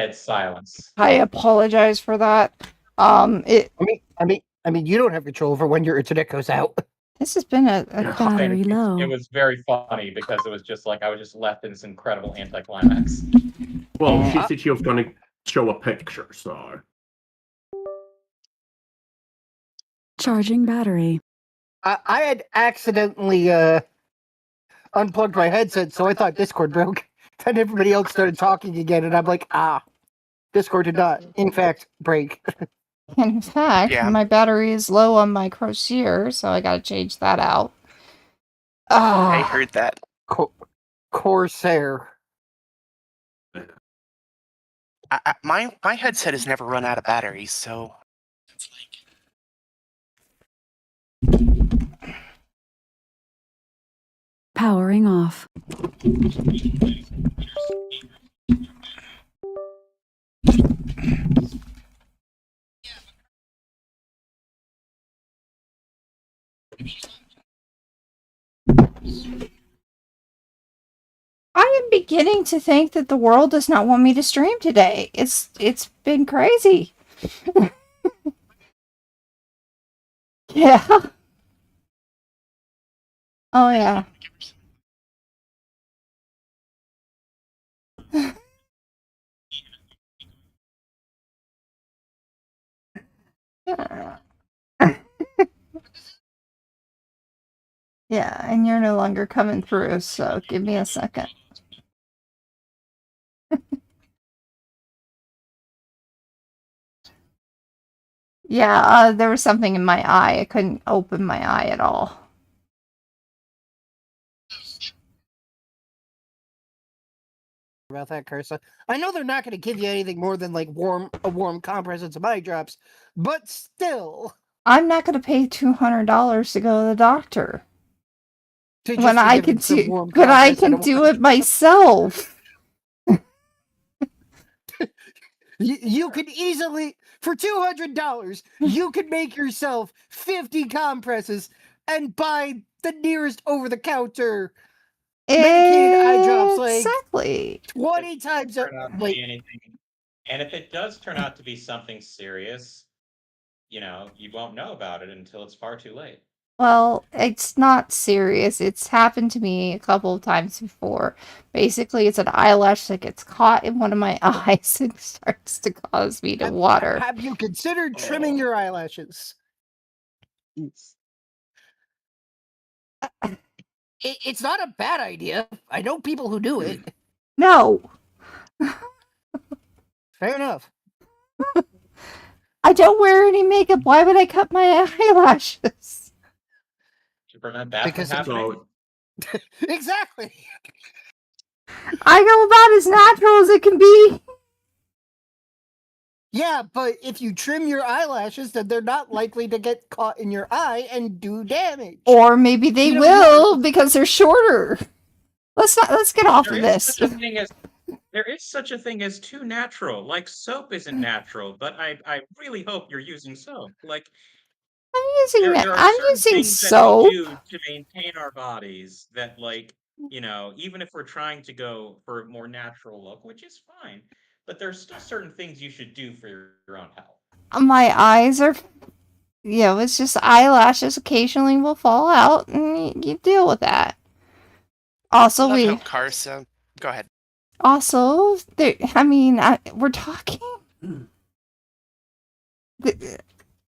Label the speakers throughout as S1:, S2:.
S1: dead silence.
S2: I apologize for that. It
S3: I mean, you don't have control over when your internet goes out.
S2: this has been a
S4: Battery low.
S1: It was very funny because it was just like I was just left in this incredible anticlimax.
S5: Well, she said she was going to show a picture, so.
S4: Charging battery.
S3: I had accidentally unplugged my headset, so I thought Discord broke. Then everybody else started talking again, and I'm like, Discord did not, in fact, break.
S2: in fact, my battery is low on my Crosier, so I gotta change that out.
S6: I heard that.
S3: Corsair.
S6: My headset has never run out of battery, so it's like
S4: Powering off.
S2: I am beginning to think that the world does not want me to stream today. It's been crazy. Yeah. Oh yeah. Yeah, and you're no longer coming through, so give me a second. Yeah, there was something in my eye. I couldn't open my eye at all.
S3: About that, Cursa. I know they're not going to give you anything more than like a warm compress and some eye drops, but still.
S2: I'm not going to pay $200 to go to the doctor when I can do it myself.
S3: You could easily, for $200, you could make yourself 50 compresses and buy the nearest over-the-counter medicated eye drops, like
S2: exactly
S3: 20 times.
S1: And if it does turn out to be something serious, you won't know about it until it's far too late.
S2: Well, it's not serious. It's happened to me a couple of times before. Basically, it's an eyelash that gets caught in one of my eyes and starts to cause me to water.
S3: Have you considered trimming your eyelashes? It's not a bad idea. I know people who do it.
S2: No.
S3: Fair enough.
S2: I don't wear any makeup. Why would I cut my eyelashes?
S1: To prevent that from happening.
S3: Exactly.
S2: I go about as natural as it can be.
S3: Yeah, but if you trim your eyelashes, then they're not likely to get caught in your eye and do damage.
S2: Or maybe they will because they're shorter. Let's get off of this.
S1: There is such a thing as too natural. Like soap isn't natural, but I really hope you're using soap. Like
S2: I'm using soap
S1: that we do to maintain our bodies. That even if we're trying to go for a more natural look, which is fine, but there's still certain things you should do for your own health.
S2: My eyes are, it's just eyelashes occasionally will fall out, and you deal with that. Also,
S6: Carson, go ahead.
S2: Also, we're talking.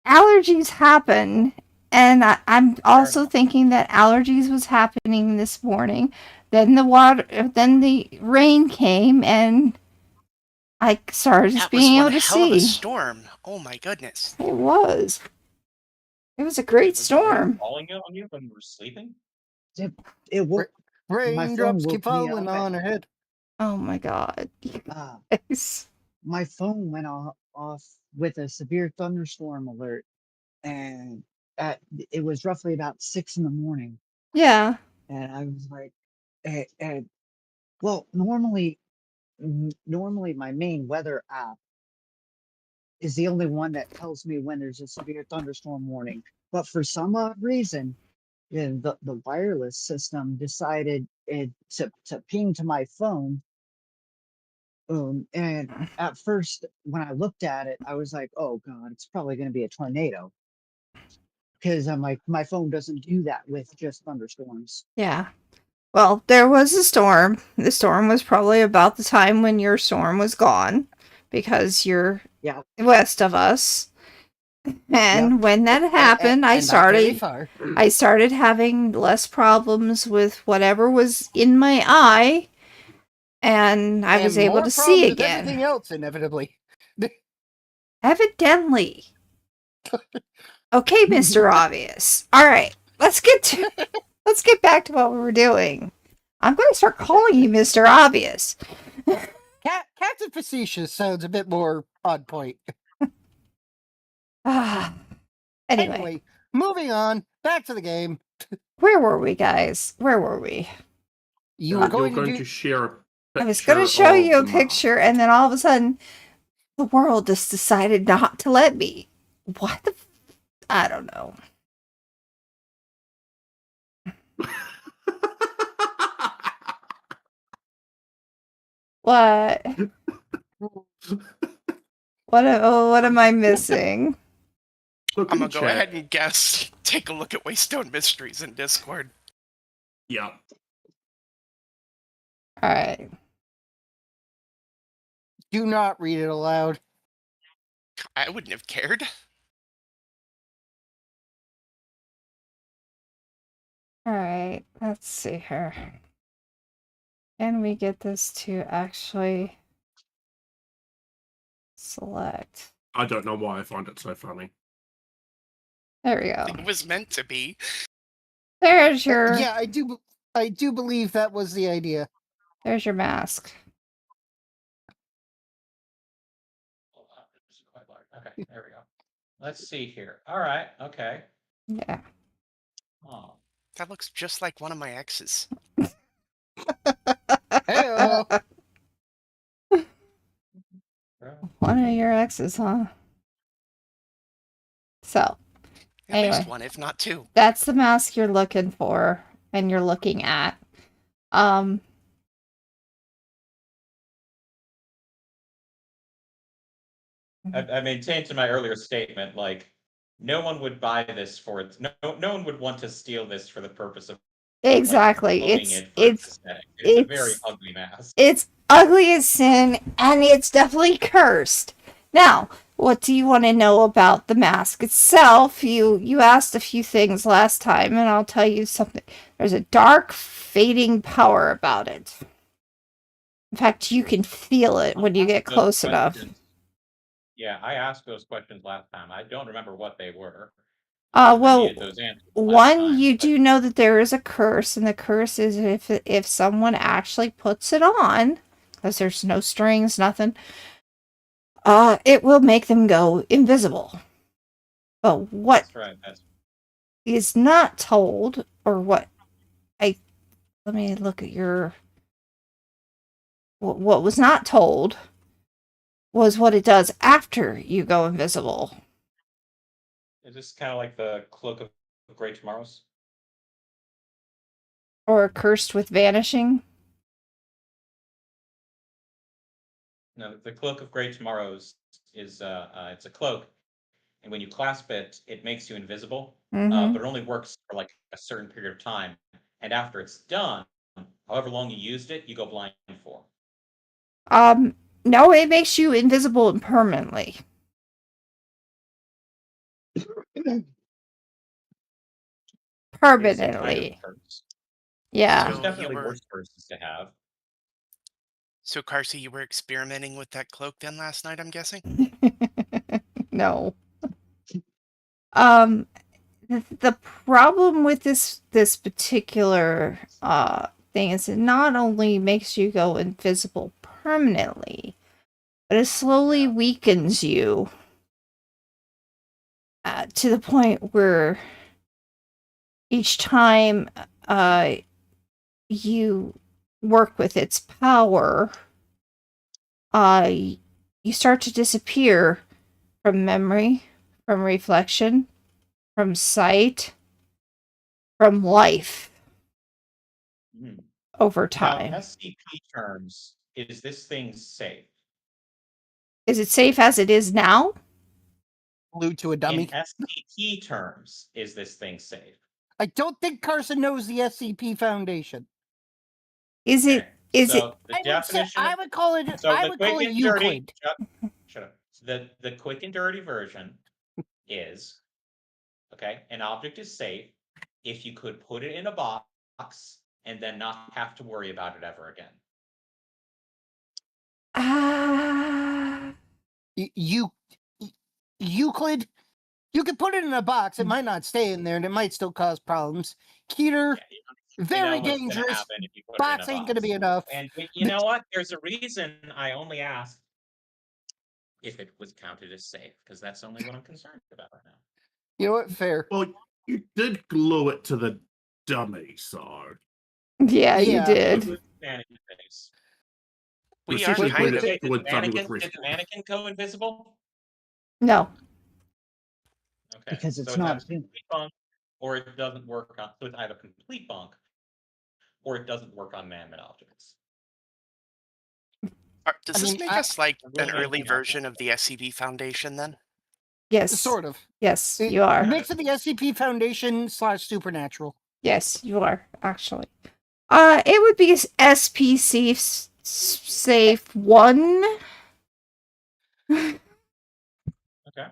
S2: Allergies happen, and I'm also thinking that allergies was happening this morning. Then the rain came, and I started just being able to see.
S6: That was a storm. Oh my goodness!
S2: It was. It was a great storm.
S1: Falling on you when you were sleeping.
S7: It woke.
S3: Raindrops keep falling on her head.
S2: Oh my god!
S7: My phone went off with a severe thunderstorm alert, and it was roughly about 6 a.m.
S2: Yeah.
S7: And I was like, well, normally my main weather app is the only one that tells me when there's a severe thunderstorm warning. But for some odd reason, the wireless system decided to ping to my phone And at first, when I looked at it, I was like, "Oh God, it's probably going to be a tornado." Because I'm like, my phone doesn't do that with just thunderstorms.
S2: Yeah. Well, there was a storm. The storm was probably about the time when your storm was gone because you're
S7: Yeah,
S2: west of us.
S7: yep.
S2: And when that
S3: And,
S2: happened,
S3: and not very far.
S2: I started having less problems with whatever was in my eye, and I was
S3: And
S2: able
S3: more
S2: to see
S3: problems with everything
S2: again.
S3: else, inevitably.
S2: Evidently. Okay, Mr. Obvious. All right, let's get back to what we were doing. I'm going to start calling you Mr. Obvious.
S3: Captain Facetious sounds a bit more on point.
S2: Anyway,
S3: Anyway, moving on. Back to the game.
S2: where were we, guys? Where were we?
S3: You were going
S5: You're
S3: to
S5: going
S3: do.
S5: to share a
S2: I was going to
S5: picture
S2: show
S5: of
S2: you a
S5: the map.
S2: picture, and then all of a sudden, the world just decided not to let me. What the? I don't know. What? What am I missing?
S5: Look
S6: I'm
S5: in the
S6: gonna go
S5: chat.
S6: ahead and guess. Take a look at Waystone Mysteries in Discord.
S5: Yeah.
S2: All right.
S3: Do not read it aloud.
S6: I wouldn't have cared.
S2: All right. Let's see here. Can we get this to actually select?
S5: I don't know why I find it so funny.
S2: There we go.
S6: It was meant to be.
S2: There's your
S3: Yeah, I do. I do believe that was the idea.
S2: there's your mask.
S1: Okay, there we go. Let's see here. All right. Okay.
S2: Yeah.
S1: Oh.
S6: That looks just like one of my exes.
S3: Hey,
S2: One of your exes, huh? So,
S6: At least
S2: anyway,
S6: one, if not two.
S2: that's the mask you're looking for and you're looking at. Um
S1: I maintained to my earlier statement, like, no one would buy this for it. No one would want to steal this for the purpose of
S2: exactly.
S1: owning it for its aesthetic. It's a very
S2: It's
S1: ugly mask.
S2: it's ugly as sin and it's definitely cursed. Now, what do you want to know about the mask itself? You asked a few things last time and I'll tell you something. There's a dark fading power about it. In fact, you can feel it when you get close enough.
S1: Yeah, I asked those questions last time. I don't remember what they were. I
S2: Well,
S1: needed those answers last
S2: one,
S1: time,
S2: you
S1: but
S2: do know that there is a curse, and the curse is if someone actually puts it on, because there's no strings, nothing, it will make them go invisible. But what
S1: that's right. That's
S2: is not told, or what let me look at your what was not told was what it does after you go invisible.
S1: is this kind of like the cloak of great tomorrows?
S2: Or cursed with vanishing.
S1: No, the cloak of great tomorrows is it's a cloak, and when you clasp it, it makes you invisible.
S2: Mm-hmm.
S1: But it only works for like a certain period of time, and after it's done, however long you used it, you go blind for.
S2: No, it makes you invisible and permanently.
S1: It's a kind of
S2: Permanently.
S1: curse.
S2: Yeah.
S1: There's
S6: So
S1: definitely worse curses to have.
S6: So, Carsey, you were experimenting with that cloak then last night, I'm guessing?
S2: No. Um the problem with this particular thing is it not only makes you go invisible permanently, but it slowly weakens you to the point where each time you work with its power, you start to disappear from memory, from reflection, from sight, from life
S1: Mhm.
S2: over
S1: Now,
S2: time.
S1: SCP terms, is this thing safe?
S2: Is it safe as it is now?
S3: Glued to a dummy.
S1: In SCP terms, is this thing safe?
S3: I don't think Carson knows the SCP Foundation.
S2: Is it?
S1: Okay,
S2: Is it?
S1: so the definition
S3: I
S1: of
S3: would call it.
S1: so
S3: I
S1: the
S3: would
S1: quick
S3: call it
S1: and dirty
S3: Euclid.
S1: shut up. The quick and dirty version is okay, an object is safe if you could put it in a box and then not have to worry about it ever again.
S3: You Euclid. You could put it in a box. It might not stay in there, and it might still cause problems. Keter,
S1: Yeah, you
S3: very
S1: know what's gonna
S3: dangerous.
S1: happen if you put it in a
S3: Box ain't gonna be
S1: box.
S3: enough.
S1: And you know what? There's a reason I only asked if it was counted as safe, because that's only what I'm concerned about right now.
S3: You know what? Fair.
S5: Well, you did glue it to the dummy, so
S2: Yeah, you
S3: Yeah.
S2: did.
S1: With mannequin face.
S6: We are
S5: essentially
S6: kind
S5: glued
S6: of.
S5: it
S1: Did
S5: to a
S1: the
S5: dummy with
S1: mannequin,
S5: wrist.
S1: did the mannequin go invisible?
S2: No.
S1: Okay.
S7: Because
S1: so
S7: it's
S1: it's
S7: not
S1: either complete bunk, or it doesn't work on. So it's either complete bunk, or it doesn't work on man-made objects.
S6: Does
S3: I
S6: this
S3: mean,
S6: make us like
S1: really
S6: an early
S1: making up
S6: version
S1: now.
S6: of the SCP Foundation then?
S2: Yes.
S3: Sort of.
S2: Yes,
S3: It-
S2: you are.
S3: Mix of the SCP Foundation / Supernatural.
S2: Yes, you are actually. It would be SPC safe 1.
S1: Okay.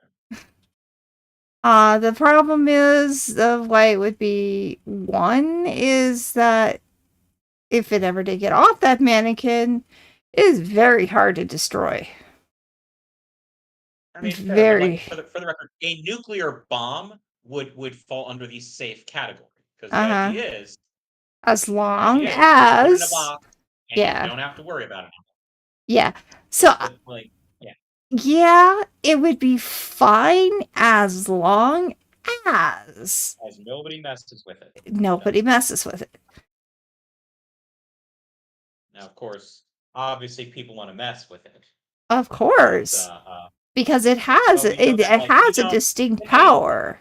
S2: The problem is of why it would be 1 is that if it ever did get off that mannequin, it is very hard to destroy.
S1: I mean, fair, but
S2: Very.
S1: like for the record, a nuclear bomb would fall under the safe category, because the
S2: Uh-huh.
S1: idea is
S2: As long
S1: put it in a
S2: as
S1: box and
S2: yeah.
S1: you don't have to worry about it.
S2: Yeah. So
S1: But, like, yeah.
S2: yeah, it would be fine as long as
S1: As nobody messes with it.
S2: nobody messes with it.
S1: Now, of course, obviously people want to mess with it.
S2: Of course. Because it has
S1: But we know
S2: it
S1: that, like,
S2: has
S1: you
S2: a
S1: don't-
S2: distinct
S1: the main-
S2: power.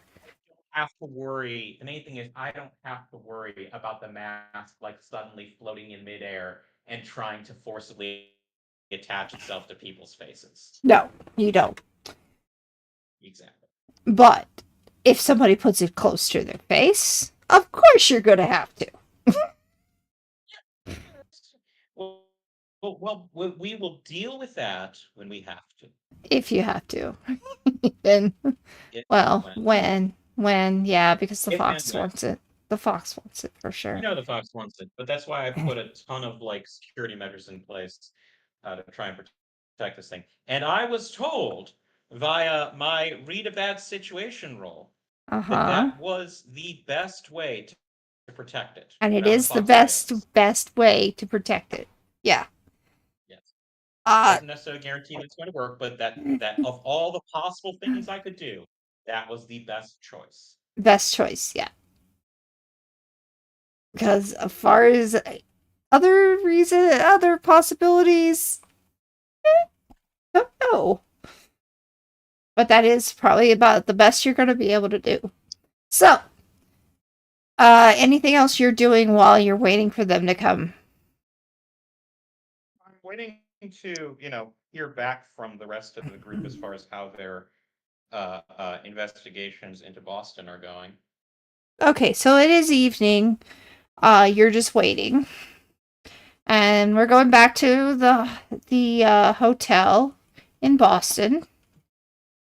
S1: have to worry. The main thing is I don't have to worry about the mask like suddenly floating in midair and trying to forcibly attach itself to people's faces.
S2: No, you don't.
S1: Exactly.
S2: But if somebody puts it close to their face, of course you're gonna have to.
S1: Well, we will deal with that when we have to.
S2: If you have to. Then well, when, yeah, because the
S1: If and
S2: fox
S1: when.
S2: wants it. The fox wants it for sure.
S1: You know the fox wants it, but that's why I put a ton of like security measures in place to try and protect this thing. And I was told via my read a bad situation roll that that was the best way to protect it.
S2: And it
S1: without
S2: is the
S1: fox fails.
S2: best way to protect it. Yeah.
S1: Yes.
S2: Uh
S1: Doesn't necessarily guarantee that it's going to work, but that of all the possible things I could do, that was the best choice.
S2: best choice, yeah. Because as far as other possibilities, don't know. But that is probably about the best you're going to be able to do. So, anything else you're doing while you're waiting for them to come?
S1: I'm waiting to, hear back from the rest of the group as far as how their investigations into Boston are going.
S2: Okay, so it is evening. You're just waiting. And we're going back to the hotel in Boston.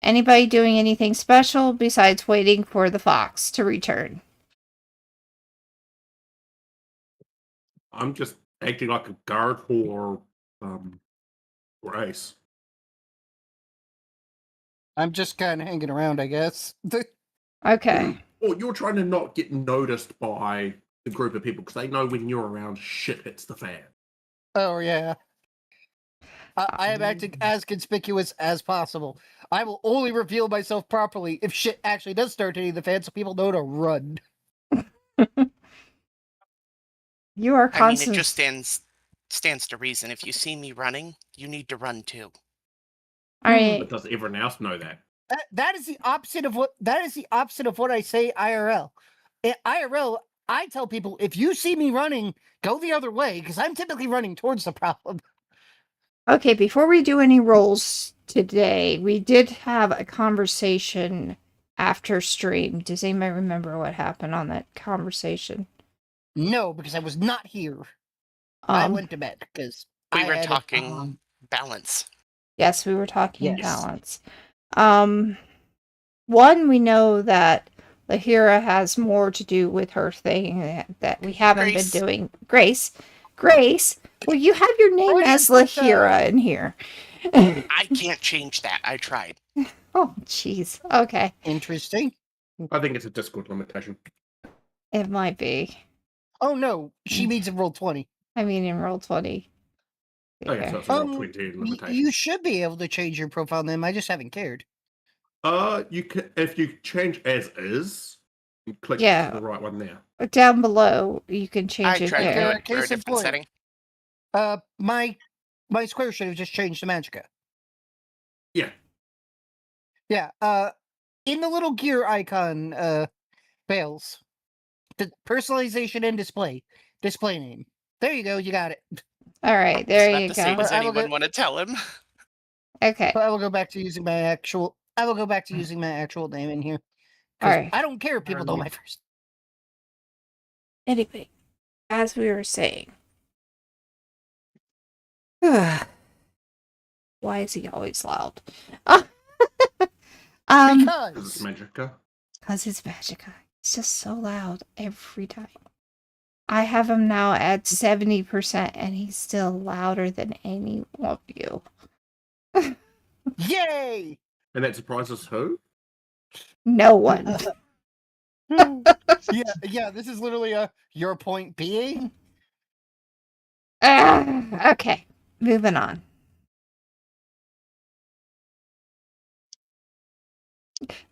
S2: Anybody doing anything special besides waiting for the fox to return?
S5: I'm just acting like a guard for Grace.
S3: I'm just kind of hanging around, I guess.
S2: Okay.
S5: Well, you're trying to not get noticed by the group of people because they know when you're around, shit hits the fan.
S3: Oh, yeah. I am acting as conspicuous as possible. I will only reveal myself properly if shit actually does start hitting the fan so people know to run.
S2: You are
S6: I mean,
S2: constant.
S6: it just stands to reason. If you see me running, you need to run too.
S2: All right.
S5: But does everyone else know that?
S3: That is the opposite of what I say IRL. IRL, I tell people if you see me running, go the other way because I'm typically running towards the problem.
S2: Okay, before we do any rolls today, we did have a conversation after stream. Does anybody remember what happened on that conversation?
S3: No, because I was not here. I went to bed because
S6: We
S3: I
S6: were
S3: had
S6: talking balance.
S2: Yes, we were talking
S7: Yes.
S2: balance. One, we know that Lahira has more to do with her thing that we haven't
S6: Grace.
S2: been doing. Grace. Well, you have your name as Lahira in here.
S6: I can't change that. I tried.
S2: Oh, jeez. Okay.
S3: interesting.
S5: I think it's a Discord limitation.
S2: It might be.
S3: Oh no, she means in roll 20.
S2: I mean, in Roll20.
S5: Okay, so it's a roll 20
S3: You
S5: limitation.
S3: should be able to change your profile name. I just haven't cared.
S5: You can if you change as is, you click
S2: Yeah.
S5: the right one there.
S2: Down below, you can change
S6: I
S2: it
S6: tried to do
S2: there.
S6: it for a
S3: Case in
S6: different
S3: point.
S6: setting.
S3: My square should have just changed to Magica.
S5: Yeah.
S3: Yeah. In the little gear icon, fails. The personalization and display name. There you go. You got it.
S2: All right,
S6: I was
S2: there
S6: about
S2: you
S6: to say,
S2: go.
S6: does
S3: I will
S6: anyone
S3: go-
S6: want to tell him?
S2: Okay.
S3: But I will go back to using my actual. I will go back to using my actual name in here. 'Cause
S2: All right.
S3: I don't care if people know my first.
S2: Anyway, as we were saying. Why is he always loud?
S5: Because it's
S3: Because
S5: Magica.
S2: Because it's Magica. It's just so loud every time. I have him now at 70% and he's still louder than any of you.
S3: yay!
S5: And that surprises who?
S2: No one.
S3: Yeah. This is literally your point being.
S2: Okay, moving on.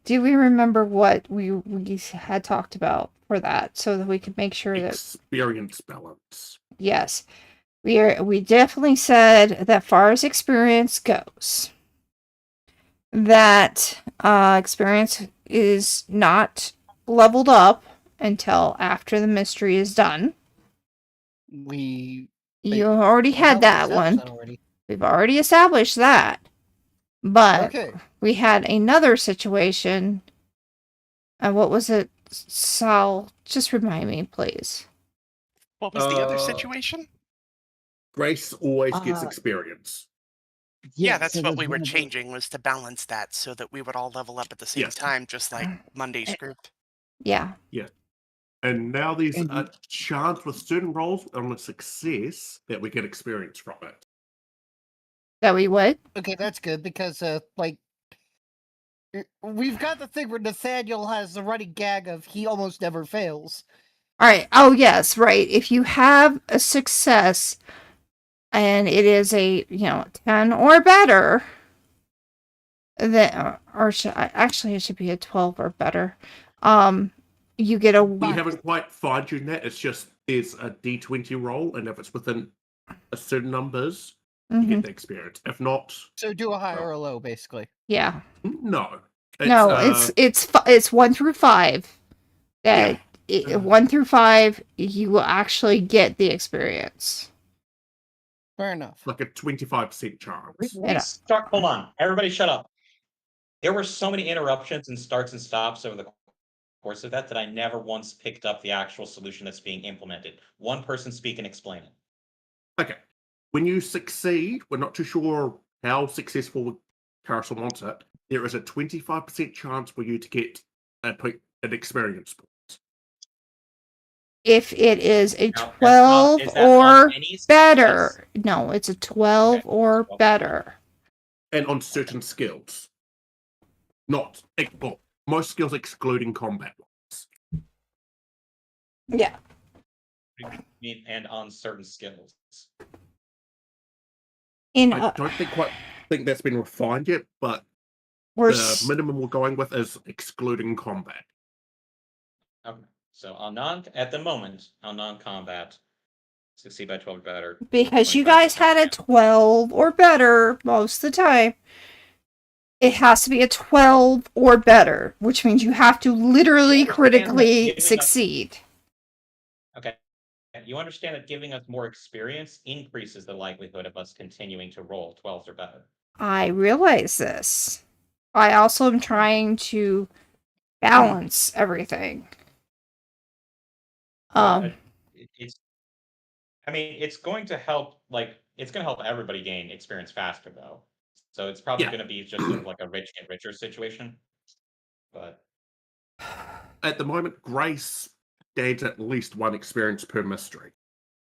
S2: Do we remember what we had talked about for that so that we could make sure that
S5: Experience balance.
S2: yes, we definitely said that far as experience goes, that experience is not leveled up until after the mystery is done.
S3: We
S2: You already had that one. We've already established that. But
S3: Okay.
S2: we had another situation. What was it, Sal? Just remind me, please.
S6: What was the other
S5: Uh,
S6: situation?
S5: Grace always gets
S7: Uh,
S5: experience.
S6: Yeah,
S7: Yeah,
S6: that's
S7: so
S6: what
S7: there's
S6: we were
S7: one of the-
S6: changing, was to balance that so that we would all level up at the same
S5: Yes.
S6: time, just like Monday's group.
S2: Yeah.
S5: And now there's
S7: And-
S5: a chance with certain roles on a success that we get experience from it.
S2: That we would?
S3: Okay, that's good because we've got the thing where Nathaniel has the running gag of he almost never fails.
S2: All right. Oh, yes, right. If you have a success and it is a, 10 or better, then, or actually, it should be a 12 or better. You get a
S5: We haven't quite fine-tuned that. It's just there's a D20 roll, and if it's within a certain numbers, you
S2: Mhm.
S5: get the experience. If not,
S3: So do a high or a low, basically.
S2: Yeah.
S5: no.
S2: No, it's 1 through 5. That 1 through 5, you will actually get the experience.
S3: Fair enough.
S5: like a 25% chance.
S1: Hold on. Everybody shut up. There were so many interruptions and starts and stops over the course of that I never once picked up the actual solution that's being implemented. One person speak and explain it.
S5: Okay. When you succeed, we're not too sure how successful Carousel wants it. There is a 25% chance for you to get an experience point.
S2: If it is a
S1: Now,
S2: 12
S1: is that on
S2: or
S1: any success?
S2: better. No, it's a 12
S1: Okay.
S2: or better.
S5: And on certain skills. Not, well, most skills excluding combat ones.
S2: Yeah.
S1: And on certain skills.
S5: I don't think that's been refined yet, but the minimum we're going with is excluding combat.
S1: Okay. So at the moment, on non-combat, succeed by 12 or better.
S2: because you guys had a 12 or better most of the time. It has to be a 12 or better, which means you have to literally
S1: Yeah,
S2: critically
S1: giving us-
S2: succeed.
S1: Okay. You understand that giving us more experience increases the likelihood of us continuing to roll 12s or better.
S2: I realize this. I also am trying to balance everything.
S1: But it's, I mean, it's going to help. Like, it's going to help everybody gain experience faster, though. So it's probably
S5: Yeah.
S1: going to be just sort of like a rich get richer situation. But
S5: At the moment, Grace gains at least 1 experience per mystery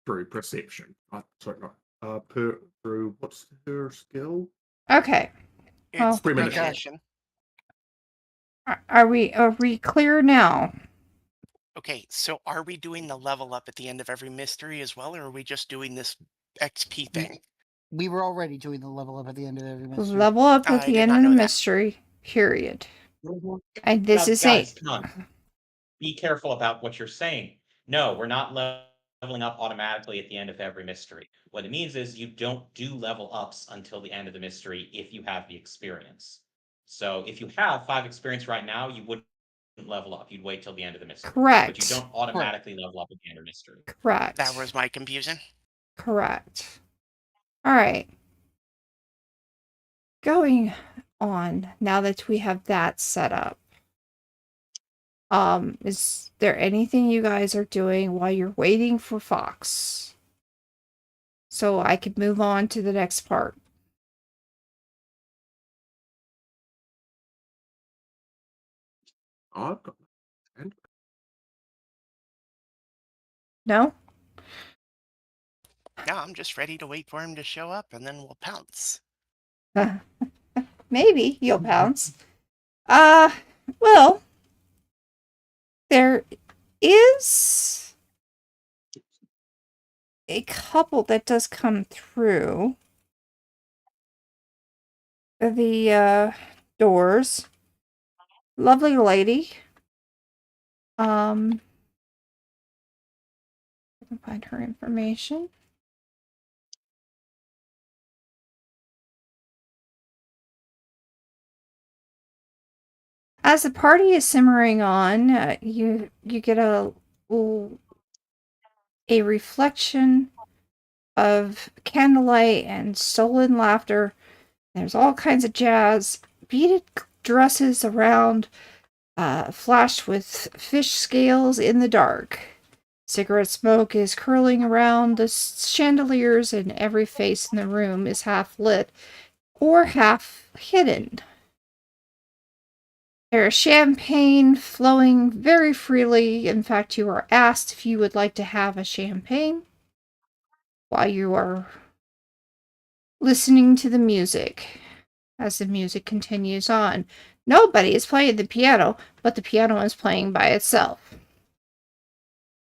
S5: through perception. Sorry, not through what's her skill?
S2: Okay. Well,
S6: It's
S5: Premonition.
S6: premonition.
S2: are we clear now?
S6: Okay, so are we doing the level up at the end of every mystery as well, or are we just doing this XP thing?
S3: We were already doing the level up at the end of every mystery.
S2: Level up at
S6: I
S2: the
S6: did
S2: end
S6: not
S2: of the
S6: know that.
S2: mystery. Period. And this
S1: now,
S2: is
S1: guys,
S2: it.
S1: come on. Be careful about what you're saying. No, we're not leveling up automatically at the end of every mystery. What it means is you don't do level ups until the end of the mystery if you have the experience. So if you have 5 experience right now, you wouldn't level up. You'd wait till the end of the mystery. But
S2: Correct.
S1: you don't automatically level up at the end of the mystery.
S2: Correct.
S6: That was my confusion.
S2: Correct. All right. Going on, now that we have that set up, is there anything you guys are doing while you're waiting for Fox? So I could move on to the next part.
S5: I've got and
S2: No?
S6: No, I'm just ready to wait for him to show up, and then we'll pounce.
S2: Maybe you'll pounce. Well, there is a couple that does come through the doors. Lovely lady. I can find her information. As the party is simmering on, you get a reflection of candlelight and stolen laughter. There's all kinds of jazz, beaded dresses around, flashed with fish scales in the dark. Cigarette smoke is curling around the chandeliers, and every face in the room is half lit or half hidden. There is champagne flowing very freely. In fact, you are asked if you would like to have a champagne while you are listening to the music. As the music continues on, nobody is playing the piano, but the piano is playing by itself.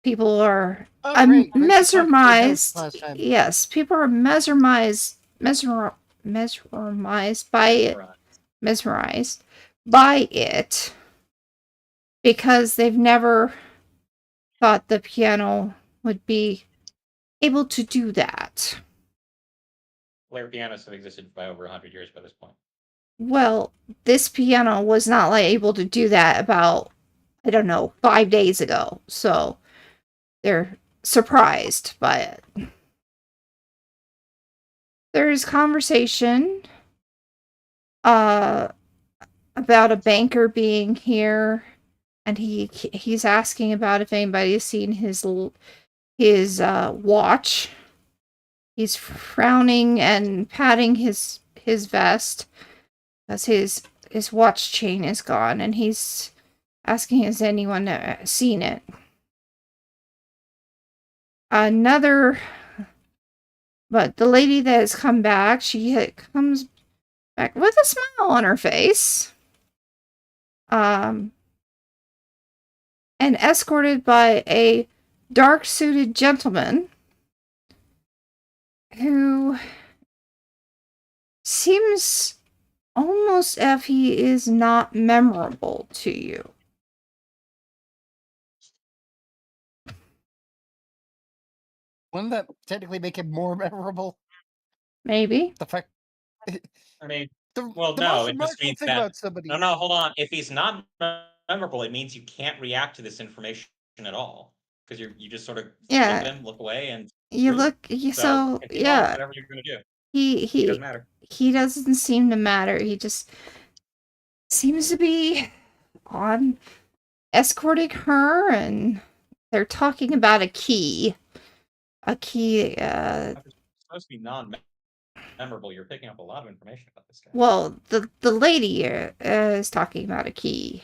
S2: People are
S3: Oh, great. Grace was my host
S2: mesmerized.
S3: last time.
S2: Yes, people are mesmerized by it. Mesmerized by it because they've never thought the piano would be able to do that.
S1: Player pianos have existed by over 100 years by this point.
S2: Well, this piano was not able to do that about, I don't know, 5 days ago. So they're surprised by it. There's conversation about a banker being here, and he's asking about if anybody's seen his watch. He's frowning and patting his vest as his watch chain is gone, and he's asking has anyone seen it. But the lady that has come back, she comes back with a smile on her face. And escorted by a dark-suited gentleman who seems almost as if he is not memorable to you.
S3: Wouldn't that technically make him more memorable?
S2: Maybe.
S3: The fact.
S1: I mean,
S3: The
S1: well,
S3: most
S1: no, it just
S3: remarkable
S1: means
S3: thing
S1: that.
S3: about somebody.
S1: No, hold on. If he's not memorable, it means you can't react to this information at all. because you just sort of look
S2: Yeah.
S1: at him, look away, and
S2: You
S1: really?
S2: look. So
S1: continue on with
S2: yeah,
S1: whatever you're gonna do.
S2: he
S1: He doesn't matter.
S2: he doesn't seem to matter. He just seems to be on escorting her, and they're talking about a key. A key.
S1: It's supposed to be non-memorable. You're picking up a lot of information about this guy.
S2: Well, the lady is talking about a key,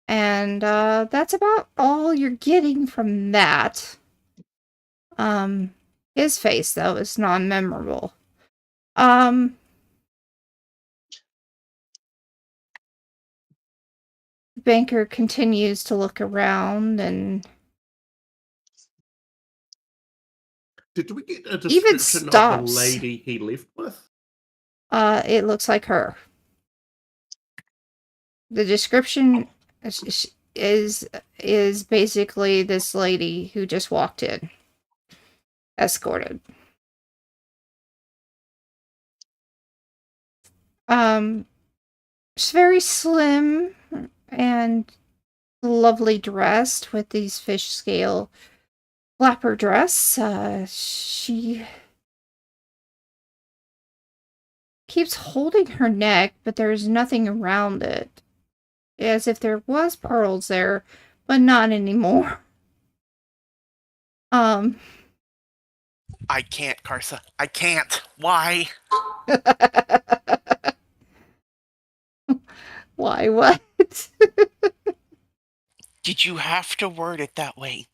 S2: and that's about all you're getting from that. His face though is non-memorable. Banker continues to look around, and
S5: Did we get a
S2: Even
S5: description of the
S2: stops.
S5: lady he left with?
S2: It looks like her. The description is basically this lady who just walked in, escorted. She's very slim and lovely dressed with these fish scale flapper dress. She keeps holding her neck, but there's nothing around it. As if there was pearls there, but not anymore.
S6: I can't, Karsa. I can't. Why?
S2: Why, what?
S6: Did you have to word it that way?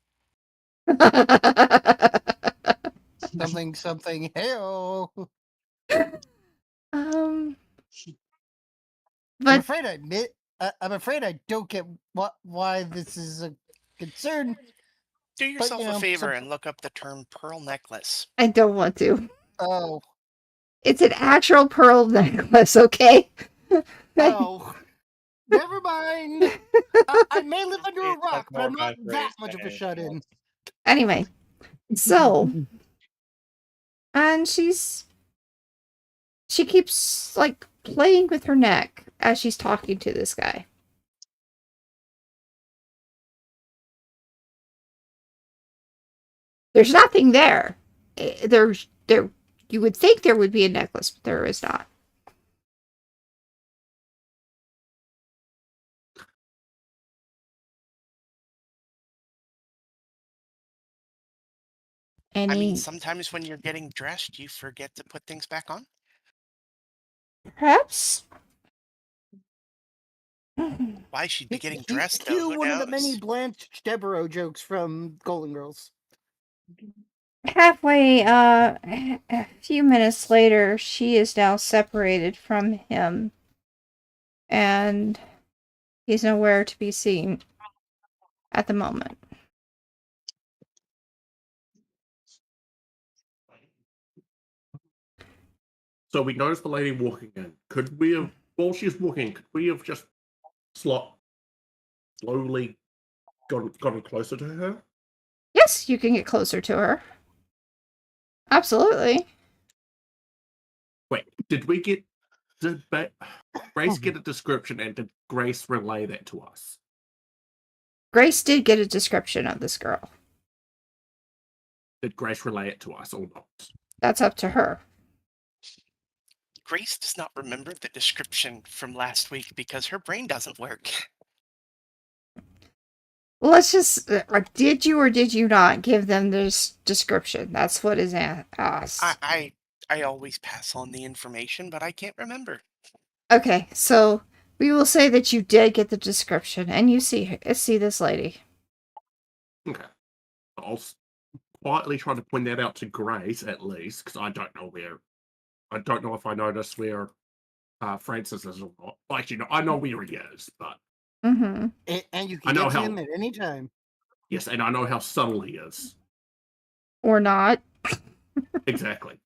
S3: Something. Hey-oh.
S2: Um,
S3: I'm
S2: but
S3: afraid I admit. I'm afraid I don't get why this is a concern.
S6: Do yourself
S3: you
S6: a
S3: know,
S6: favor and look up the term pearl necklace.
S2: I don't want to.
S3: Oh,
S2: It's an actual pearl necklace, okay?
S3: oh. Never mind. I may live under a
S1: It's like
S3: rock, but I'm
S1: more
S3: not
S1: bad
S3: that
S1: phrase
S3: much of
S1: than
S3: a shut-in.
S1: anything
S2: Anyway, so and she keeps like playing with her neck as she's talking to this guy. There's nothing there. There you would think there would be a necklace, but there is not.
S6: I mean,
S2: Any
S6: sometimes when you're getting dressed, you forget to put things back on.
S2: perhaps?
S6: Why she'd be getting
S3: He-
S6: dressed, though,
S3: Cue
S6: who
S3: one of the many
S6: knows?
S3: Blanche Devereaux jokes from Golden Girls.
S2: Halfway, a few minutes later, she is now separated from him, and he's nowhere to be seen at the moment.
S5: So we noticed the lady walking in. Could we have, while she's walking, could we have just slowly gotten closer to her?
S2: Yes, you can get closer to her. Absolutely.
S5: Wait, did Grace get a description, and did Grace relay that to us?
S2: Grace did get a description of this girl.
S5: Did Grace relay it to us or not?
S2: That's up to her.
S6: Grace does not remember the description from last week because her brain doesn't work.
S2: Let's just, did you or did you not give them this description? That's what is asked.
S6: I always pass on the information, but I can't remember.
S2: Okay, so we will say that you did get the description, and you see this lady.
S5: Okay. I'll quietly try to point that out to Grace at least, because I don't know if I noticed where Francis is or not. Actually, no, I know where he is, but
S2: Mm-hmm.
S3: And you
S5: I
S3: can
S5: know
S3: get to
S5: how-
S3: him at any time.
S5: yes, and I know how subtle he is.
S2: Or not.
S5: Exactly.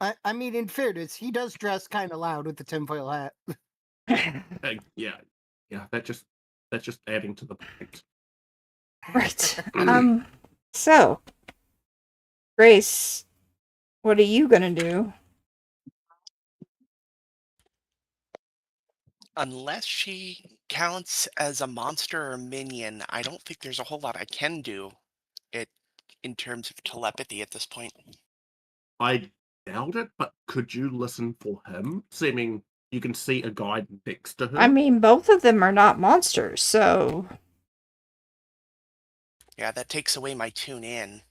S3: I mean, in fairness, he does dress kind of loud with the tinfoil hat.
S5: Yeah. That's just adding to the point.
S2: Right. So, Grace, what are you gonna do?
S6: Unless she counts as a monster or minion, I don't think there's a whole lot I can do. in terms of telepathy at this point.
S5: I doubt it, but could you listen for him? Seeming you can see a guide next to him.
S2: I mean, both of them are not monsters, so
S6: Yeah, that takes away my tune in.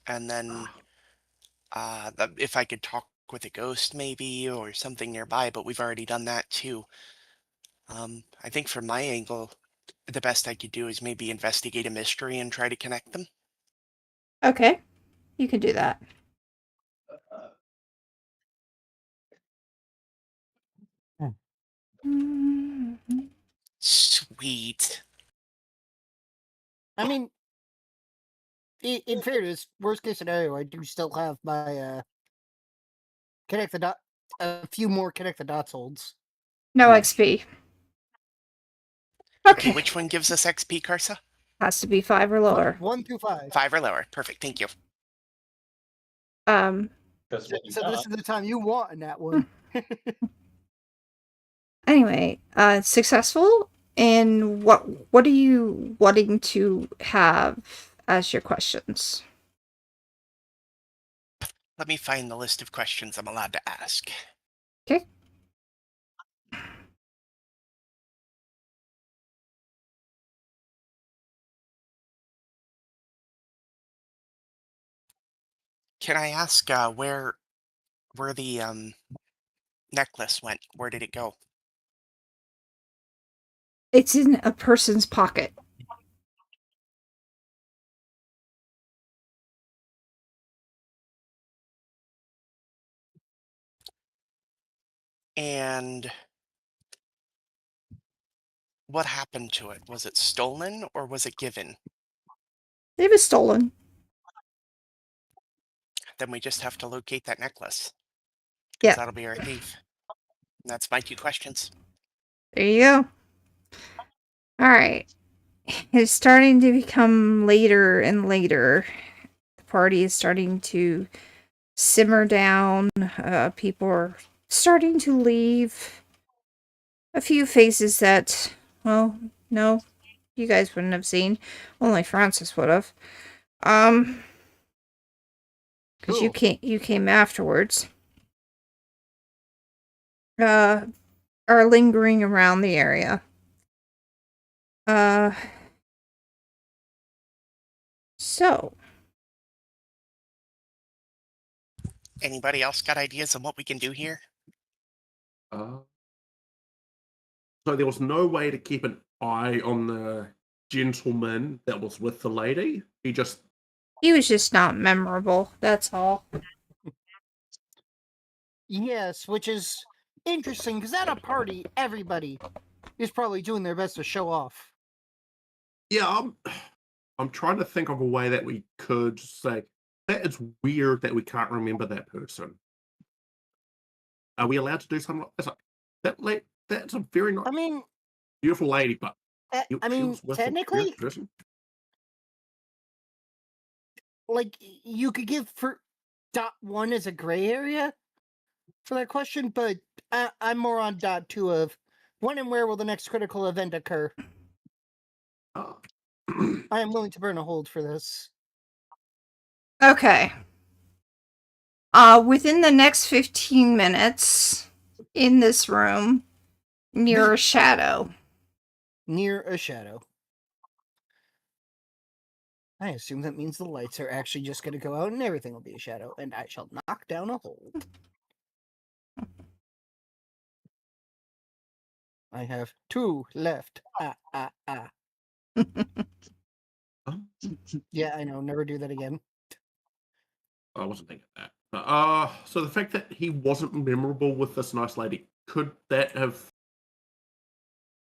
S6: And then if I could talk with a ghost maybe or something nearby, but we've already done that too. I think from my angle, the best I could do is maybe investigate a mystery and try to connect them.
S2: okay, you can do that. Mhm.
S6: Sweet.
S3: I mean, in fairness, worst case scenario, I do still have my connect the dot, a few more connect the dots holds.
S2: No XP.
S6: Okay,
S2: Okay,
S6: which one gives us XP, Karsa?
S2: has to be 5 or lower.
S3: 1 through 5.
S6: 5 or lower. Perfect, thank you.
S1: Because what you
S3: So this
S1: got,
S3: is the time you want in that one.
S2: Anyway, successful. And what are you wanting to have as your questions?
S6: Let me find the list of questions I'm allowed to ask.
S2: Okay.
S6: Can I ask where the necklace went? Where did it go?
S2: It's in a person's pocket.
S6: And what happened to it? Was it stolen or was it given?
S2: It was stolen.
S6: Then we just have to locate that necklace.
S2: Yep.
S6: That'll be our thief. And that's my 2 questions.
S2: There you go. All right. It's starting to become later and later. The party is starting to simmer down. People are starting to leave. A few faces that, well, no, you guys wouldn't have seen. Only Francis would have. Because you came afterwards. Are lingering around the area. So,
S6: Anybody else got ideas on what we can do here?
S5: So there was no way to keep an eye on the gentleman that was with the lady.
S2: he was just not memorable, that's all.
S3: Yes, which is interesting because at a party, everybody is probably doing their best to show off.
S5: Yeah, I'm trying to think of a way that we could say that it's weird that we can't remember that person. Are we allowed to do something like that? That's a very nice,
S3: I mean,
S5: beautiful lady, but she was with a
S3: technically,
S5: weird person.
S3: like you could give for dot 1 as a gray area for that question, but I'm more on dot 2 of when and where will the next critical event occur. I am willing to burn a hold for this.
S2: Okay. Within the next 15 minutes, in this room, near a shadow.
S3: Near a shadow. I assume that means the lights are actually just going to go out and everything will be a shadow, and I shall knock down a hold. I have 2 left. Yeah, I know. Never do that again.
S5: I wasn't thinking that. So the fact that he wasn't memorable with this nice lady, could that have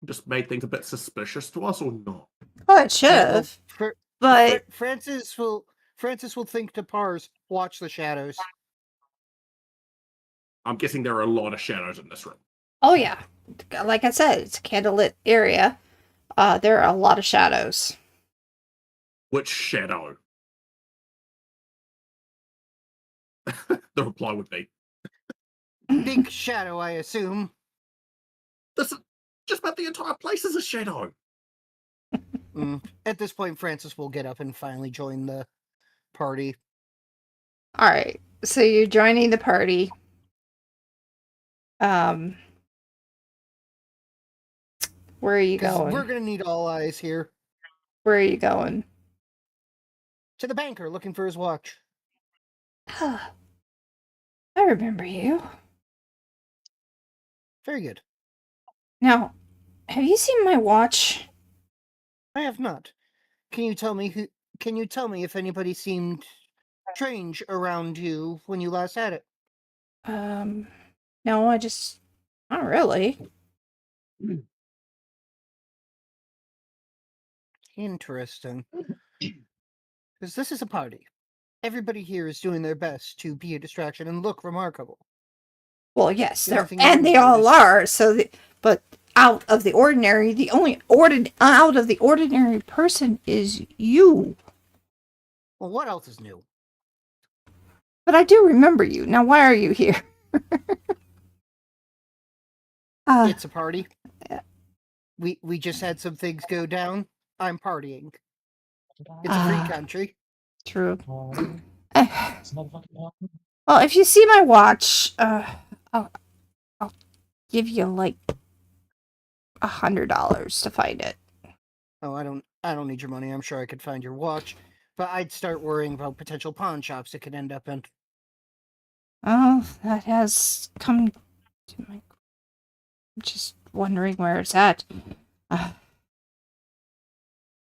S5: just made things a bit suspicious to us, or not?
S2: Oh, it should have. But
S3: Francis will think to Pars, watch the shadows.
S5: I'm guessing there are a lot of shadows in this room.
S2: oh yeah, like I said, it's a candlelit area. There are a lot of shadows.
S5: Which shadow? The reply would be
S3: Big shadow, I assume.
S5: this is just about the entire place is a shadow.
S3: At this point, Francis will get up and finally join the party.
S2: All right. So you're joining the party. Where are you
S3: Because
S2: going?
S3: we're gonna need all eyes here.
S2: Where are you going?
S3: To the banker looking for his watch.
S2: I remember you.
S3: Very good.
S2: Now, have you seen my watch?
S3: I have not. Can you tell me if anybody seemed strange around you when you last had it?
S2: No, not really.
S3: Interesting. Because this is a party. Everybody here is doing their best to be a distraction and look remarkable.
S2: Well, yes,
S3: The only
S2: they're
S3: thing you
S2: and
S3: wouldn't
S2: they all
S3: notice-
S2: are. But out of the ordinary, the only out of the ordinary person is you.
S3: Well, what else is new?
S2: But I do remember you. Now, why are you here?
S3: It's a party. We just had some things go down. I'm partying. It's a free country.
S2: True. Well, if you see my watch, I'll give you like $100 to find it.
S3: Oh, I don't need your money. I'm sure I could find your watch. But I'd start worrying about potential pawn shops it could end up in.
S2: Oh, that has come to my. I'm just wondering where it's at.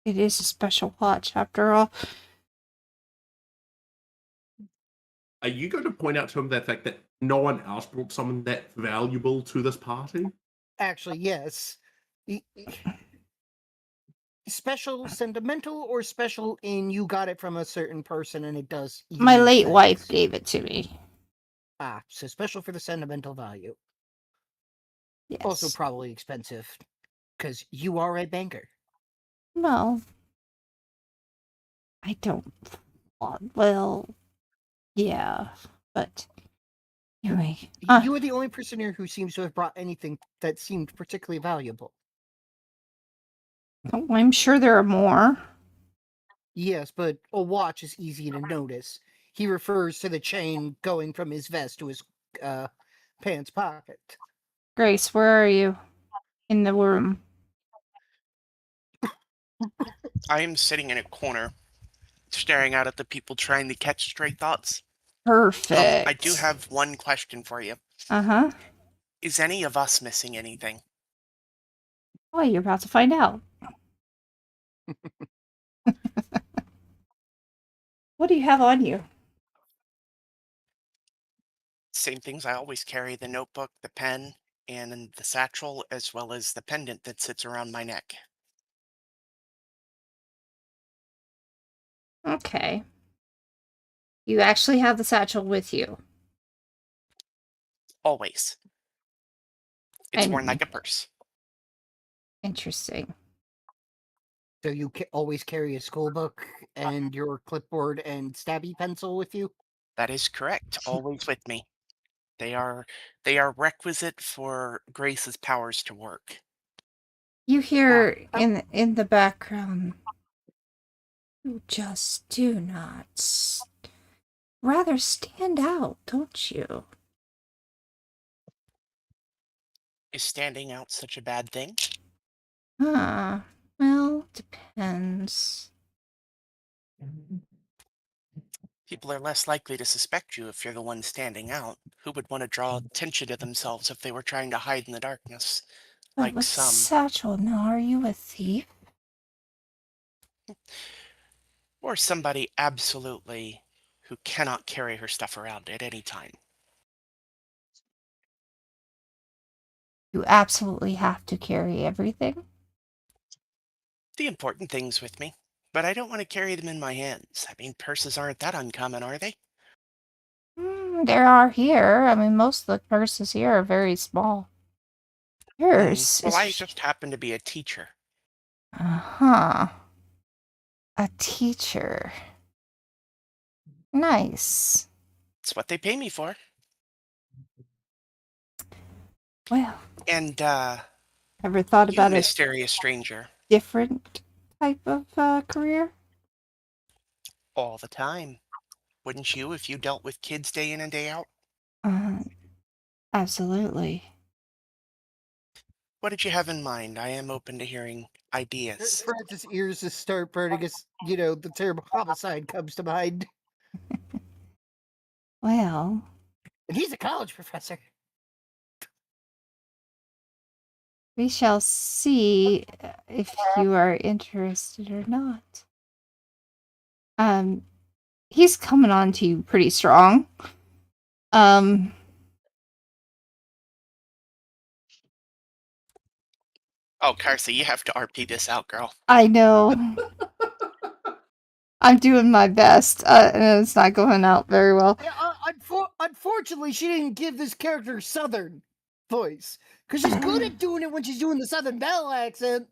S2: It is a special watch, after all.
S5: Are you going to point out to him the fact that no one else brought someone that valuable to this party?
S3: Actually, yes. Special sentimental or special in you got it from a certain person and it does
S2: My
S3: unique
S2: late wife
S3: things?
S2: gave it to me.
S3: Ah, so special for the sentimental value.
S2: Yes.
S3: Also probably expensive. Because you are a banker.
S2: Well, I don't. Well, yeah, but anyway.
S3: You are the only person here who seems to have brought anything that seemed particularly valuable.
S2: I'm sure there are more.
S3: Yes, but a watch is easy to notice. He refers to the chain going from his vest to his pants pocket.
S2: Grace, where are you? In the room.
S6: I am sitting in a corner, staring out at the people trying to catch stray thoughts.
S2: Perfect.
S6: I do have one question for you.
S2: Uh-huh.
S6: Is any of us missing anything?
S2: Oh, you're about to find out. What do you have on you?
S6: Same things I always carry: the notebook, the pen, and the satchel, as well as the pendant that sits around my neck.
S2: Okay. You actually have the satchel with you.
S6: Always. It's worn
S2: And-
S6: like a purse.
S2: Interesting.
S3: So you always carry a school book and your clipboard and stabby pencil with you?
S6: That is correct. Always with me. They are requisite for Grace's powers to work.
S2: You hear
S3: Ah,
S2: in the background. You just do not rather stand out, don't you?
S6: Is standing out such a bad thing?
S2: Well, depends.
S6: People are less likely to suspect you if you're the one standing out. Who would want to draw attention to themselves if they were trying to hide in the darkness?
S2: But
S6: Like
S2: with
S6: some.
S2: satchel, now are you a thief?
S6: Or somebody absolutely who cannot carry her stuff around at any time.
S2: You absolutely have to carry everything?
S6: The important things with me, but I don't want to carry them in my hands. I mean, purses aren't that uncommon, are they?
S2: There are here. I mean, most of the purses here are very small. Yours
S6: Well, I
S2: is...
S6: just happen to be a teacher.
S2: Uh-huh. A teacher. Nice.
S6: It's what they pay me for.
S2: Well,
S6: And,
S2: ever thought
S6: you
S2: about a
S6: mysterious stranger.
S2: different type of career?
S6: All the time. Wouldn't you if you dealt with kids day in and day out?
S2: Uh, absolutely.
S6: What did you have in mind? I am open to hearing ideas.
S3: Francis' ears just start burning as, the term homicide comes to mind.
S2: Well,
S3: And he's a college professor.
S2: we shall see if you are interested or not. He's coming on to you pretty strong.
S6: Oh, Carsey, you have to RP this out, girl.
S2: I know. I'm doing my best, and it's not going out very well.
S3: Yeah, unfortunately, she didn't give this character Southern voice. Because she's good at doing it when she's doing the Southern Belle accent.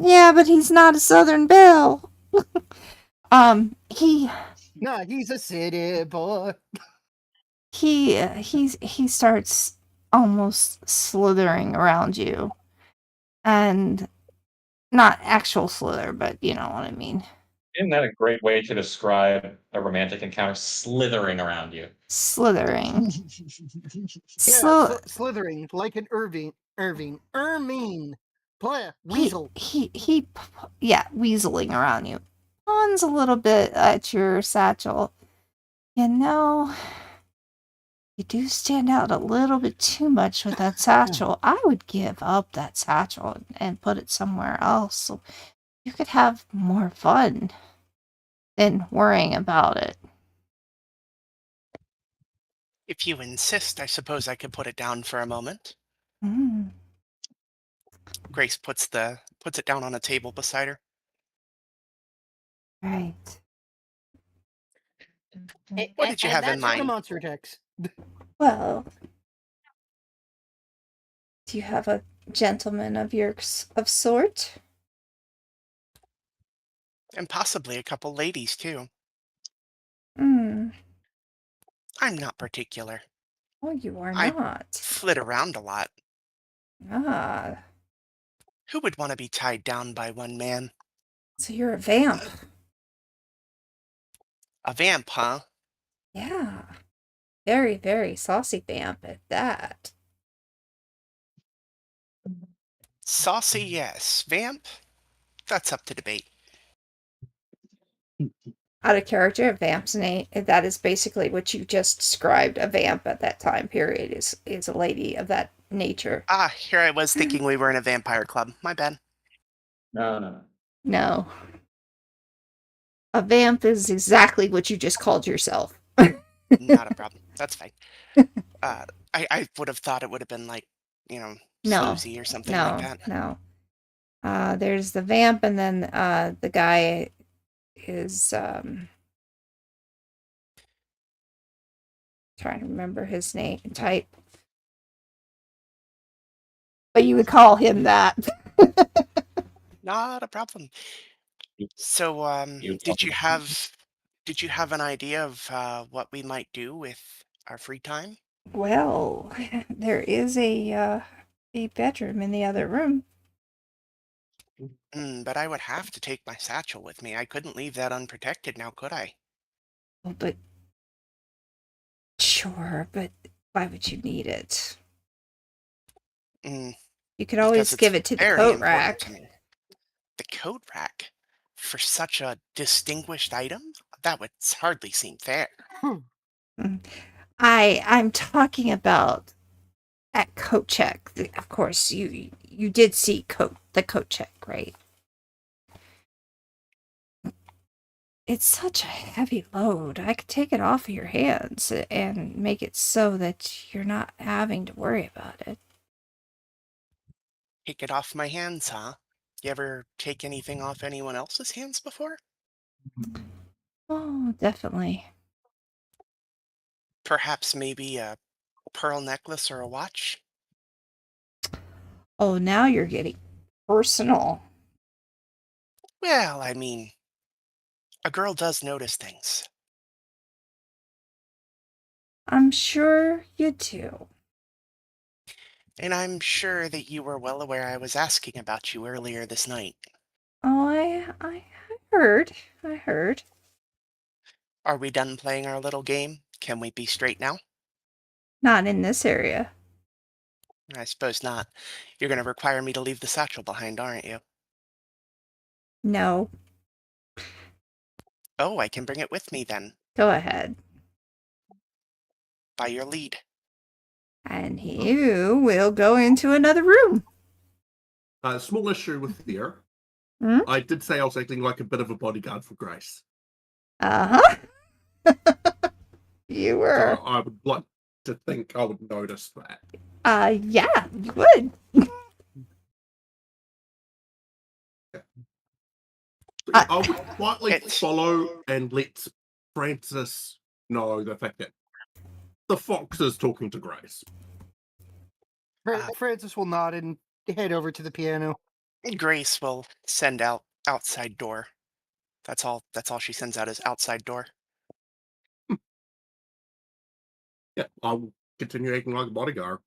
S2: Yeah, but he's not a Southern Belle. He
S3: Nah, he's a city boy.
S2: he starts almost slithering around you, and not actual slither, but you know what I mean.
S1: Isn't that a great way to describe a romantic encounter? Slithering around you.
S2: Slithering.
S3: Yeah, slithering like an Ermine. Play weasel.
S2: Yeah, weaseling around you. Pawns a little bit at your satchel. You know, you do stand out a little bit too much with that satchel. I would give up that satchel and put it somewhere else so you could have more fun than worrying about it.
S6: If you insist, I suppose I could put it down for a moment.
S2: Mm,
S6: Grace puts it down on a table beside her.
S2: right.
S6: What did you have in
S3: That's for the
S6: mind?
S3: monster attacks.
S2: Well, do you have a gentleman of of sort?
S6: And possibly a couple ladies, too.
S2: Hmm.
S6: I'm not particular.
S2: Oh, you are
S6: I
S2: not.
S6: flit around a lot.
S2: Ah,
S6: Who would want to be tied down by one man?
S2: so you're a vamp.
S6: A vamp, huh?
S2: Yeah. Very, very saucy vamp at that.
S6: Saucy, yes. Vamp? That's up to debate.
S2: Out of character, a vamp's name. That is basically what you just described. A vamp at that time period is a lady of that nature.
S6: Ah, here I was thinking we were in a vampire club. My bad.
S1: No.
S2: No. A vamp is exactly what you just called yourself.
S6: Not a problem. That's fine. I would have thought it would have been like,
S2: No.
S6: floozy or something like that.
S2: No. There's the vamp, and then the guy is trying to remember his name type. But you would call him that.
S6: Not a problem. So,
S1: You
S6: did you have an idea of what we might do with our free time?
S2: Well, there is a bedroom in the other room.
S6: But I would have to take my satchel with me. I couldn't leave that unprotected now, could I?
S2: Oh, but sure, but why would you need it?
S6: Mm,
S2: You could
S6: because
S2: always
S6: it's
S2: give it to the
S6: very
S2: coat
S6: important
S2: rack.
S6: to me. The coat rack? For such a distinguished item? That would hardly seem fair.
S2: I'm talking about at coat check. Of course, you did see the coat check, right? It's such a heavy load. I could take it off of your hands and make it so that you're not having to worry about it.
S6: Take it off my hands, huh? You ever take anything off anyone else's hands before?
S2: Oh, definitely.
S6: Perhaps maybe a pearl necklace or a watch?
S2: Oh, now you're getting personal.
S6: Well, I mean, a girl does notice things.
S2: I'm sure you do.
S6: And I'm sure that you were well aware I was asking about you earlier this night.
S2: Oh, I heard. I heard.
S6: Are we done playing our little game? Can we be straight now?
S2: Not in this area.
S6: I suppose not. You're going to require me to leave the satchel behind, aren't you?
S2: No.
S6: Oh, I can bring it with me then,
S2: Go ahead.
S6: by your lead.
S2: And you will go into another room.
S5: Small issue with here.
S2: Hmm?
S5: I did say I was acting like a bit of a bodyguard for Grace.
S2: Uh-huh. You
S5: So
S2: were.
S5: I would like to think I would notice that.
S2: Yeah, you would.
S5: I would quietly
S6: It's-
S5: follow and let Francis know the fact that the fox is talking to Grace.
S3: Francis will nod and head over to the piano.
S6: Grace will send out outside door. That's all she sends out is outside door.
S5: Yeah, I will continue acting like a bodyguard.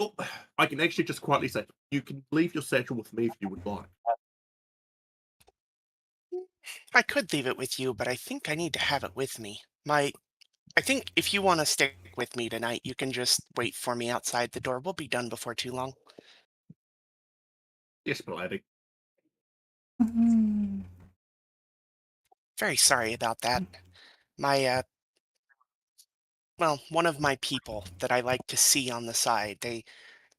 S5: Oh, I can actually just quietly say, you can leave your satchel with me if you would like.
S6: I could leave it with you, but I think I need to have it with me. I think if you want to stick with me tonight, you can just wait for me outside the door. We'll be done before too long.
S5: Yes, milady.
S2: Hmm.
S6: Very sorry about that. My, well, one of my people that I like to see on the side, they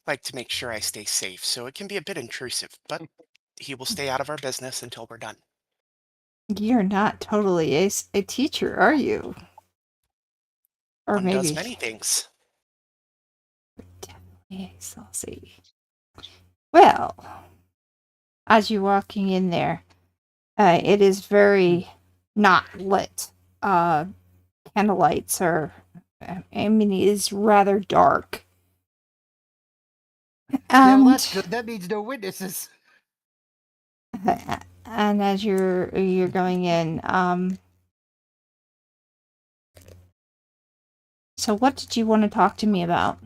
S6: like to make sure I stay safe, so it can be a bit intrusive, but he will stay out of our business until we're done.
S2: You're not totally a teacher, are you? Or
S6: One does
S2: maybe.
S6: many things.
S2: Yes, I'll see. Well, as you're walking in there, it is very not lit. Candlelights are, I mean, it is rather dark.
S3: Yeah,
S2: And,
S3: well, that's good. That means no witnesses.
S2: and as you're going in, so what did you want to talk to me about?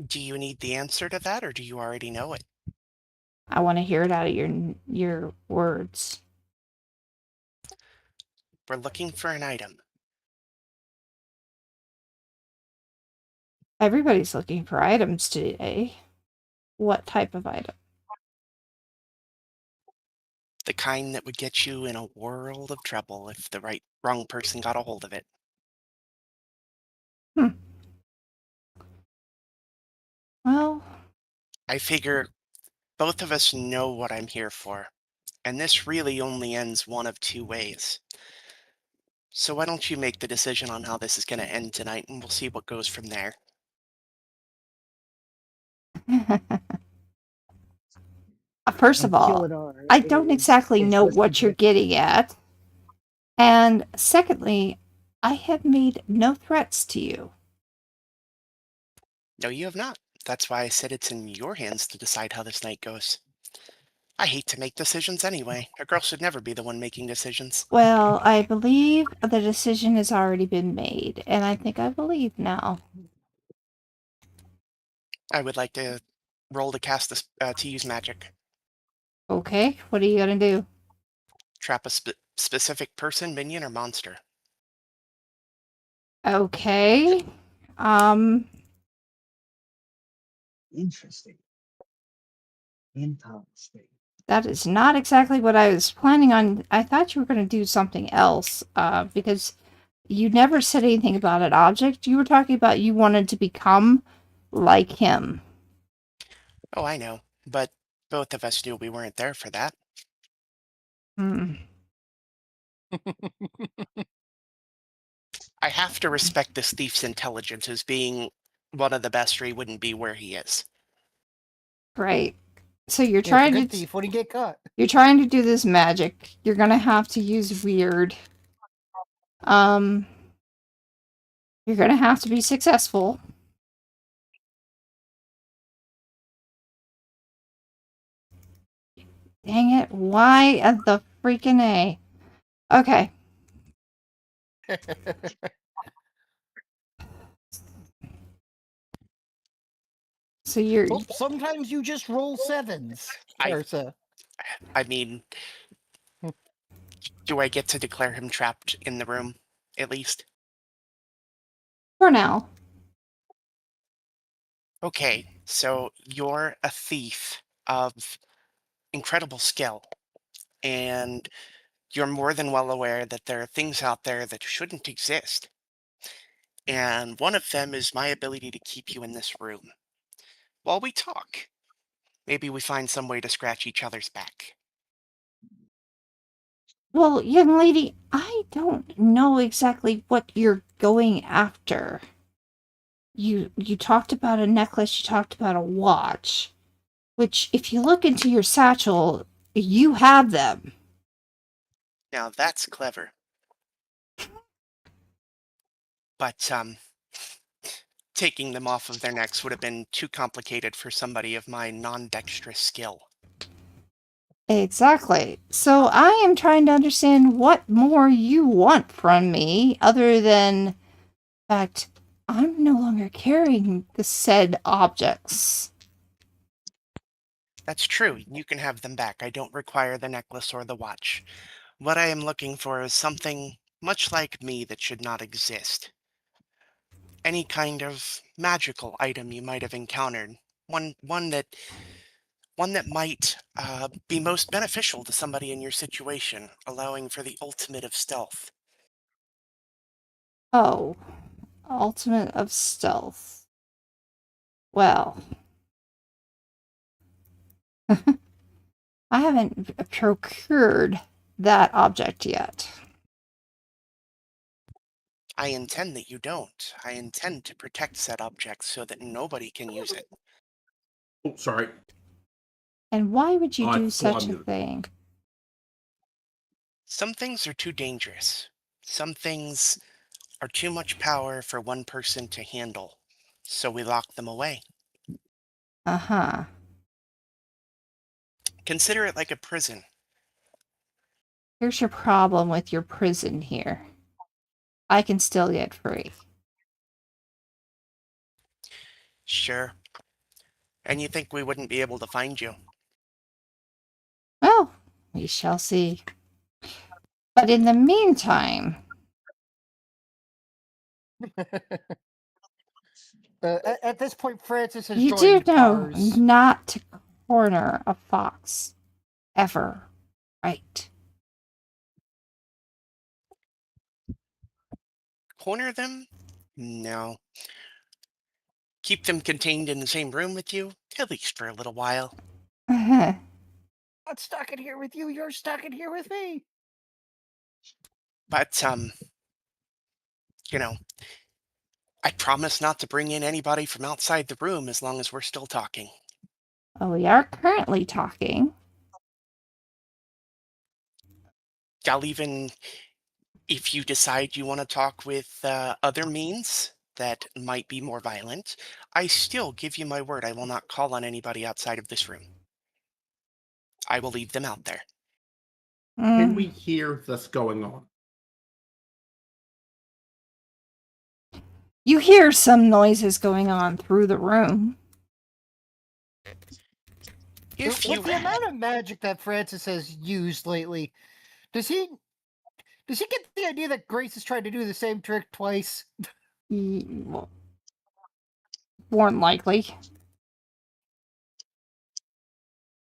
S6: Do you need the answer to that, or do you already know it?
S2: I want to hear it out of your words.
S6: We're looking for an item.
S2: Everybody's looking for items today. What type of item?
S6: The kind that would get you in a world of trouble if the wrong person got a hold of it.
S2: Well,
S6: I figure both of us know what I'm here for, and this really only ends one of two ways. So why don't you make the decision on how this is going to end tonight, and we'll see what goes from there.
S2: first of all,
S7: Gilidar
S2: I don't exactly
S7: is
S2: know
S7: listening
S2: what
S7: to
S2: you're getting at. And secondly, I have made no threats to you.
S6: No, you have not. That's why I said it's in your hands to decide how this night goes. I hate to make decisions anyway. A girl should never be the one making decisions.
S2: Well, I believe the decision has already been made, and I think I believe now.
S6: I would like to roll to cast this, to use magic.
S2: Okay, what are you gonna do?
S6: Trap a specific person, minion, or monster.
S2: Okay.
S7: Interesting. Interesting.
S2: That is not exactly what I was planning on. I thought you were gonna do something else, because you never said anything about an object. You were talking about you wanted to become like him.
S6: Oh, I know, but both of us knew we weren't there for that.
S2: Hmm.
S6: I have to respect this thief's intelligence as being one of the best, or he wouldn't be where he is.
S2: Right. So you're
S3: Yeah, it's a
S2: trying
S3: good
S2: to
S3: thief when he get caught.
S2: you're trying to do this magic. You're gonna have to use weird. You're gonna have to be successful. Dang it! Why the freaking A? Okay. So you're
S3: Well, sometimes you just roll sevens,
S6: I-
S3: Ursa.
S6: I mean, Do I get to declare him trapped in the room, at least?
S2: For now.
S6: Okay, so you're a thief of incredible skill, and you're more than well aware that there are things out there that shouldn't exist. And one of them is my ability to keep you in this room while we talk. Maybe we find some way to scratch each other's back.
S2: Well, young lady, I don't know exactly what you're going after. You talked about a necklace, you talked about a watch, which if you look into your satchel, you have them.
S6: Now that's clever. But taking them off of their necks would have been too complicated for somebody of my non-dexterous skill.
S2: Exactly. So I am trying to understand what more you want from me other than the fact I'm no longer carrying the said objects.
S6: That's true. You can have them back. I don't require the necklace or the watch. What I am looking for is something much like me that should not exist. Any kind of magical item you might have encountered. One that might be most beneficial to somebody in your situation, allowing for the ultimate of stealth.
S2: Oh, ultimate of stealth. Well, I haven't procured that object yet.
S6: I intend that you don't. I intend to protect said object so that nobody can use it.
S5: Oh, sorry.
S2: And why would you
S5: I
S2: do
S5: thought
S2: such
S5: I
S2: a
S5: muted.
S2: thing?
S6: Some things are too dangerous. Some things are too much power for one person to handle. So we lock them away.
S2: Uh-huh.
S6: Consider it like a prison.
S2: Here's your problem with your prison here. I can still get free.
S6: Sure. And you think we wouldn't be able to find you?
S2: Well, we shall see. But in the meantime,
S3: At this point, Francis has
S2: you do
S3: joined
S2: know
S3: ours.
S2: not to corner a fox. Ever. Right.
S6: Corner them? No. Keep them contained in the same room with you, at least for a little while.
S3: I'm stuck in here with you. You're stuck in here with me.
S6: But, you know, I promise not to bring in anybody from outside the room as long as we're still talking.
S2: Well, we are currently talking.
S6: I'll even, if you decide you want to talk with other means that might be more violent, I still give you my word I will not call on anybody outside of this room. I will leave them out there.
S5: Can we hear this going on?
S2: You hear some noises going on through the room.
S6: If
S3: With
S6: you
S3: the amount of magic that Francis has used lately, does he get the idea that Grace is trying to do the same trick twice?
S2: Well, more than likely.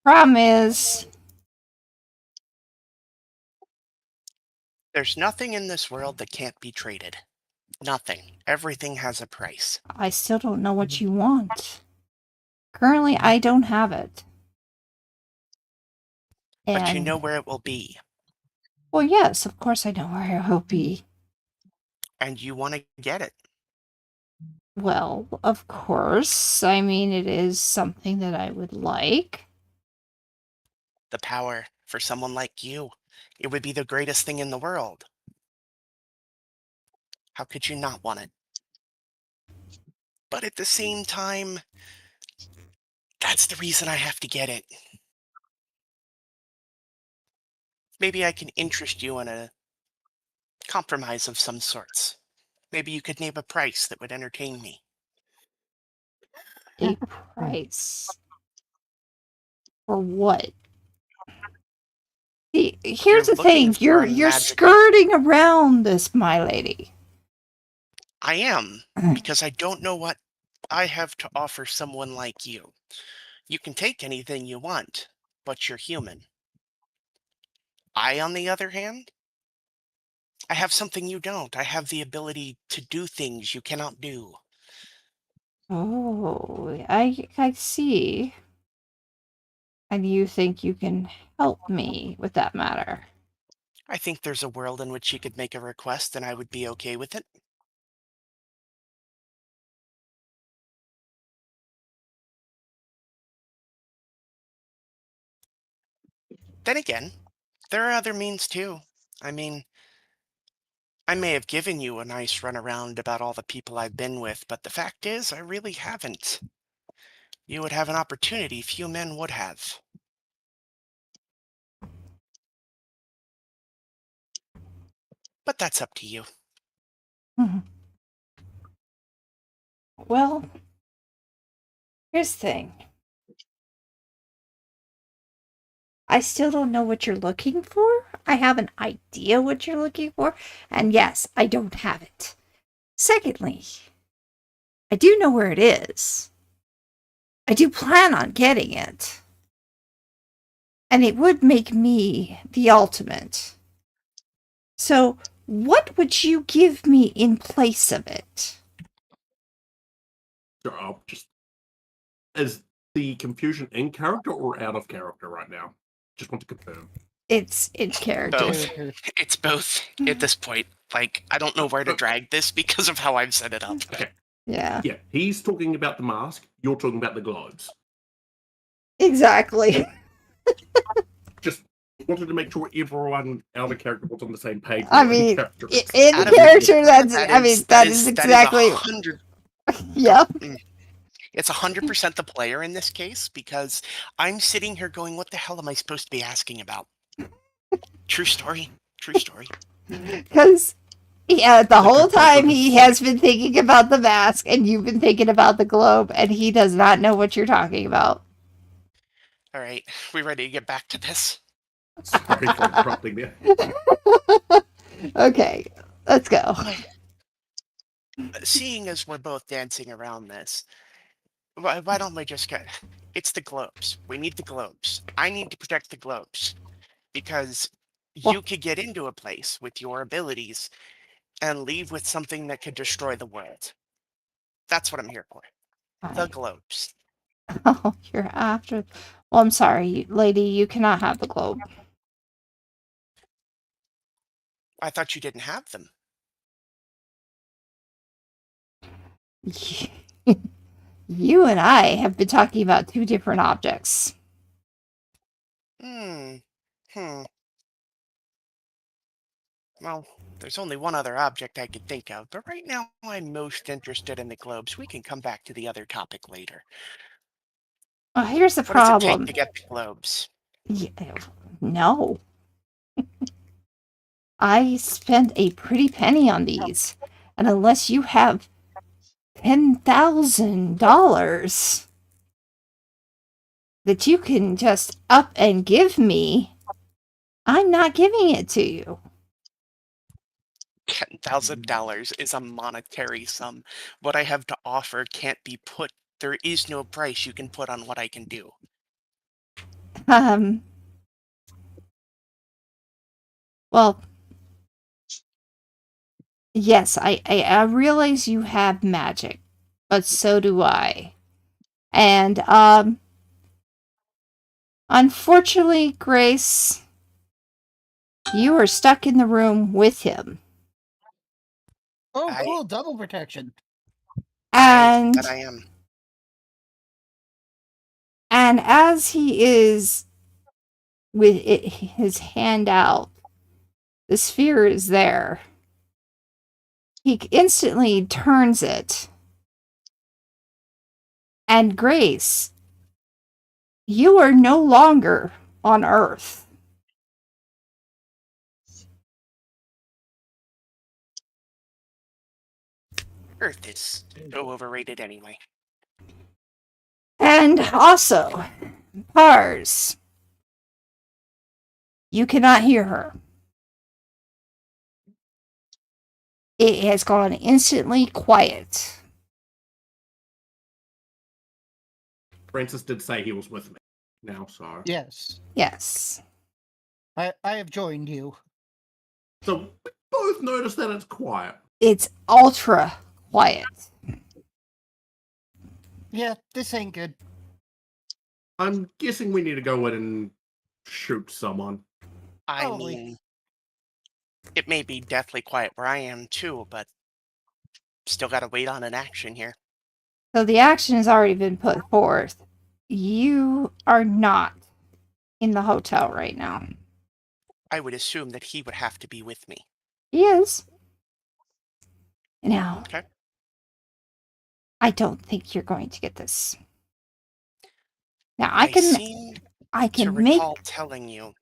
S2: Problem is,
S6: There's nothing in this world that can't be traded. Nothing. Everything has a price.
S2: I still don't know what you want. Currently, I don't have it.
S6: But you
S2: And,
S6: know where it will be.
S2: well, yes, of course I know where it will be.
S6: And you want to get it.
S2: Well, of course. I mean, it is something that I would like.
S6: The power for someone like you. It would be the greatest thing in the world. How could you not want it? But at the same time, that's the reason I have to get it. Maybe I can interest you in a compromise of some sorts. Maybe you could name a price that would entertain me.
S2: A price. For what? See,
S6: You're
S2: here's the
S6: looking
S2: thing.
S6: for
S2: You're
S6: magic.
S2: skirting around this, my lady.
S6: I am, because I don't know what I have to offer someone like you. You can take anything you want, but you're human. I, on the other hand, I have something you don't. I have the ability to do things you cannot do.
S2: Oh, I see. And you think you can help me with that matter?
S6: I think there's a world in which you could make a request and I would be okay with it. Then again, there are other means too. I mean, I may have given you a nice runaround about all the people I've been with, but the fact is, I really haven't. You would have an opportunity few men would have. But that's up to you.
S2: Mhm. Well, here's the thing. I still don't know what you're looking for. I have an idea what you're looking for, and yes, I don't have it. Secondly, I do know where it is. I do plan on getting it. And it would make me the ultimate. So, what would you give me in place of it?
S5: So I'll just is the confusion in character or out of character right now? Just want to confirm.
S2: It's in character.
S6: Both. It's both at this point. Like, I don't know where to drag this because of how I've set it up.
S5: Okay.
S2: Yeah.
S5: Yeah, he's talking about the mask. You're talking about the globes.
S2: Exactly.
S5: Just wanted to make sure everyone out of character was on the same page.
S2: I
S5: with
S2: mean,
S5: character.
S2: in
S6: Out of-
S2: character, that's,
S6: That
S2: I mean,
S6: is-
S2: that is exactly.
S6: 100.
S2: Yep.
S6: It's 100% the player in this case because I'm sitting here going, what the hell am I supposed to be asking about? True story. True story.
S2: Because the whole time he has been thinking about the mask, and you've been thinking about the globe, and he does not know what you're talking about.
S6: All right, we ready to get back to this?
S5: Sorry for interrupting there.
S2: Okay, let's go.
S6: Seeing as we're both dancing around this, why don't we just get... It's the globes. We need the globes. I need to protect the globes. Because you could get into a place with your abilities and leave with something that could destroy the world. That's what I'm here for. The globes.
S2: Oh, you're after. Well, I'm sorry, lady. You cannot have the globe.
S6: I thought you didn't have them.
S2: You and I have been talking about two different objects.
S6: Hmm. Well, there's only one other object I could think of, but right now I'm most interested in the globes. We can come back to the other topic later.
S2: Oh, here's the
S6: What does it take
S2: problem.
S6: to get the globes?
S2: No. I spent a pretty penny on these, and unless you have $10,000 that you can just up and give me, I'm not giving it to you.
S6: $10,000 is a monetary sum. What I have to offer can't be put. There is no price you can put on what I can do.
S2: Well, yes, I realize you have magic, but so do I. And, unfortunately, Grace, you are stuck in the room with him.
S3: Oh, cool. Double protection.
S2: And,
S6: That I am.
S2: and as he is with his hand out, the sphere is there. He instantly turns it. And Grace, you are no longer on Earth.
S6: Earth is so overrated anyway.
S2: And also, Pars, You cannot hear her. It has gone instantly quiet.
S5: Francis did say he was with me now, so.
S3: Yes,
S2: Yes.
S3: I have joined you.
S5: So we both noticed that it's quiet.
S2: It's ultra quiet.
S3: Yeah, this ain't good.
S5: I'm guessing we need to go in and shoot someone.
S6: I
S3: Probably.
S6: mean, it may be deathly quiet where I am too, but still gotta wait on an action here.
S2: So the action has already been put forth. You are not in the hotel right now.
S6: I would assume that he would have to be with me.
S2: He is. Now,
S6: Okay.
S2: I don't think you're going to get this. Now
S6: I seem
S2: I
S6: to
S2: can make
S6: recall telling you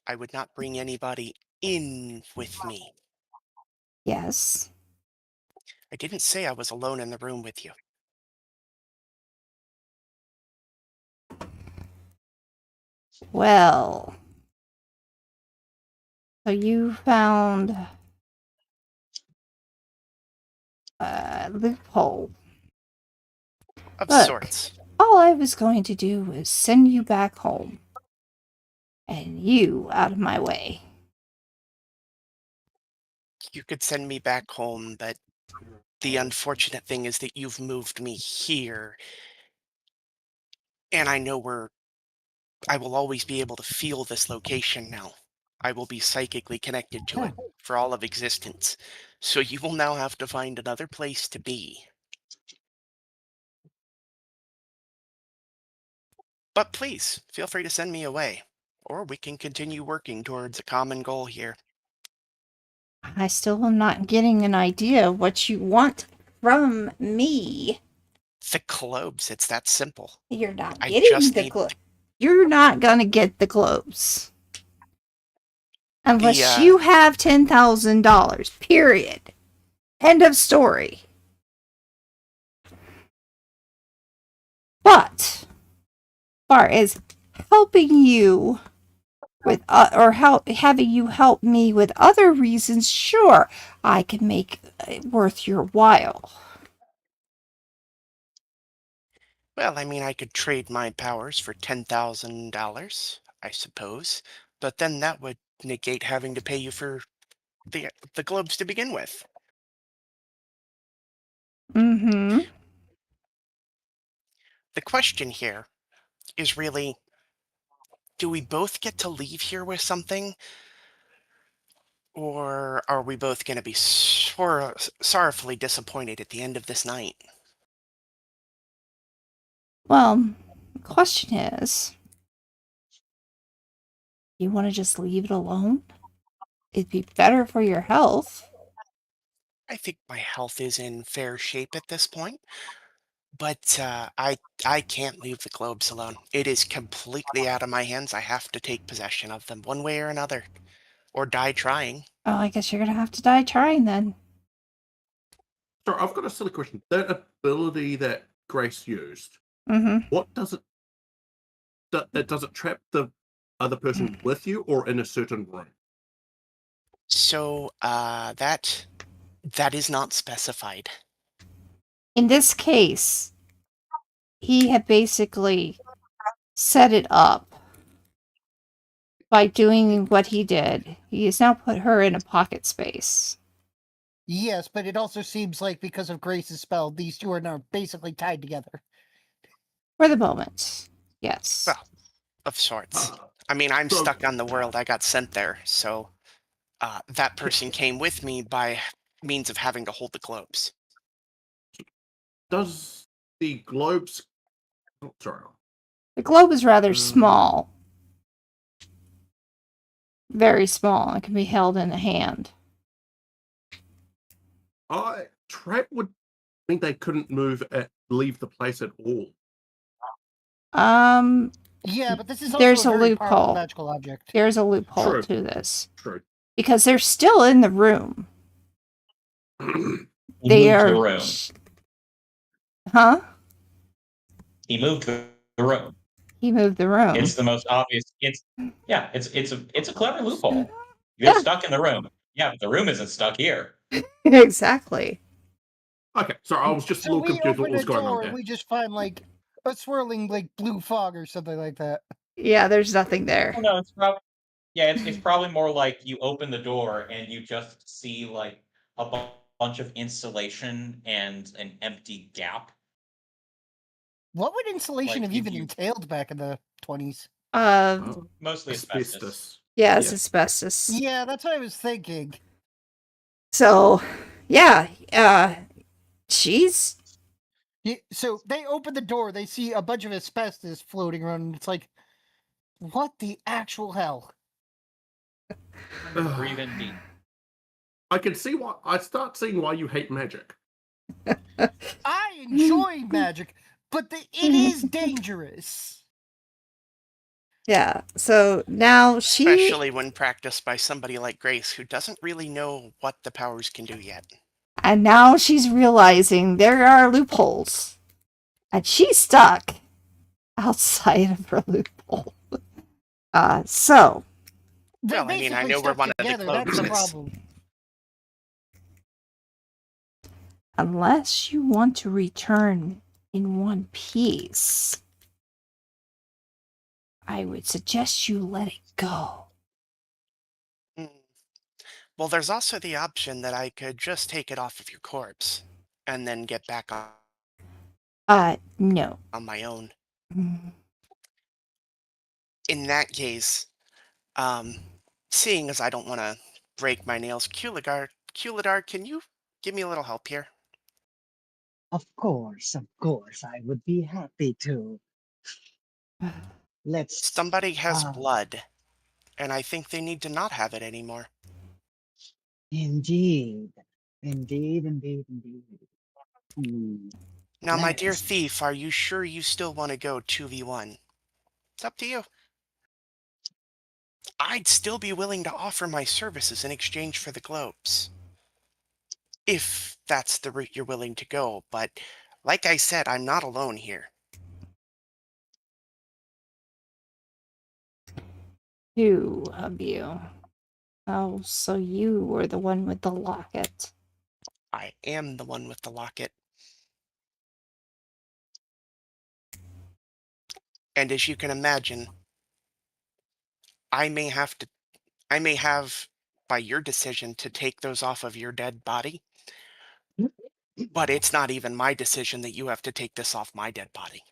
S6: I would not bring anybody in with me.
S2: yes.
S6: I didn't say I was alone in the room with you.
S2: Well. So you found a loophole.
S6: Of
S2: Look.
S6: sorts.
S2: All I was going to do was send you back home. And you out of my way.
S6: You could send me back home, but the unfortunate thing is that you've moved me here. And I know I will always be able to feel this location now. I will be psychically connected to it for all of existence. So you will now have to find another place to be. But please, feel free to send me away. Or we can continue working towards a common goal here.
S2: I still am not getting an idea of what you want from me.
S6: The globes, it's that simple.
S2: You're not
S6: I
S2: getting
S6: just
S2: the
S6: need
S2: globes. You're not gonna get the globes. Unless
S6: the,
S2: you have $10,000. Period. End of story. But, as far as helping you with, having you help me with other reasons, sure, I can make it worth your while.
S6: Well, I mean, I could trade my powers for $10,000, I suppose. But then that would negate having to pay you for the globes to begin with.
S2: Mm-hmm.
S6: The question here is really, do we both get to leave here with something? Or are we both going to be sorrowfully disappointed at the end of this night?
S2: Well, the question is, you want to just leave it alone? It'd be better for your health.
S6: I think my health is in fair shape at this point, but I can't leave the globes alone. It is completely out of my hands. I have to take possession of them one way or another, or die trying.
S2: Oh, I guess you're gonna have to die trying then.
S5: Sorry, I've got a silly question. That ability that Grace used,
S2: Mm-hmm.
S5: what does it? Does it trap the other person with you or in a certain room?
S6: So that is not specified.
S2: In this case, he had basically set it up by doing what he did. He has now put her in a pocket space.
S3: Yes, but it also seems like because of Grace's spell, these two are now basically tied together.
S2: For the moment. Yes.
S6: Well, of sorts.
S5: Uh,
S6: I mean, I'm
S5: so-
S6: stuck on the world. I got sent there, so that person came with me by means of having to hold the globes.
S5: Does the globes? Oh, sorry.
S2: The globe is rather small. Very small. It can be held in a hand.
S5: Trap would mean they couldn't leave the place at all.
S3: Yeah, but this is also
S2: There's
S3: a
S2: a
S3: very powerful
S2: loophole.
S3: magical object.
S2: There's a loophole
S5: True.
S2: to this.
S5: True.
S2: Because they're still in the room.
S1: He
S2: They
S1: moved
S2: are.
S1: the room.
S2: Huh?
S1: He moved the room.
S2: He moved the room.
S1: It's the most obvious. It's a clever loophole.
S2: Yeah.
S1: You're stuck in the room. Yeah, but the room isn't stuck here.
S2: Exactly.
S5: Okay, so I was just a
S3: So
S5: little
S3: we
S5: confused what
S3: open
S5: was
S3: a
S5: going on
S3: door
S5: there.
S3: and we just find like a swirling like blue fog or something like that.
S2: Yeah, there's nothing there.
S1: Oh, no, it's probably more like you open the door and you just see like a bunch of insulation and an empty gap.
S3: What would insulation
S1: Like,
S3: have
S1: if
S3: even
S1: you-
S3: entailed back in the 20s?
S5: Oh,
S1: Mostly asbestos.
S5: asbestos.
S2: Yeah, it's
S5: Yeah.
S2: asbestos.
S3: Yeah, that's what I was thinking.
S2: So, yeah, she's
S3: So they open the door, they see a bunch of asbestos floating around, and it's like, what the actual hell?
S1: Breathe in deep.
S5: I can see why. I start seeing why you hate magic.
S3: I enjoy magic, but it is dangerous.
S2: yeah. So now she
S6: Especially when practiced by somebody like Grace, who doesn't really know what the powers can do yet.
S2: and now she's realizing there are loopholes, and she's stuck outside of her loophole. So
S3: They're
S6: Well, I mean, I
S3: basically
S6: know where
S3: stuck
S6: one of the
S3: together. That's
S6: globes
S3: the
S6: is.
S3: problem.
S2: unless you want to return in one piece, I would suggest you let it go.
S6: Hmm. Well, there's also the option that I could just take it off of your corpse and then get back
S2: No.
S6: on my own.
S2: Mm.
S6: In that case, seeing as I don't want to break my nails, Kuladar, can you give me a little help here?
S7: Of course, I would be happy to. Let's.
S6: Somebody has
S7: Uh,
S6: blood, and I think they need to not have it anymore.
S7: indeed. Indeed.
S6: Now, my dear
S7: Let's.
S6: thief, are you sure you still want to go 2v1? It's up to you. I'd still be willing to offer my services in exchange for the globes. If that's the route you're willing to go, but like I said, I'm not alone here.
S2: Two of you. Oh, so you were the one with the locket.
S6: I am the one with the locket. And as you can imagine, I may have, by your decision, to take those off of your dead body, but it's not even my decision that you have to take this off my dead body.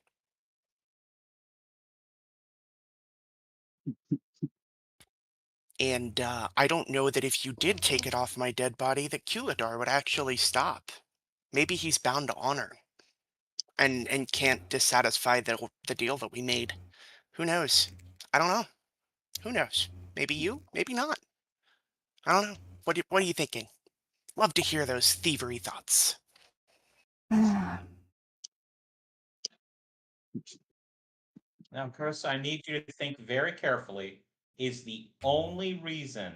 S6: And I don't know that if you did take it off my dead body, that Kuladar would actually stop. Maybe he's bound to honor and can't dissatisfy the deal that we made. Who knows? I don't know. Who knows? Maybe you, maybe not. I don't know. What are you thinking? Love to hear those thievery thoughts.
S1: Now, Chris, I need you to think very carefully. Is the only reason,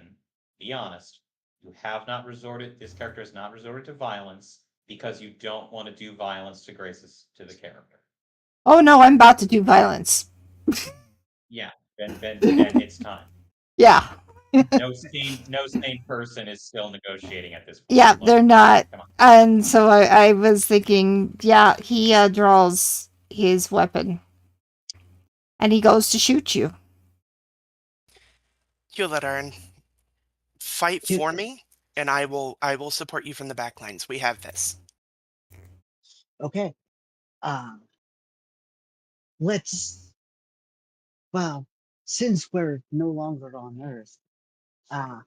S1: be honest, this character has not resorted to violence because you don't want to do violence to the character.
S2: Oh no, I'm about to do violence.
S1: Yeah, then it's time.
S2: Yeah.
S1: No sane person is still negotiating at this point.
S2: Yeah, they're not.
S1: Come on.
S2: And so I was thinking, yeah, he draws his weapon. And he goes to shoot you.
S6: Kuladar, fight
S7: You-
S6: for me, and I will support you from the back lines. We have this.
S7: Okay. Let's. Well, since we're no longer on Earth, uh,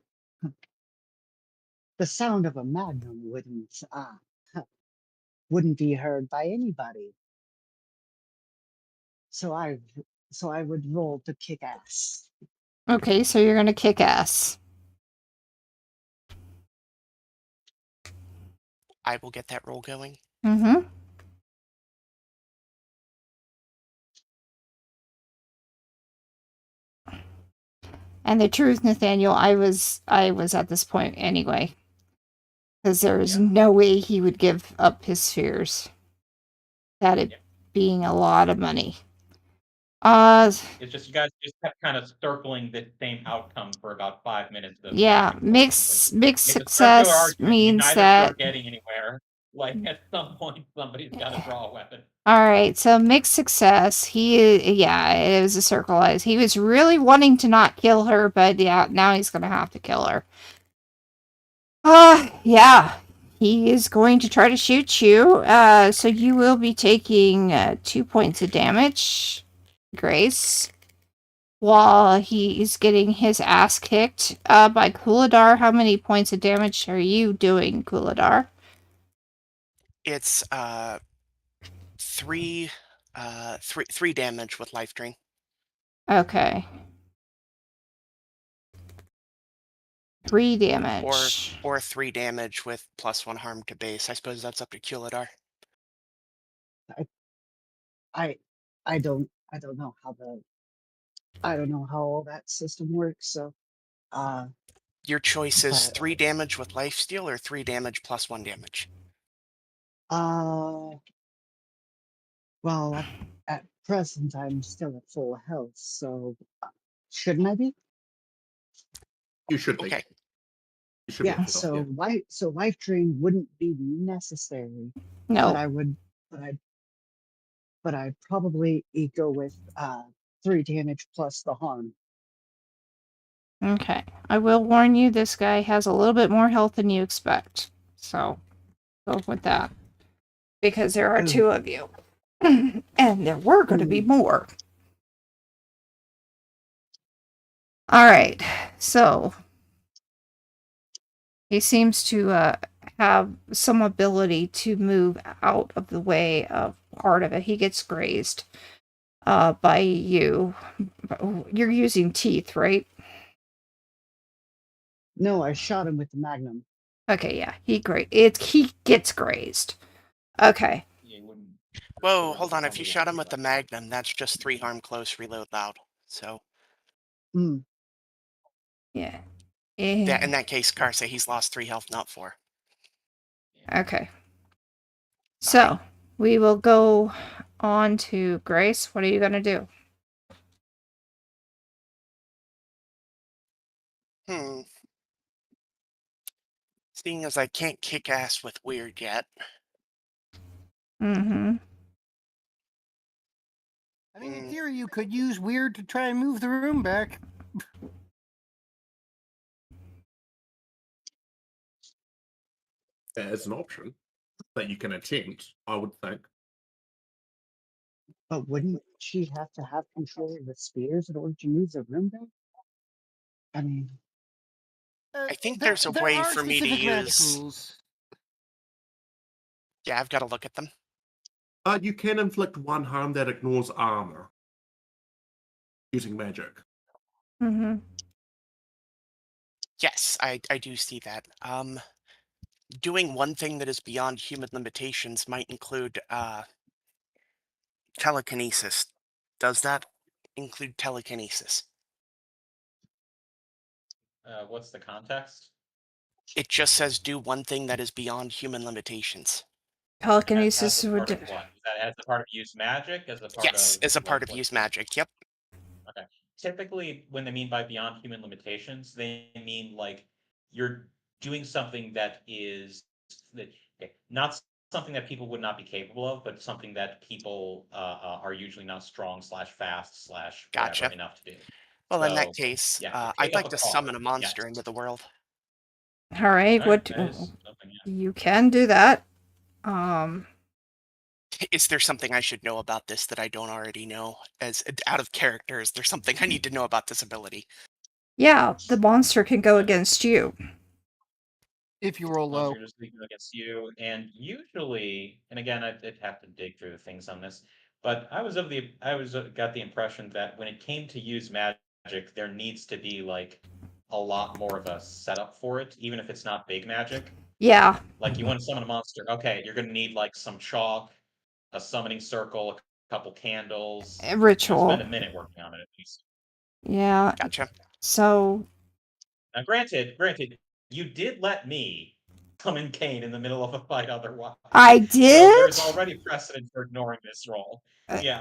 S7: the sound of a magnum wouldn't be heard by anybody. So I would roll to kick ass.
S2: Okay, so you're gonna kick ass.
S6: I will get that roll going.
S2: Mm-hmm. And the truth, Nathaniel, I was at this point anyway. Because there is no way he would give up his spheres. That it being a lot of money.
S1: It's just you guys just kept kind of circling the same outcome for about 5 minutes of
S2: yeah,
S1: back and forth. It's like
S2: mixed
S1: it's a circular
S2: success
S1: argument. You
S2: means
S1: neither of you are
S2: that.
S1: getting anywhere. Like at some point, somebody's got to draw a weapon.
S2: All right, so mixed success. Yeah, it was a circle eyes. He was really wanting to not kill her, but yeah, now he's gonna have to kill her. Yeah, he is going to try to shoot you. So you will be taking 2 points of damage, Grace, while he is getting his ass kicked by Kuladar. How many points of damage are you doing, Kuladar?
S6: It's three damage with life drain.
S2: Okay. 3 damage.
S6: Or 3 damage with +1 harm to base. I suppose that's up to Kuladar.
S7: I don't know how all that system works. So,
S6: Your choice is
S7: but
S6: 3 damage with life steal or 3 damage +1 damage.
S7: well, at present I'm still at full health, so shouldn't I be?
S5: You should be.
S6: Okay.
S5: You should be.
S7: Yeah.
S5: at full health,
S7: So life drain wouldn't be necessary, but
S2: No.
S7: I would, but I'd probably go with 3 damage plus the harm.
S2: Okay. I will warn you, this guy has a little bit more health than you expect. So, go with that. Because there are 2 of you. And there were going to be more. Alright. So, he seems to have some ability to move out of the way of part of it. He gets grazed by you. You're using teeth, right?
S7: No, I shot him with the magnum.
S2: Okay, yeah. He gets grazed. Okay.
S6: Whoa, hold on. If you shot him with the magnum, that's just 3 harm close, reload loud. So.
S2: Yeah.
S6: Yeah, in that case, Karsa, he's lost 3 health, not 4.
S2: Okay. So, we will go on to Grace. What are you going to do?
S6: Seeing as I can't kick ass with weird yet.
S2: Mm-hmm.
S3: I mean, in theory, you could use weird to try and move the room back.
S5: as an option that you can attempt, I would think.
S7: But wouldn't she have to have control of the spears in order to use the room back? I mean,
S6: I think there's a way
S3: are
S6: for me to
S3: specific magic
S6: use.
S3: rules.
S6: Yeah, I've got to look at them.
S5: You can inflict 1 harm that ignores armor using magic.
S2: Mm-hmm.
S6: Yes, I do see that. Doing one thing that is beyond human limitations might include telekinesis. Does that include telekinesis?
S1: What's the context?
S6: It just says do one thing that is beyond human limitations.
S2: Telekinesis
S1: As a
S2: would.
S1: part of what? Is that as a part of use magic? As a part
S6: Yes,
S1: of
S6: as a part
S1: like,
S6: of use magic. Yep.
S1: Okay. Typically, when they mean by beyond human limitations, they mean like you're doing something that is not something that people would not be capable of, but something that people are usually not strong / fast / whatever
S6: Gotcha.
S1: enough to do.
S6: Well, in that
S1: So,
S6: case,
S1: yeah,
S6: I'd
S1: pick
S6: like
S1: up a
S6: to
S1: car.
S6: summon a
S1: Yes.
S6: monster into the world.
S2: All right. What?
S1: That is something, yeah.
S2: You can do that.
S6: Is there something I should know about this that I don't already know? As out of character, is there something I need to know about this ability?
S2: Yeah, the monster can go against you.
S3: If you roll low.
S1: Monster just go against you, and usually, and again, I'd have to dig through the things on this, but I got the impression that when it came to use magic, there needs to be like a lot more of a setup for it, even if it's not big magic.
S2: Yeah.
S1: Like you want to summon a monster, okay, you're gonna need like some chalk, a summoning circle, a couple candles.
S2: A ritual.
S1: Spend a minute working on it at least.
S2: Yeah.
S6: Gotcha.
S2: So.
S1: Now, granted, you did let me summon Kane in the middle of a fight otherwise.
S2: I did?
S1: So there's already precedent for ignoring this roll. Yeah.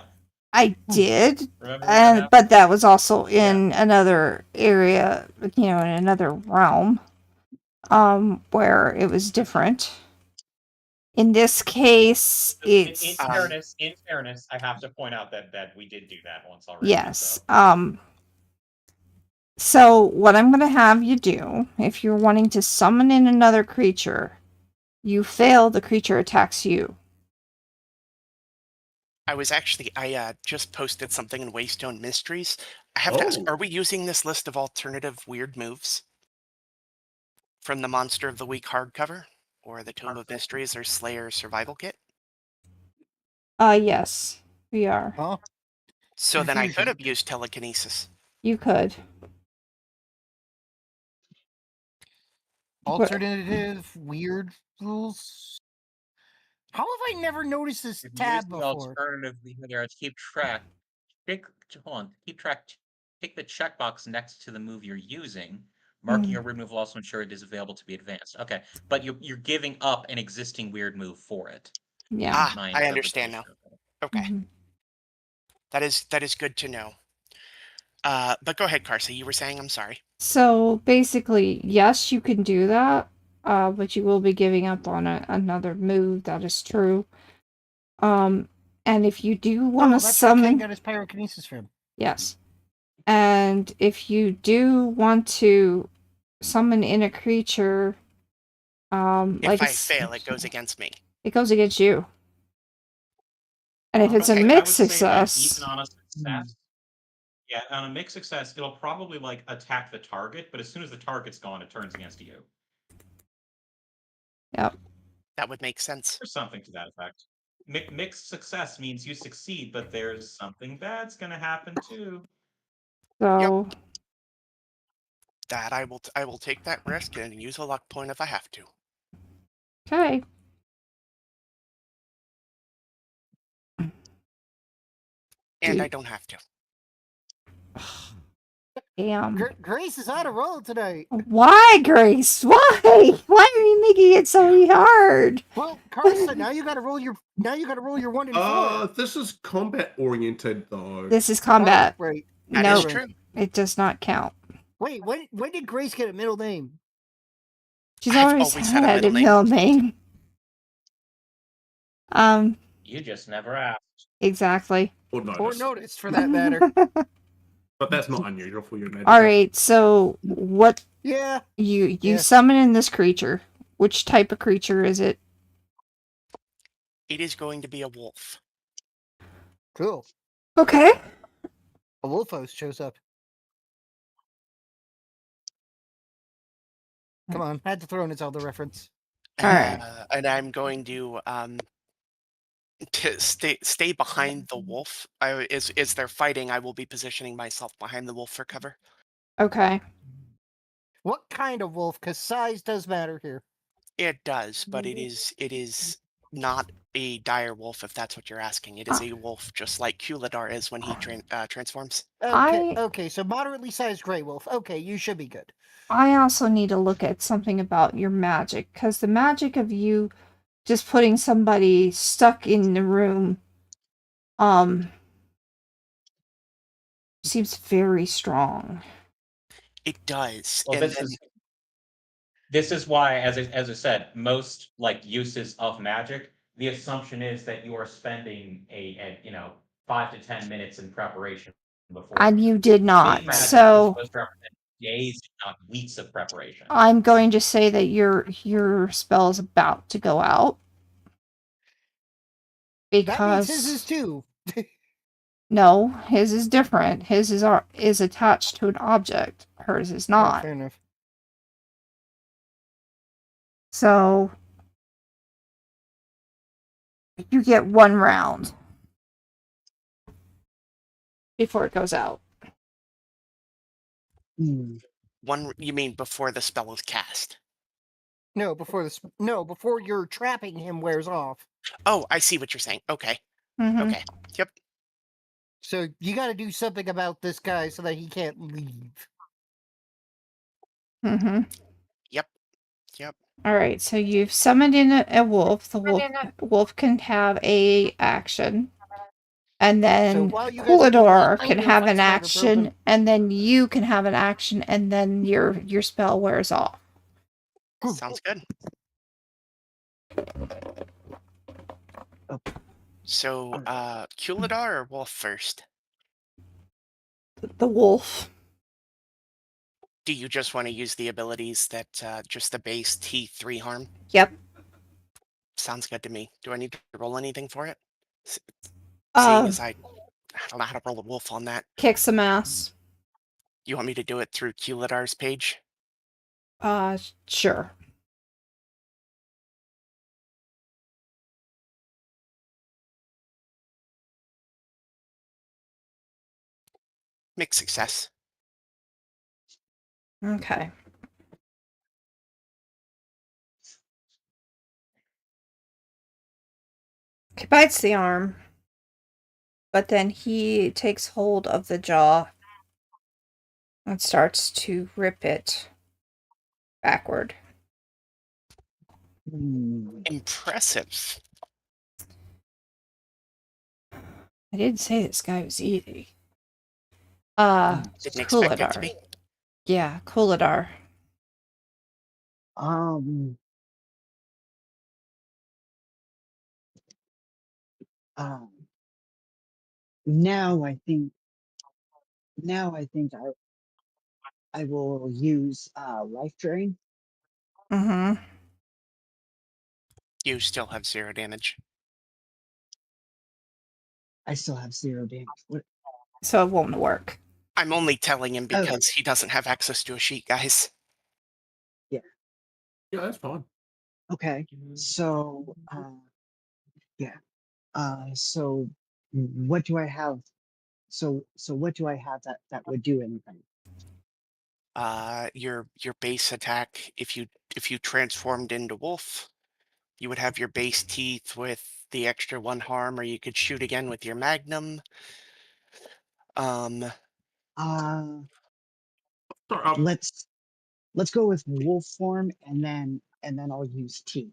S2: I did,
S1: Remember when that happened?
S2: but that was also in another area, in another realm, where it was different. In this case,
S1: In
S2: it's
S1: fairness, I have to point out that we did do that once already.
S2: yes.
S1: So.
S2: So what I'm going to have you do, if you're wanting to summon in another creature, you fail, the creature attacks you.
S6: I just posted something in Waystone Mysteries. I have to ask,
S5: Oh.
S6: are we using this list of alternative weird moves from the Monster of the Week hardcover, or the Tome of Mysteries, or Slayer Survival Kit?
S2: Yes, we are.
S3: Huh?
S6: So then I could
S3: Confusion.
S6: have used telekinesis.
S2: You could.
S3: Alternative weird rules. How have I never noticed this
S1: If you use
S3: tab
S1: the
S3: before?
S1: alternative behavior, keep track. Hold on. Keep track. Take the checkbox next to the move you're using. Marking a weird move will also ensure it is available to be advanced. Okay, but you're giving up an existing weird move for it.
S2: Yeah.
S6: Ah,
S1: My
S6: I understand now.
S1: interpretation of it.
S6: Okay,
S2: Mhm.
S6: that is good to know. But go ahead, Carsey. You were saying, I'm sorry.
S2: So basically, yes, you can do that, but you will be giving up on another move. That is true. And if you do want to
S3: Oh, that's where Ken
S2: summon,
S3: got his pyrokinesis from.
S2: yes, and if you do want to summon in a creature,
S6: If I fail, it goes against me.
S2: it goes against you. And if it's a
S6: Okay.
S1: I
S2: mixed
S1: would say that
S2: success,
S1: even on a success, yeah, on a mixed success, it'll probably like attack the target, but as soon as the target's gone, it turns against you.
S2: yep.
S6: That would make sense.
S1: Or something to that effect. Mixed success means you succeed, but there's something bad's gonna happen too.
S2: So
S6: That I will take that risk and use a luck point if I have to.
S2: okay.
S6: And I don't have to.
S2: Damn.
S3: Grace is on a roll tonight.
S2: Why, Grace? Why? Why are you making it so hard?
S3: Well, Carson, now you got to roll your 1 and 4.
S5: This is combat oriented though.
S2: This is combat.
S3: Oh, right.
S6: That
S2: No,
S6: is true.
S2: it does not count.
S3: Wait, when did Grace get a middle name?
S2: She's
S6: I've
S2: always
S6: always had a
S2: had a
S6: middle
S2: middle name.
S1: You just never asked.
S2: Exactly.
S5: Or
S3: Or
S5: notice.
S3: noticed, for that matter.
S5: But that's not unusual for your magic.
S2: All right. So what
S3: Yeah.
S2: you
S3: Yeah.
S2: summon in this creature? Which type of creature is it?
S6: It is going to be a wolf.
S3: Cool.
S2: Okay.
S3: A wolf host shows up. Come on, had to throw in a Zelda reference.
S2: All right.
S6: And I'm going to stay behind the wolf. As they're fighting, I will be positioning myself behind the wolf for cover.
S2: Okay.
S3: What kind of wolf? Because size does matter here.
S6: It does, but it is not a dire wolf if that's what you're asking. It is a wolf just like Kuladar is when he transforms.
S3: Okay, so moderately sized gray wolf. Okay, you should be good.
S2: I also need to look at something about your magic, because the magic of you just putting somebody stuck in the room seems very strong.
S6: It does.
S1: Well,
S6: And
S1: this is why, as I said, most like uses of magic, the assumption is that you are spending a 5 to 10 minutes in preparation before.
S2: And you did
S1: Big
S2: not.
S1: magic is
S2: So
S1: supposed to represent days, if not weeks of preparation.
S2: I'm going to say that your spell is about to go out.
S3: That means
S2: Because
S3: his is too.
S2: no, his is different. His is attached to an object. Hers is
S3: Oh,
S2: not.
S3: fair enough.
S2: So you get 1 round before it goes out.
S6: you mean before the spell is cast?
S3: No, before your trapping him wears off.
S6: Oh, I see what you're saying. Okay.
S2: Mm-hmm.
S6: Okay. Yep.
S3: So you got to do something about this guy so that he can't leave.
S2: Mm-hmm.
S6: Yep. Yep.
S2: All right. So you've summoned in a wolf. The wolf can have a action. And then
S3: while you guys are doing
S2: Coolador
S3: that, I'm
S2: can
S3: gonna
S2: have
S3: find
S2: an
S3: some
S2: action,
S3: ibuprofen.
S2: and then you can have an action, and then your spell wears off.
S6: Sounds good.
S7: Oh,
S6: So, Kuladar or Wolf first?
S2: The wolf.
S6: Do you just want to use the abilities that just the base T3 harm?
S2: Yep.
S6: Sounds good to me. Do I need to roll anything for it? Seeing
S2: Uh,
S6: as I don't know how to roll a wolf on that.
S2: kick some ass.
S6: You want me to do it through Kulidar's page?
S2: Sure.
S6: Mixed success.
S2: Okay. He bites the arm, but then he takes hold of the jaw and starts to rip it backward.
S6: Impressive.
S2: I didn't say this guy was easy.
S6: Didn't expect it to
S2: Cooladar.
S6: be.
S2: Yeah, Cooladar.
S7: Um. Um. Now I think. Now I think I will use life drain.
S2: Mm-hmm.
S6: You still have 0 damage.
S7: I still have 0 damage. What?
S2: So it won't work.
S6: I'm only telling him
S7: Okay.
S6: because he doesn't have access to a sheet, guys.
S5: Yeah, that's fine.
S7: Okay. So yeah. So what do I have? So what do I have that would do anything?
S6: Your base attack, if you transformed into wolf, you would have your base teeth with the extra 1 harm, or you could shoot again with your magnum.
S7: Uh,
S5: Sorry,
S7: let's go with wolf form and then I'll use teeth.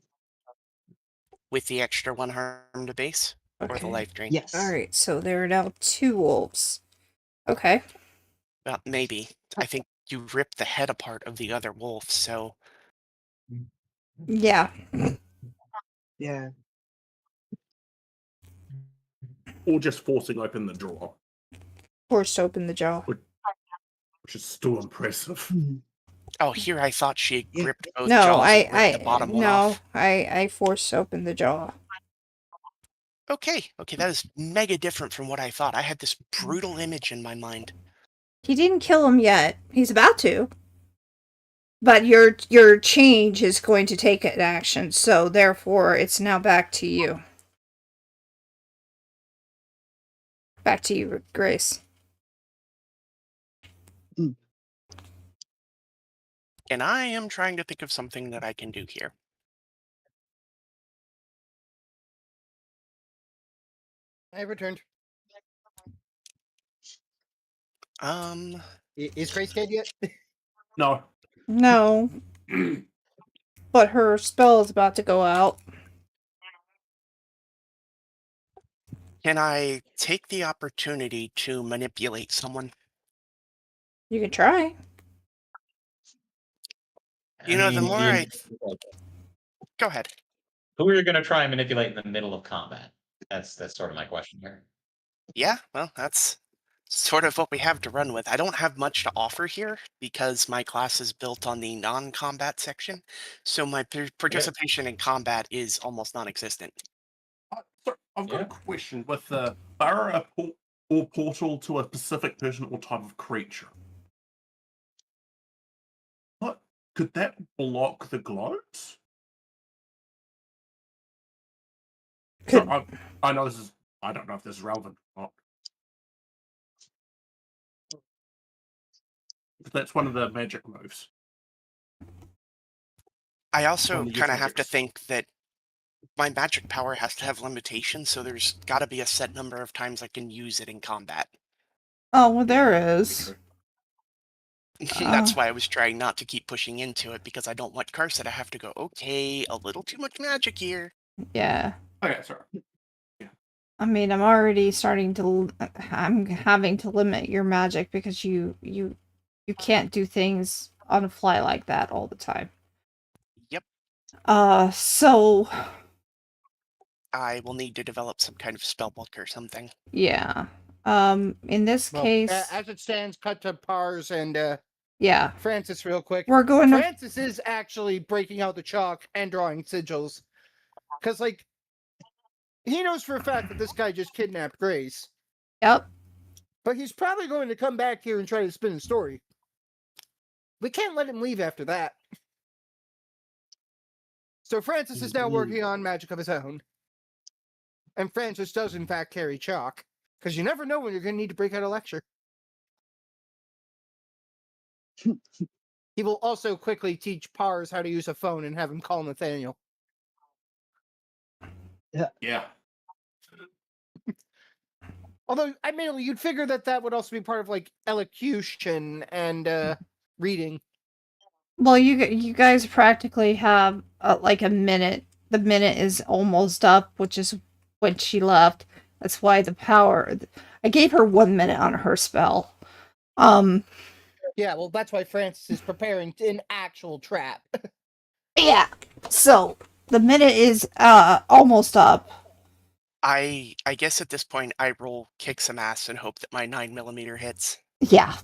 S6: With the extra 1 harm to base, or the
S2: Okay.
S6: life drain.
S7: Yes.
S2: Alright, so there are now 2 wolves. Okay.
S6: Maybe. I think you ripped the head apart of the other wolf, so
S2: Yeah.
S7: Yeah.
S5: or just forcing open the drawer,
S2: Forced open the jaw.
S5: which is still impressive.
S7: Hmm.
S6: oh, here I thought she
S7: Yeah.
S6: gripped both
S2: No,
S6: jaws and ripped the bottom one off.
S2: I forced open the jaw.
S6: Okay, that is mega different from what I thought. I had this brutal image in my mind.
S2: He didn't kill him yet. He's about to. But your change is going to take an action, so therefore it's now back to you. Back to you, Grace.
S6: And I am trying to think of something that I can do here.
S3: I have returned. Is Grace dead yet?
S5: No.
S2: No, but her spell is about to go out.
S6: Can I take the opportunity to manipulate someone?
S2: You can try.
S6: You know, the more I... Go ahead.
S1: Who are you going to try and manipulate in the middle of combat? That's sort of my question here.
S6: Yeah, well, that's sort of what we have to run with. I don't have much to offer here because my class is built on the non-combat section, so my participation in combat is almost non-existent.
S5: So I've got
S1: Yeah.
S5: a question with the barrier or portal to a specific person or type of creature. What could that block the glows?
S2: Could,
S5: So I know this is. I don't know if this is relevant or not. But that's one of the magic moves.
S6: I also
S5: One of your
S6: kind of have to
S5: magics.
S6: think that my magic power has to have limitations, so there's got to be a set number of times I can use it in combat.
S2: oh, well, there
S5: Yeah,
S2: is.
S6: That's why I was trying not to keep pushing into it, because I don't want Karsa to have to go, okay, a little too much magic here.
S2: Yeah.
S5: Okay, sorry. Yeah.
S2: I mean, I'm already starting to. I'm having to limit your magic because you can't do things on the fly like that all the time.
S6: Yep.
S2: So
S6: I will need to develop some kind of spell book or something.
S2: yeah. In this
S3: Well,
S2: case,
S3: as it stands, cut to Pars and
S2: yeah,
S3: Francis real quick.
S2: we're going to.
S3: Francis is actually breaking out the chalk and drawing sigils. Because, like, he knows for a fact that this guy just kidnapped Grace.
S2: Yep.
S3: But he's probably going to come back here and try to spin a story. We can't let him leave after that. So Francis is now working on magic of his own. And Francis does, in fact, carry chalk. Because you never know when you're going to need to break out a lecture. He will also quickly teach Pars how to use a phone and have him call Nathaniel.
S5: Yeah.
S3: Although, admittedly, you'd figure that that would also be part of, like, elocution and reading.
S2: Well, you guys practically have like a minute. The minute is almost up, which is when she left. That's why the power. I gave her 1 minute on her spell.
S3: Yeah, well, that's why Francis is preparing an actual trap.
S2: Yeah. So the minute is almost up.
S6: I guess at this point I roll kick some ass and hope that my 9mm hits.
S2: Yeah.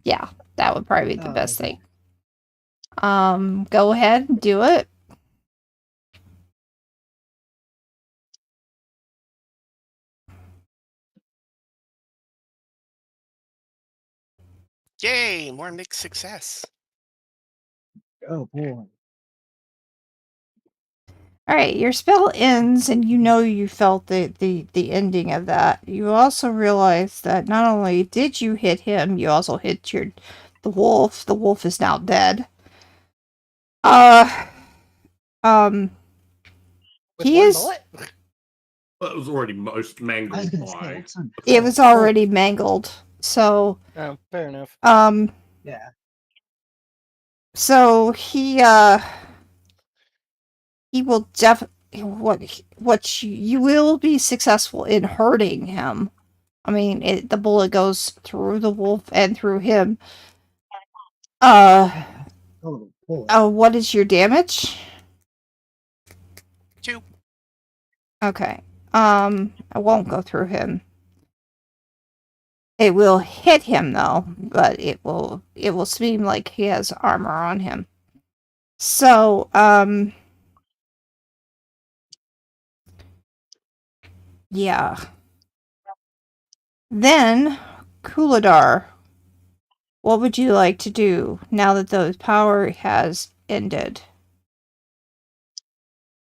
S2: Yeah. That would probably be the best
S7: Okay.
S2: thing. Go ahead, do it.
S6: Yay! More mixed success.
S7: Oh boy.
S2: All right, your spell ends, and you know you felt the ending of that. You also realize that not only did you hit him, you also hit the wolf. The wolf is now dead.
S3: With
S2: He
S3: one
S2: is.
S3: bullet?
S5: Well, it was already most
S7: I was
S5: mangled
S7: gonna say
S5: by.
S7: that's on.
S2: It was already mangled. So
S3: Oh, fair enough.
S7: Yeah.
S2: so he will you will be successful in hurting him. I mean, the bullet goes through the wolf and through him.
S7: Oh boy.
S2: What is your damage?
S6: 2.
S2: Okay. I won't go through him. It will hit him though, but it will seem like he has armor on him. So, yeah. Then, Kuladar, what would you like to do now that the power has ended?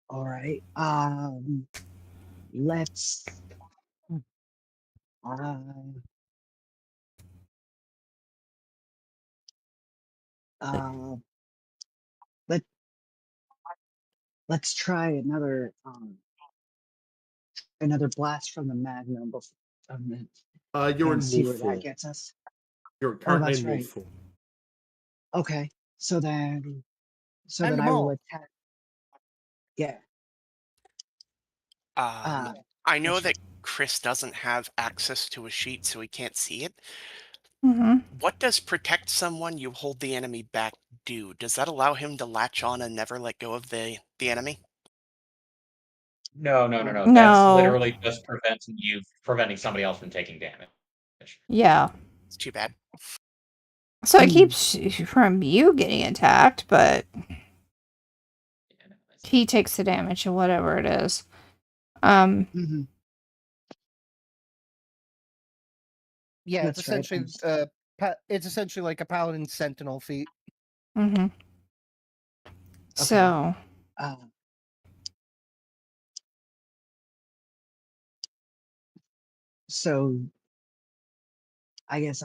S7: All right. Let's. Uh, uh, let let's try another blast from the Magnum before,
S5: You're
S7: and
S5: in
S7: see
S5: wolf
S7: where that
S5: form.
S7: gets us.
S5: You're
S7: Oh,
S5: currently
S7: that's
S5: in wolf
S7: right.
S5: form.
S7: Okay. So then
S3: End 'em
S7: I will
S3: all.
S7: attack. Yeah.
S6: I know
S7: That's
S6: that Chris doesn't have access to a sheet, so he can't see it.
S2: Mm-hmm.
S6: What does protect someone you hold the enemy back do? Does that allow him to latch on and never let go of the enemy?
S1: No. That's
S2: No.
S1: literally just preventing somebody else from taking damage.
S2: Yeah.
S6: It's too bad.
S2: So it keeps from you getting attacked, but he takes the damage of whatever it is.
S7: Mhm.
S3: Yeah,
S7: That's
S3: it's
S7: right.
S3: essentially it's essentially like a paladin sentinel feat.
S2: Mm-hmm.
S7: Okay.
S2: So
S7: Uh, so I guess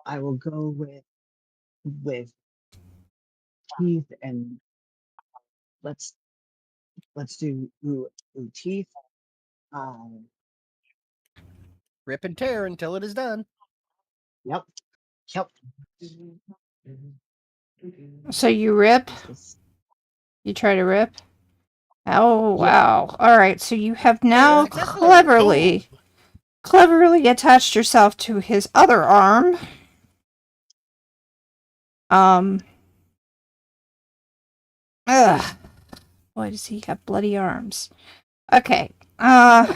S7: I will go with teeth and let's do teeth. Um.
S3: Rip and tear until it is done.
S7: Yep. Yep.
S2: so you rip?
S7: Is this-
S2: You try to rip? Oh,
S3: Yep.
S2: wow. All right, so you have now
S3: successful.
S2: cleverly attached yourself to his other arm. Ugh. Why does he have bloody arms? Okay.
S3: Well,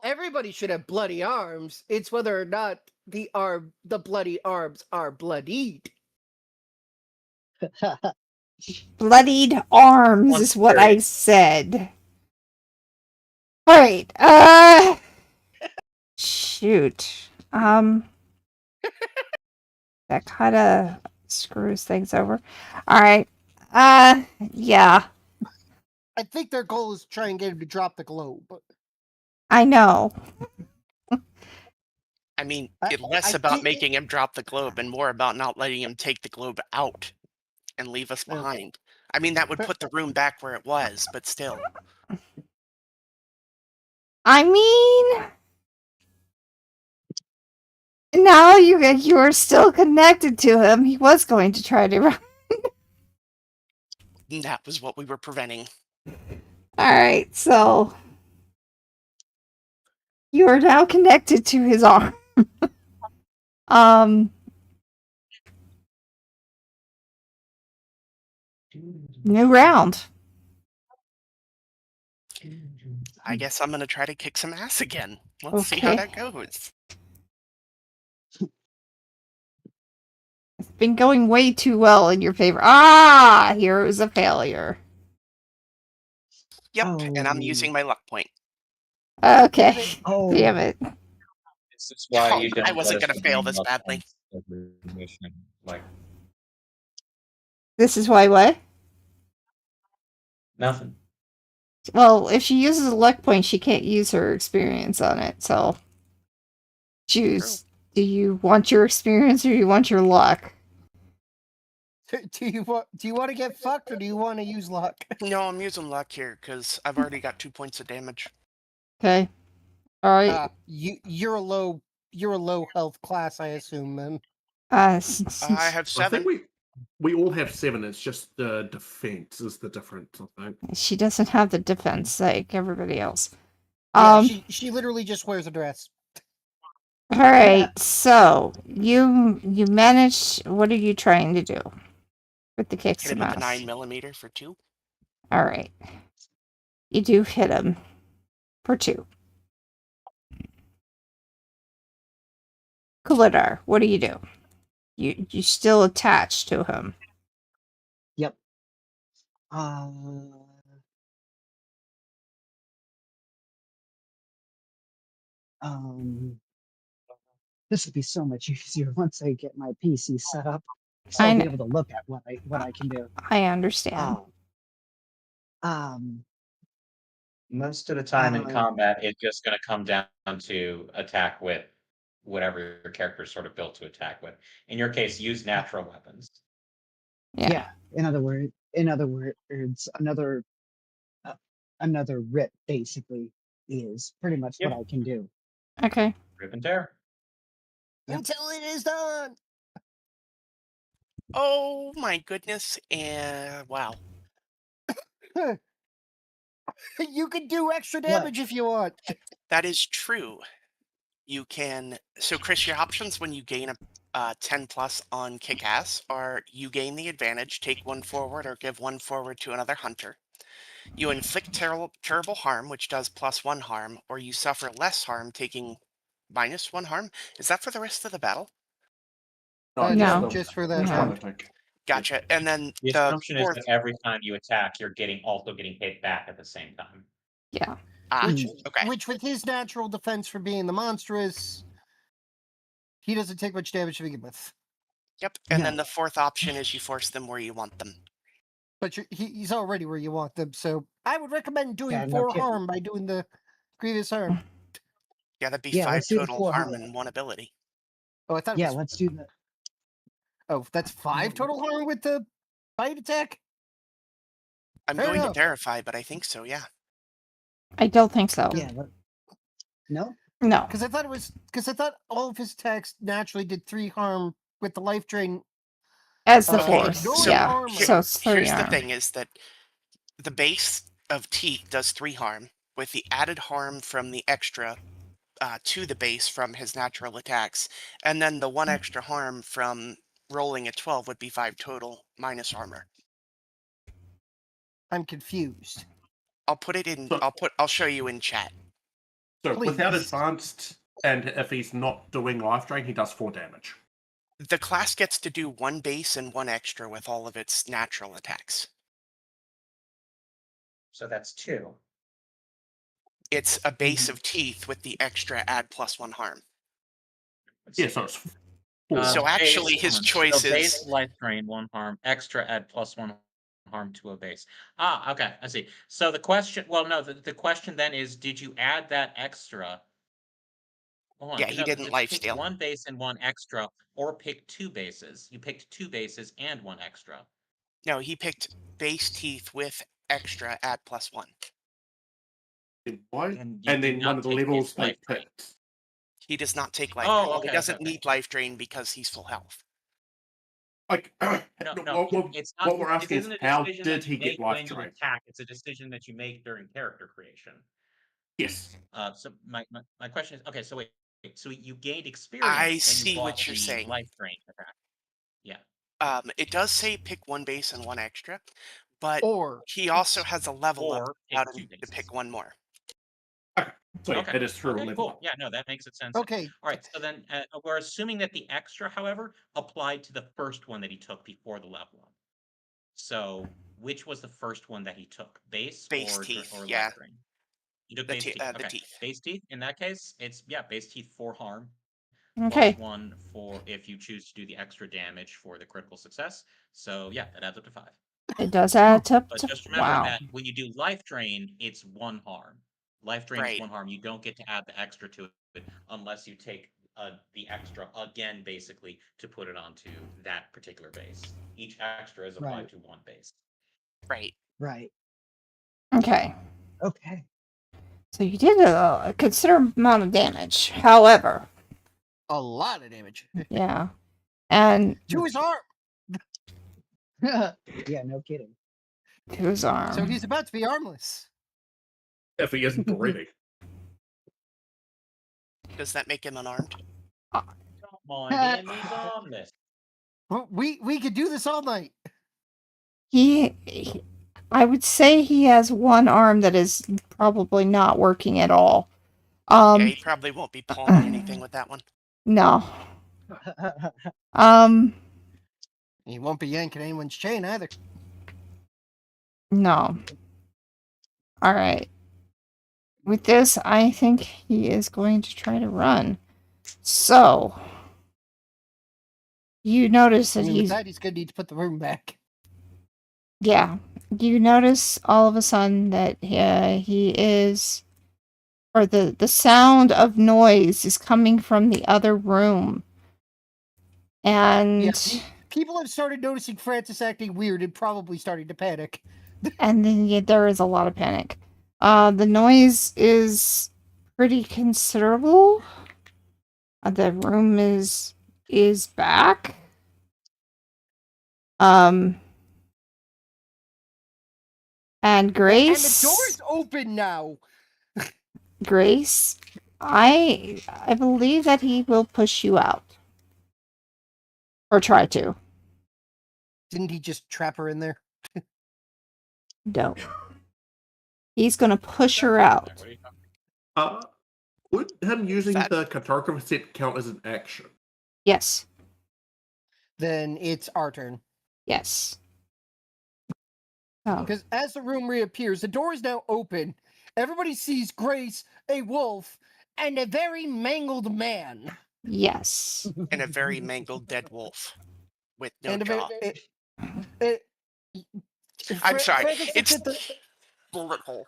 S3: everybody should have bloody arms. It's whether or not the bloody arms are bloodied.
S2: Bloodied arms
S1: One
S2: is what
S1: theory.
S2: I said. All right. Shoot. That kind of screws things over. All right. Yeah.
S3: I think their goal is to try and get him to drop the globe.
S2: I know.
S6: I mean,
S3: I-
S6: less
S3: I
S6: about
S3: did-
S6: making him drop the globe and more about not letting him take the globe out and leave us
S3: Okay.
S6: behind. I mean, that would put the room back where it was, but still.
S2: I mean, now you are still connected to him. He was going to try to run.
S6: That was what we were preventing.
S2: All right, so you are now connected to his arm. New round.
S6: I guess I'm gonna try to kick some ass again. Let's see how
S2: Okay.
S6: that goes.
S2: It's been going way too well in your favor. Ah, here was a failure.
S6: Yep, and I'm
S7: Oh.
S6: using my luck point.
S2: Okay.
S7: Oh.
S2: Damn it.
S1: This is why
S6: Oh,
S1: you don't.
S6: I wasn't
S1: let us
S6: gonna fail
S1: begin
S6: this
S1: luck
S6: badly.
S1: points every mission. Like
S2: This is why what?
S1: nothing.
S2: Well, if she uses a luck point, she can't use her experience on it. So choose. Do you want your experience or do you want your luck?
S3: Do you want to get fucked or do you want to use luck?
S6: No, I'm using luck here because I've already got 2 points of damage.
S2: Okay. All right.
S3: You're a low health class, I assume then.
S6: I have
S5: I
S6: 7.
S5: think we all have 7. It's just the defense is the difference, I think.
S2: She doesn't have the defense like everybody else.
S3: Yeah, she literally just wears a dress.
S2: All right. So you managed. What are you trying to do with the kicks
S6: Hit
S2: and
S6: him with the
S2: mouse?
S6: 9mm for 2.
S2: All right. You do hit him for 2. Kalidar, what do? You still attached to him.
S7: Yep. This would be so much easier once I get my PC set up, so I'll be able to look at what I can do.
S2: I understand.
S1: Most of the time in combat, it's just going to come down to attack with whatever your character is sort of built to attack with. In your case, use natural weapons.
S2: Yeah.
S7: In other words, another rip basically is pretty much what I can do.
S2: Okay.
S1: Rip and tear.
S7: Yep.
S3: Until it is done.
S6: Oh my goodness, and wow.
S3: You can do extra damage if you want.
S6: That is true. You can. So, Chris, your options when you gain a 10 plus on kick ass are you gain the advantage, take 1 forward, or give 1 forward to another hunter. You inflict terrible harm, which does +1 harm, or you suffer less harm, taking -1 harm. Is that for the rest of the battle?
S2: No.
S3: Just for that
S2: No.
S3: round.
S5: Attack.
S6: Gotcha. And then
S1: The
S6: the
S1: assumption is
S6: fourth.
S1: that every time you attack, you're also getting hit back at the same time.
S2: Yeah.
S6: Okay.
S3: Which, with his natural defense for being the monstrous, he doesn't take much damage to begin with.
S6: Yep. And
S7: Yeah.
S6: then the fourth option is you force them where you want them.
S3: But he's already where you want them, so I would recommend doing
S7: Yeah, no
S3: 4
S7: kidding.
S3: harm by doing the grievous harm.
S6: Yeah, that'd be
S7: Yeah,
S6: 5
S7: let's do the
S6: total
S7: 4
S6: harm
S7: harm.
S6: and 1 ability.
S3: Oh, I thought.
S7: Yeah,
S3: It was,
S7: let's do that.
S3: oh, that's 5 total harm with the bite attack.
S6: I'm
S3: Fair
S6: going
S3: enough.
S6: to verify, but I think so. Yeah.
S2: I don't think so.
S7: Yeah. No.
S2: No.
S3: Because I thought all of his attacks naturally did 3 harm with the life drain
S2: As the
S3: Okay,
S2: fourth,
S3: no
S2: yeah.
S3: armor.
S2: So it's 3
S6: Here's the
S2: arm.
S6: thing: is that the base of teeth does 3 harm, with the added harm from the extra to the base from his natural attacks, and then the 1 extra harm from rolling a 12 would be 5 total minus armor.
S3: I'm confused.
S6: I'll put it in.
S5: So-
S6: I'll show you in chat.
S5: So without
S3: Please.
S5: advanced, and if he's not doing life drain, he does 4 damage.
S6: The class gets to do 1 base and 1 extra with all of its natural attacks.
S1: So that's 2.
S6: It's a base of teeth with the extra add +1 harm.
S1: Let's
S5: Yeah,
S1: see
S5: so
S1: here.
S5: it's 4.
S6: So
S1: Base
S6: actually, his
S1: harm.
S6: choice
S1: So base
S6: is
S1: life drain 1 harm, extra add +1 harm to a base. Okay, I see. So the question, well, no, the question then is, did you add that extra? Hold on,
S6: Yeah, he
S1: no,
S6: didn't
S1: it's pick
S6: lifesteal.
S1: 1 base and 1 extra, or pick 2 bases. You picked 2 bases and 1 extra.
S6: No, he picked base teeth with extra add +1.
S5: Why?
S1: And you
S5: And
S1: did
S5: then
S1: not
S5: one of the
S1: take his
S5: levels they
S1: life drain.
S5: picked.
S6: He does not take life
S1: Oh,
S6: drain.
S1: okay,
S6: He doesn't
S1: okay.
S6: need life drain because he's full health.
S5: Like,
S1: No, it's not.
S5: what we're asking
S1: This
S5: is,
S1: isn't a
S5: how
S1: decision
S5: did
S1: that
S5: he
S1: you
S5: get
S1: make
S5: life
S1: when you
S5: drain?
S1: attack. It's a decision that you make during character creation.
S5: Yes.
S1: So my question is, okay, so wait, so you gained
S6: I
S1: experience and you
S6: see
S1: bought
S6: what you're
S1: the
S6: saying.
S1: life drain attack. Yeah.
S6: It does say pick 1 base and 1 extra, but
S3: Or
S6: he also has a level up
S1: Or
S6: that
S1: pick
S6: allowed
S1: 2
S6: him to
S1: bases.
S6: pick 1 more.
S5: So yeah,
S1: Okay.
S5: it is true
S1: Okay,
S5: level
S1: cool.
S5: up.
S1: Yeah, no, that makes sense.
S3: okay,
S1: All right, so then we're assuming that the extra, however, applied to the first one that he took before the level up. So, which was the first one that he took? Base
S6: Base
S1: or
S6: teeth,
S1: or
S6: yeah.
S1: life drain? You took base teeth.
S6: The
S1: Okay.
S6: teeth.
S1: Base teeth. In that case, it's base teeth 4 harm.
S2: Okay.
S1: +1 for if you choose to do the extra damage for the critical success. So yeah, that adds up to 5.
S2: It does add up
S1: But
S2: to.
S1: just remember
S2: Wow.
S1: that when you do life drain, it's 1 harm. Life drain is
S6: Right.
S1: 1 harm. You don't get to add the extra to it unless you take the extra again, basically, to put it onto that particular base. Each extra is applied
S7: Right.
S1: to 1 base.
S6: Right.
S7: Right.
S2: Okay.
S7: Okay.
S2: So you did a considerable amount of damage. However,
S3: a lot of damage
S2: yeah. And
S3: to his arm.
S7: Yeah, no kidding.
S2: to his arm.
S3: So he's about to be armless.
S5: If he isn't already.
S6: Does that make him unarmed?
S1: Come on, him, he's on this.
S3: We could do this all night.
S2: He, I would say he has 1 arm that is probably not working at all.
S6: Yeah, he probably won't be pulling anything with that one.
S2: No.
S3: He won't be yanking anyone's chain either.
S2: No. All right. With this, I think he is going to try to run. So, you notice
S3: I
S2: that
S3: mean, with
S2: he's.
S3: that, he's going to need to put the room back.
S2: Yeah. You notice all of a sudden that he is. Or the sound of noise is coming from the other room. And.
S3: Yeah, people have started noticing Francis acting weird and probably starting to panic.
S2: And then there is a lot of panic. The noise is pretty considerable. The room is back. And Grace.
S3: And the door's open now.
S2: Grace, I believe that he will push you out. Or try to.
S3: Didn't he just trap her in there?
S2: No. He's gonna push her out.
S1: What are you talking
S5: Would him using
S6: That-
S5: the cartographer set count as an action?
S2: Yes.
S3: Then it's our turn.
S2: Yes. Oh.
S3: Because as the room reappears, the door is now open. Everybody sees Grace, a wolf, and a very mangled man.
S2: Yes.
S6: And a very mangled dead wolf with no
S3: and a
S6: jaw.
S3: Fra-
S6: I'm sorry,
S3: Francis looks
S6: it's
S3: at the,
S6: bullet hole.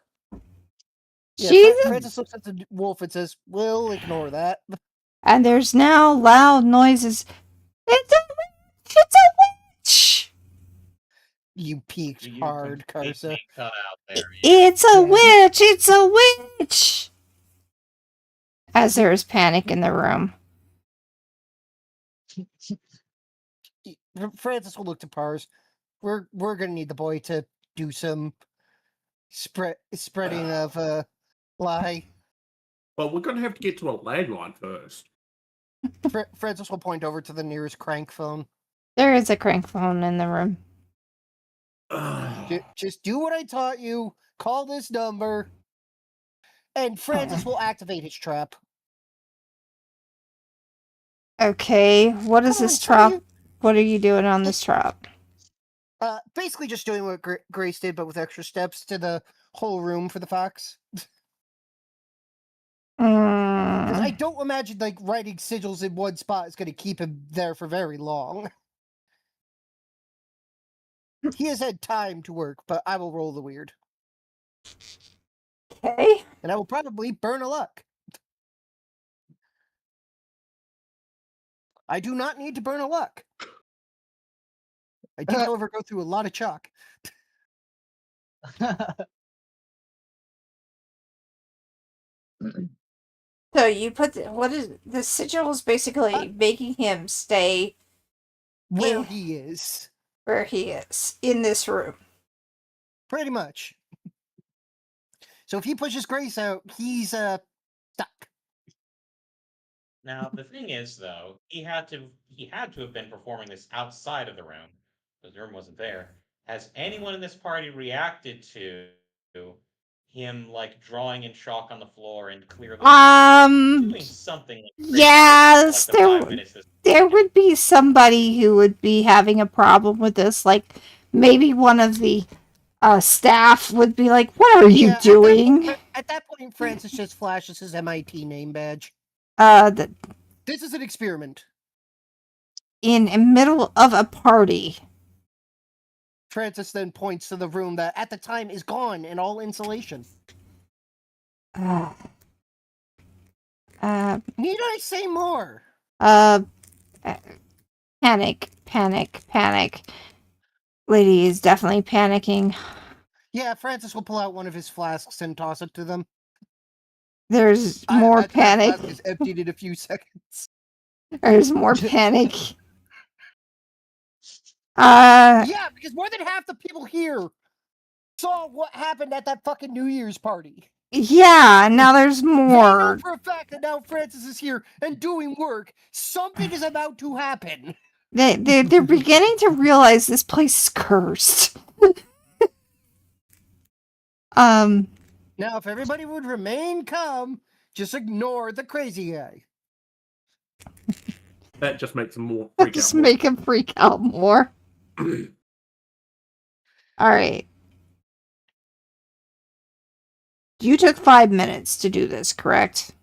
S3: yeah,
S2: She's
S3: Francis looks at the wolf and says, "We'll ignore that."
S2: and there's now loud noises. It's a witch! It's a witch!
S3: You peeked
S1: You
S3: hard,
S1: completely
S3: Karsa.
S1: cut out there.
S2: It's a
S7: Yeah.
S2: witch! It's a witch! As there is panic in the room.
S3: Francis will look to Pars. We're gonna need the boy to do some spreading of lie.
S5: Well, we're going to have to get to a landline first.
S3: Francis will point over to the nearest crank phone.
S2: There is a crank phone in the room.
S3: Just do what I taught you. Call this number, and Francis will activate his trap.
S2: Okay, what is this trap? What are you doing on this trap?
S3: Basically just doing what Grace did, but with extra steps to the whole room for the fox. Because I don't imagine like writing sigils in one spot is going to keep him there for very long. He has had time to work, but I will roll the weird.
S2: Okay.
S3: And I will probably burn a luck. I do not need to burn a luck. I did, however, go through a lot of chalk.
S2: So you put what is the sigil is basically making him stay
S3: Where he is.
S2: where he is in this room.
S3: Pretty much. So if he pushes Grace out, he's stuck.
S1: Now the thing is, though, he had to have been performing this outside of the room because the room wasn't there. Has anyone in this party reacted to him like drawing in chalk on the floor and clearly doing something? Like
S2: Yes,
S1: like the 5 minutes this
S2: there would be somebody who would be having a problem with this. Like maybe one of the staff would be like, "What are you doing?"
S3: At that point, Francis just flashes his MIT name badge. This is an experiment.
S2: In the middle of a party.
S3: Francis then points to the room that at the time is gone and all insulation. Need I say more?
S2: Panic. Lady is definitely panicking.
S3: Yeah, Francis will pull out one of his flasks and toss it to them.
S2: There's more panic.
S3: That flask is emptied in a few seconds.
S2: There's more panic.
S3: Yeah, because more than half the people here saw what happened at that fucking New Year's party.
S2: Yeah, now there's more.
S3: They know for a fact that now Francis is here and doing work. Something is about to happen.
S2: They're beginning to realize this place is cursed.
S3: Now, if everybody would remain calm, just ignore the crazy guy.
S5: That just makes him more freak out.
S2: Just make him freak out more. All right. You took 5 minutes to do this, correct?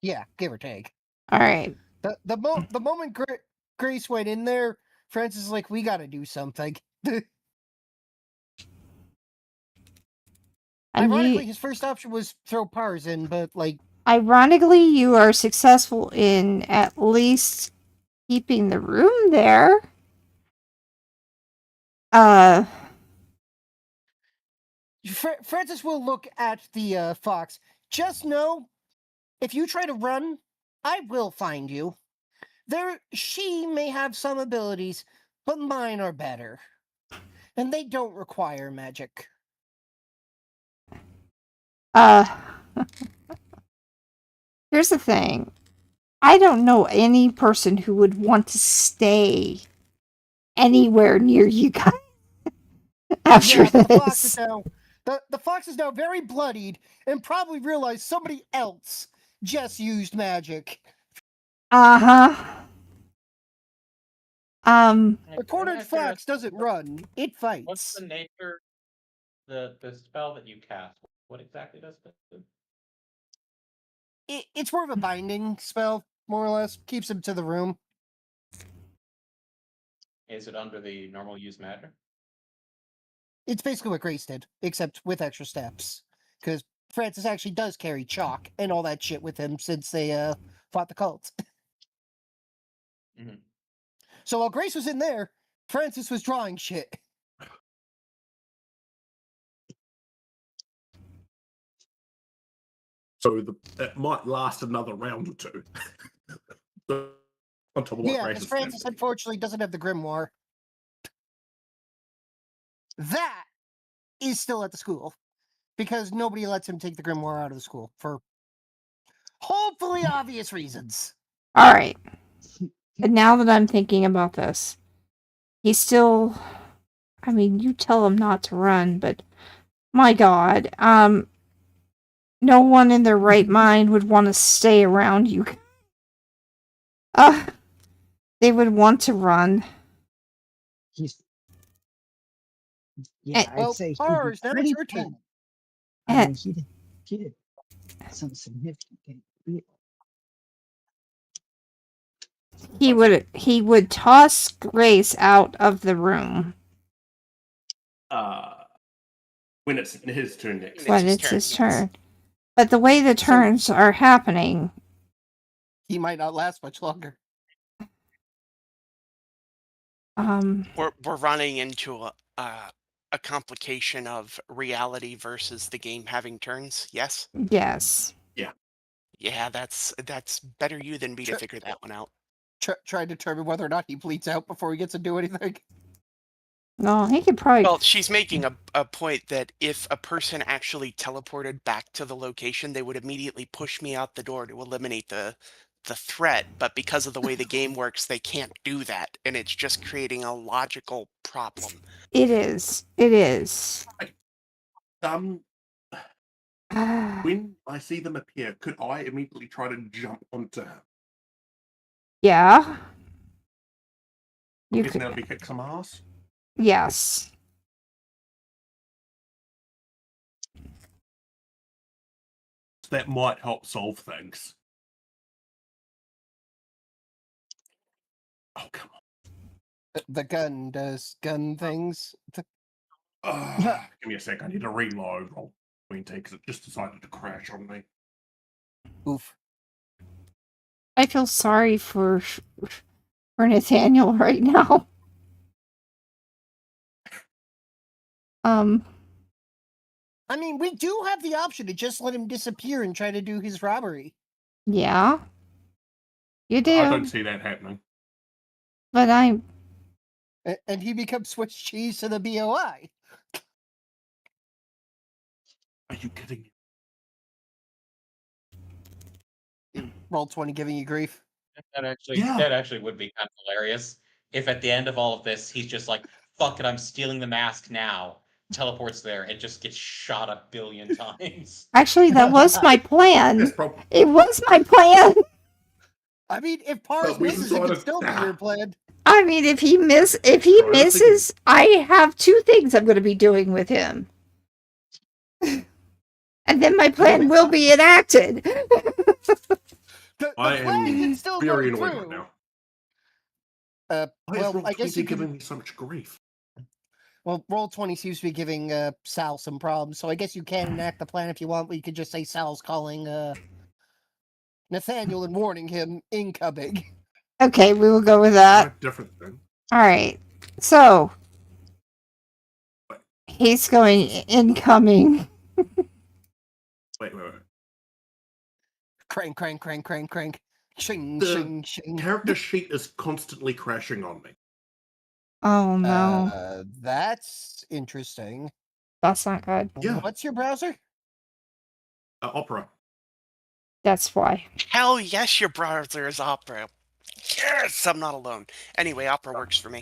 S3: Yeah, give or take.
S2: All right.
S3: The moment Grace went in there, Francis is like, "We got to do something." Ironically, his first option was throw Pars in, but like.
S2: Ironically, you are successful in at least keeping the room there.
S3: Francis will look at the fox. Just know, if you try to run, I will find you. She may have some abilities, but mine are better. And they don't require magic.
S2: Here's the thing. I don't know any person who would want to stay anywhere near you guys after this.
S3: The fox is now very bloodied and probably realized somebody else just used magic.
S2: A
S3: cornered fox doesn't run; it fights.
S1: What's the nature? The spell that you cast. What exactly does it do?
S3: It's more of a binding spell, more or less. Keeps him to the room.
S1: Is it under the normal use matter?
S3: It's basically what Grace did, except with extra steps. Because Francis actually does carry chalk and all that shit with him since they fought the cult.
S1: Mm-hmm.
S3: So while Grace was in there, Francis was drawing shit.
S5: So it might last another round or two. On top of what
S3: Yeah, because Francis unfortunately doesn't have the grimoire. that is still at the school because nobody lets him take the grimoire out of the school for hopefully obvious reasons.
S2: All right. And now that I'm thinking about this, he's still. I mean, you tell him not to run, but my God, no one in their right mind would want to stay around you. They would want to run.
S7: He's yeah, I'd
S3: Well,
S7: say he'd be
S3: Mars, now
S7: pretty
S3: it's your turn.
S7: bad. I mean, he did some significant things.
S2: He would toss Grace out of the room
S5: When it's his turn next.
S2: when it's his turn. But the way the turns are happening,
S3: He might not last much longer.
S6: We're running into a complication of reality versus the game having turns. Yes.
S2: yes.
S6: Yeah, that's better you than me to figure that one out.
S3: Try to determine whether or not he bleeds out before he gets to do anything.
S2: No, he could probably.
S6: Well, she's making a point that if a person actually teleported back to the location, they would immediately push me out the door to eliminate the threat. But because of the way the game works, they can't do that, and it's just creating a logical problem.
S2: It is. It is.
S5: When I see them appear, could I immediately try to jump onto him?
S2: Yeah. You
S5: Guess
S2: could.
S5: that'll be kick some ass.
S2: Yes.
S5: That might help solve things. Oh, come on.
S3: The gun does gun things.
S5: Give me a sec. I need to reload. I'll because it just decided to crash on me.
S3: Oof.
S2: I feel sorry for Nathaniel right now.
S3: I mean, we do have the option to just let him disappear and try to do his robbery.
S2: Yeah. You do.
S5: I don't see that happening.
S2: But I'm.
S3: And he becomes Swiss cheese to the BOI.
S5: Are you kidding me?
S3: Roll 20 giving you grief.
S1: That actually would be kind of hilarious if at the end of all of this he's just like, "Fuck it, I'm stealing the mask now." Teleports there and just gets shot a billion times.
S2: Actually, that was my plan. It was my plan.
S3: I mean, if Pars misses, it could still be your plan.
S2: I mean, if he misses, I have two things I'm going to be doing with him. And then my plan will be enacted.
S3: The
S5: I
S3: plan
S5: am
S3: can still
S5: very
S3: go
S5: annoyed
S3: through.
S5: right now.
S3: Well, I guess you
S5: giving
S3: can.
S5: me so much grief.
S3: Well, roll 20 seems to be giving Sal some problems, so I guess you can enact the plan if you want. But you could just say Sal's calling Nathaniel and warning him incoming.
S2: Okay, we will go with that.
S5: Different thing.
S2: All right. So he's going incoming.
S5: Wait.
S3: Crank. Shing,
S5: The
S3: shing, shing.
S5: Character sheet is constantly crashing on me.
S2: Oh no.
S3: That's interesting.
S2: That's not good.
S5: Yeah.
S3: What's your browser?
S5: Opera.
S2: That's why.
S6: Hell yes, your browser is Opera. Yes, I'm not alone. Anyway, Opera works for me.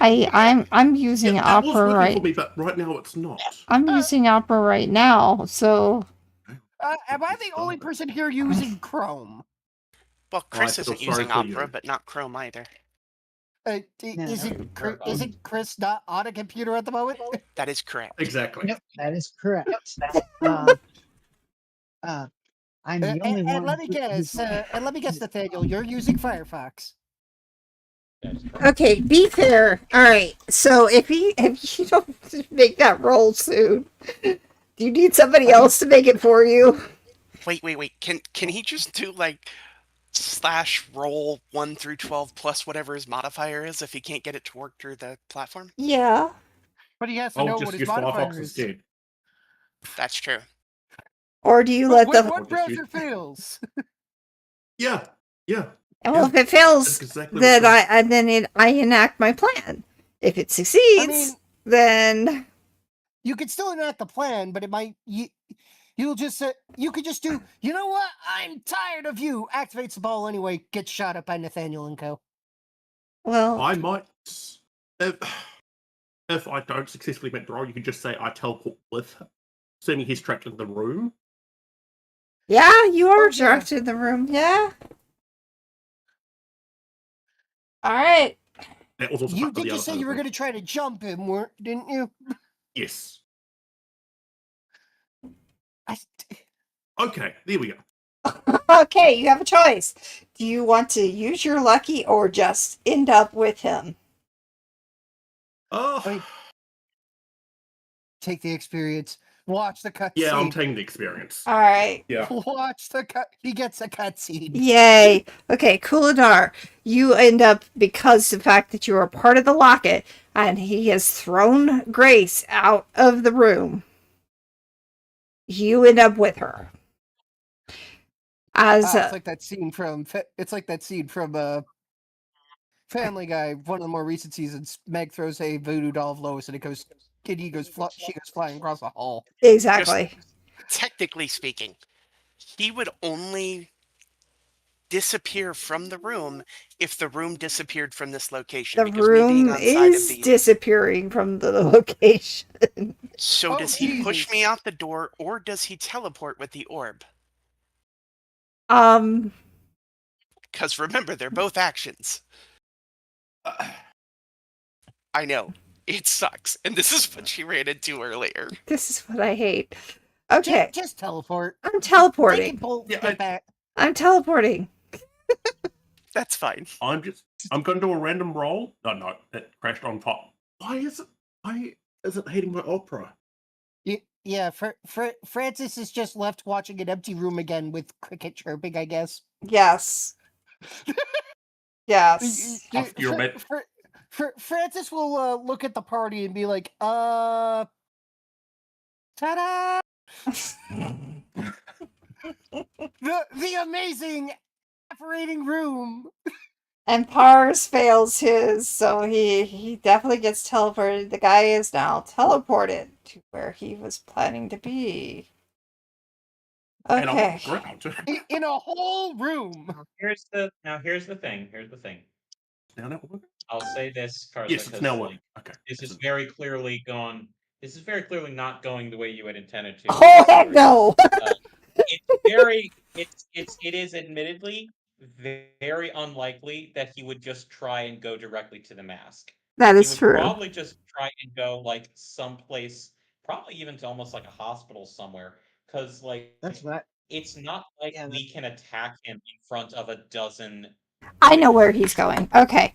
S2: I'm using
S5: That was
S2: Opera
S5: working
S2: right.
S5: for me, but right now it's not.
S2: I'm using Opera right now, so.
S3: Am I the only person here using Chrome?
S6: Well, Chris
S5: I feel
S6: isn't
S5: sorry
S6: using
S5: for
S6: Opera,
S5: you.
S6: but not Chrome either.
S3: Isn't Chris not on a computer at the moment?
S6: That is correct.
S5: Exactly.
S7: Yep, that is correct. I'm the only one.
S3: And let me guess, Nathaniel, you're using Firefox.
S2: Okay, be fair. All right. So if you don't make that roll soon, do you need somebody else to make it for you?
S6: Wait. Can he just do like /roll 1 through 12 plus whatever his modifier is if he can't get it to work through the platform?
S2: Yeah.
S3: But he has to know
S5: I'll
S3: what
S5: just
S3: his
S5: use
S3: modifier
S5: Firefox
S3: is.
S5: instead.
S6: What true.
S2: Or do you
S3: But
S2: let the?
S3: what browser fails?
S5: Yeah.
S2: Well, if it fails,
S5: That's exactly
S2: then
S5: what
S2: I enact my plan. If it succeeds,
S3: I mean,
S2: then
S3: You could still enact the plan, but it might you'll just you could just do. You know what? I'm tired of you. Activates the ball anyway. Gets shot up by Nathaniel and Co.
S2: well,
S5: I might, if, if I don't successfully make the roll, you can just say I teleport with him, assuming he's trapped in the room.
S2: yeah, you are
S3: Oh, yeah.
S2: trapped in the room. Yeah. All right.
S5: That was also
S3: You
S5: part of
S3: did
S5: the other
S3: just say
S5: side
S3: you
S5: of
S3: were
S5: it.
S3: going to try to jump him, didn't you?
S5: Yes.
S3: I,
S5: Okay, there we go.
S2: Okay, you have a choice. Do you want to use your lucky or just end up with him?
S5: Oh,
S3: Wait. Take the experience. Watch the cutscene.
S5: yeah, I'm taking the experience.
S2: All right.
S5: Yeah.
S3: Watch the cut. He gets a cutscene.
S2: Yay. Okay, Kuladar, you end up, because the fact that you are part of the locket, and he has thrown Grace out of the room, you end up with her. As
S3: It's like that scene from. It's like that scene from Family Guy, one of the more recent seasons. Meg throws a voodoo doll of Lois, and she goes flying across the hall.
S2: exactly.
S6: Technically speaking, he would only disappear from the room if the room disappeared from this location.
S2: The
S6: because me being
S2: room
S6: outside of
S2: is
S6: the.
S2: disappearing from the location.
S6: So
S3: Oh,
S6: does he push
S3: Jesus.
S6: me out the door, or does he teleport with the orb?
S2: Um,
S6: Because remember, they're both actions. I know. It sucks. And this is what she ran into earlier.
S2: this is what I hate. Okay,
S3: Just teleport.
S2: I'm
S3: They can
S2: teleporting.
S3: both
S5: Yeah,
S3: get back.
S2: I'm teleporting.
S6: That's fine.
S5: I'm going to do a random roll. No, it crashed on top. Why is it hating my opera?
S3: Yeah, Francis is just left watching an empty room again with cricket chirping, I guess.
S2: Yes. Yes.
S5: You're meant.
S3: Francis will look at the party and be like, ta-da! The amazing operating room.
S2: And Pars fails his, so he definitely gets teleported. The guy is now teleported to where he was planning to be.
S5: And I'm on
S2: Okay.
S5: the ground.
S3: In a whole room.
S1: Here's the thing. Here's the thing.
S5: Now that working?
S1: I'll say this, Karza,
S5: Yes, it's
S1: because
S5: now working. Okay.
S1: this is very clearly gone. This is very clearly not going the way you had intended to.
S2: Oh heck no!
S1: It is admittedly very unlikely that he would just try and go directly to the mask.
S2: That
S1: He
S2: is
S1: would
S2: true.
S1: probably just try and go like someplace, probably even to almost like a hospital somewhere, because like
S7: That's what.
S1: it's not like
S7: Yeah,
S1: we can attack him in front of a dozen.
S2: I know where he's going. Okay.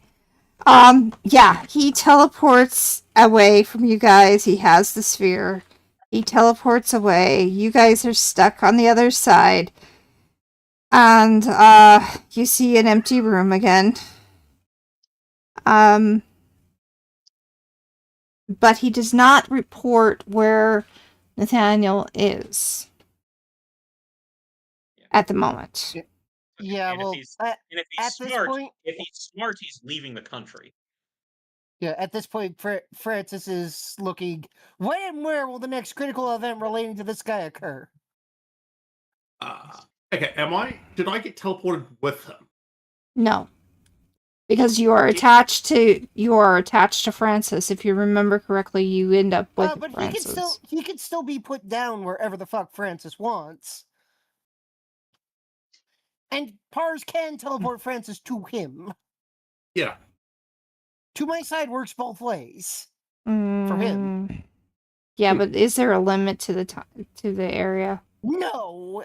S2: Yeah, he teleports away from you guys. He has the sphere. He teleports away. You guys are stuck on the other side. And you see an empty room again. But he does not report where Nathaniel is at the moment.
S3: Yeah,
S1: And
S3: well,
S1: if he's smart, he's leaving the country.
S3: Yeah, at this point, Francis is looking. When and where will the next critical event relating to this guy occur?
S5: Okay, did I get teleported with him?
S2: No. Because you are attached to Francis. If you remember correctly, you end up with
S3: But
S2: Francis.
S3: he can still be put down wherever the fuck Francis wants. And Pars can teleport Francis to him.
S5: Yeah.
S3: To my side works both ways. For him.
S2: Yeah, but is there a limit to the area?
S3: No,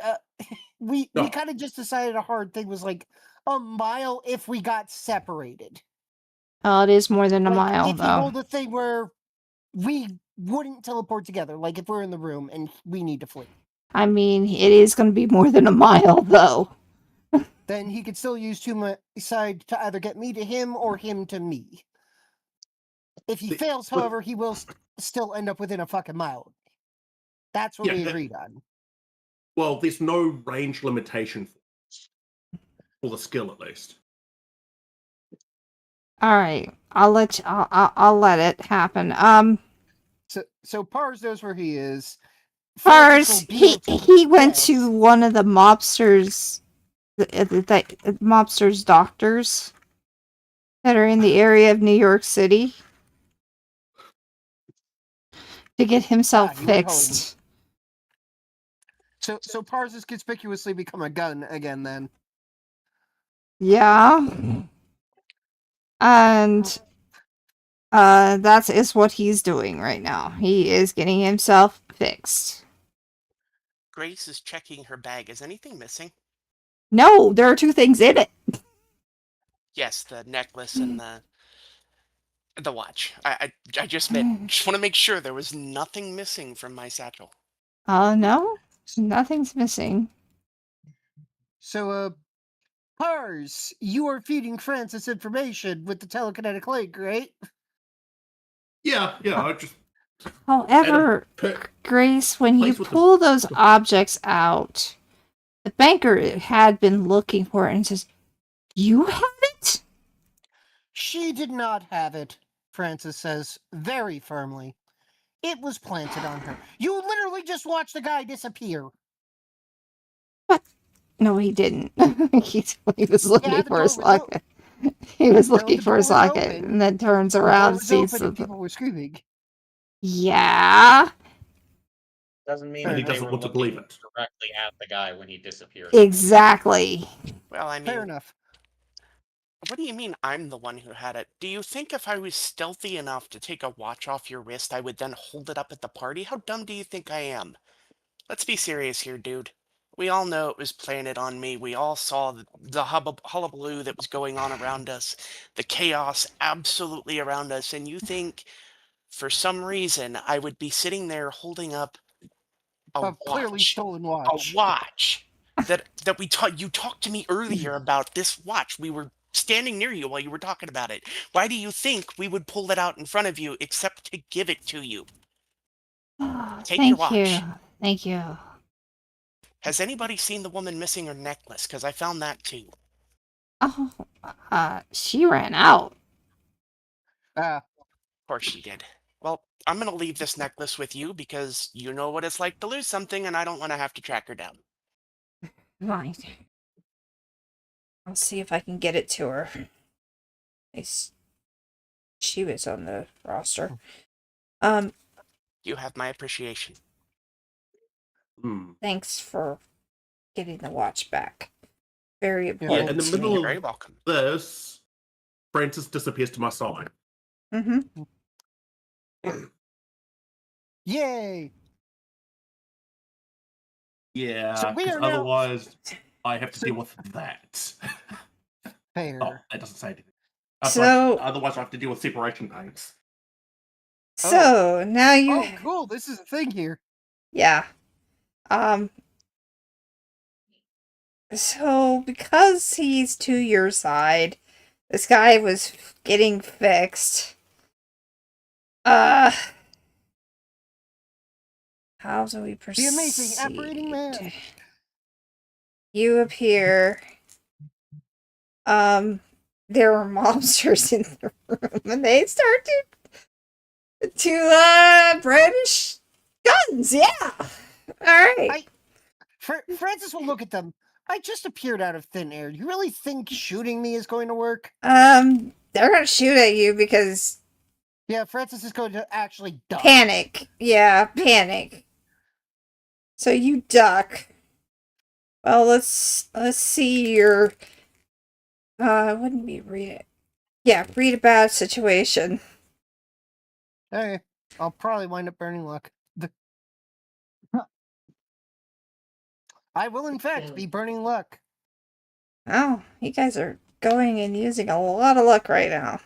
S3: we kind of just decided a hard thing was like a mile if we got separated.
S2: Oh, it is more than a
S3: Like,
S2: mile,
S3: if you
S2: though.
S3: hold a thing where we wouldn't teleport together, like if we're in the room and we need to flee.
S2: I mean, it is going to be more than a mile, though.
S3: Then he could still use to my side to either get me to him or him to me. If he fails, however, he will still end up within a fucking mile. That's what we agreed on.
S5: Well, there's no range limitation for the skill, at least.
S2: All right, I'll let it happen.
S3: So Pars knows where he is. Francis will
S2: Pars,
S3: be able to
S2: he went
S3: guess.
S2: to one of the mobsters, the mobsters doctors that are in the area of New York City to get himself
S3: he went home.
S2: fixed.
S3: So Pars has conspicuously become a gun again. Then
S2: Yeah. And that is what he's doing right now. He is getting himself fixed.
S6: Grace is checking her bag. Is anything missing?
S2: No, there are two things in it.
S6: Yes, the necklace and the watch. I just want to make sure there was nothing missing from my satchel.
S2: No, nothing's missing.
S3: so Pars, you are feeding Francis information with the telekinetic link, right?
S5: Yeah, I just
S2: However,
S5: per-
S2: Grace, when you
S5: place with the-
S2: pull those objects out, the banker had been looking for it and says, "You have it?"
S3: She did not have it, Francis says very firmly. It was planted on her. You literally just watched the guy disappear.
S2: No, he didn't. he was looking
S3: the
S2: for a
S3: door was
S2: socket. He was looking
S3: the
S2: for
S3: door
S2: a
S3: was
S2: socket,
S3: open.
S2: and then turns
S3: The door
S2: around,
S3: was
S2: sees
S3: open and
S2: the.
S3: people were screaming.
S2: Yeah,
S1: Doesn't mean
S3: But
S1: that
S3: he
S1: they
S5: doesn't
S1: were
S5: want to believe
S1: looking
S5: it.
S1: directly at the guy when he disappeared.
S2: exactly.
S6: Well, I
S3: Fair
S6: mean,
S3: enough.
S6: what do you mean I'm the one who had it? Do you think if I was stealthy enough to take a watch off your wrist, I would then hold it up at the party? How dumb do you think I am? Let's be serious here, dude. We all know it was planted on me. We all saw the hullabaloo that was going on around us, the chaos absolutely around us, and you think for some reason I would be sitting there holding up a
S3: A clearly
S6: watch.
S3: stolen
S6: A
S3: watch.
S6: watch that we taught you talked to me earlier about this watch. We were standing near you while you were talking about it. Why do you think we would pull it out in front of you except to give it to you? Take your
S2: Thank you.
S6: watch.
S2: Thank you.
S6: Has anybody seen the woman missing her necklace? Because I found that too.
S2: Oh, she ran out.
S3: Ah,
S6: Of course she did. Well, I'm going to leave this necklace with you because you know what it's like to lose something and I don't want to have to track her down.
S2: Fine. I'll see if I can get it to her. She was on the roster.
S6: You have my appreciation.
S2: Thanks for getting the watch back. Very
S5: Yeah,
S2: important
S5: in the
S2: to
S5: middle
S2: me.
S5: of
S6: Very welcome.
S5: this, Francis disappears to my side.
S2: Mm-hmm.
S3: yay!
S5: Yeah,
S3: So we
S5: because
S3: are now-
S5: otherwise I have to deal with that.
S3: Fair.
S5: Oh, that doesn't say anything. Otherwise I have to deal with separation pains.
S2: So now you,
S3: Oh, cool! This is a thing here.
S2: yeah. So because he's to your side, this guy was getting fixed. How do we proceed?
S3: The amazing apparating man.
S2: You appear. There were mobsters in the room, and they start to brandish guns. Yeah. All right.
S3: Francis will look at them. I just appeared out of thin air. You really think shooting me is going to work?
S2: They're gonna shoot at you because
S3: Yeah, Francis is going to actually duck.
S2: panic. Yeah, panic. So you duck. Well, let's see your. Wouldn't be read it. Yeah, read a bad situation.
S3: Okay, I'll probably wind up burning luck. I will, in fact, be burning luck.
S2: Oh, you guys are going and using a lot of luck right now.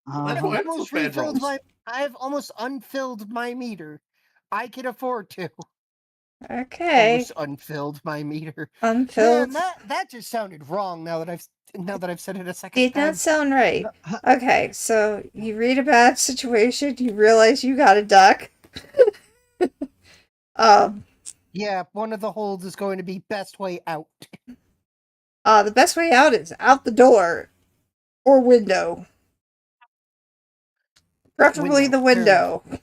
S5: That's
S7: Um,
S5: why-
S3: I have almost unfilled my meter. I can afford to.
S2: Okay,
S3: Almost unfilled my meter.
S2: unfilled.
S3: Man, that just sounded wrong. Now that I've said it a second
S2: Did
S3: time.
S2: not sound right. Okay, so you read a bad situation, you realize you got a duck.
S3: Yeah, one of the holds is going to be best way out.
S2: The best way out is out the door or window. Preferably
S3: Window,
S2: the
S3: fair enough.
S2: window.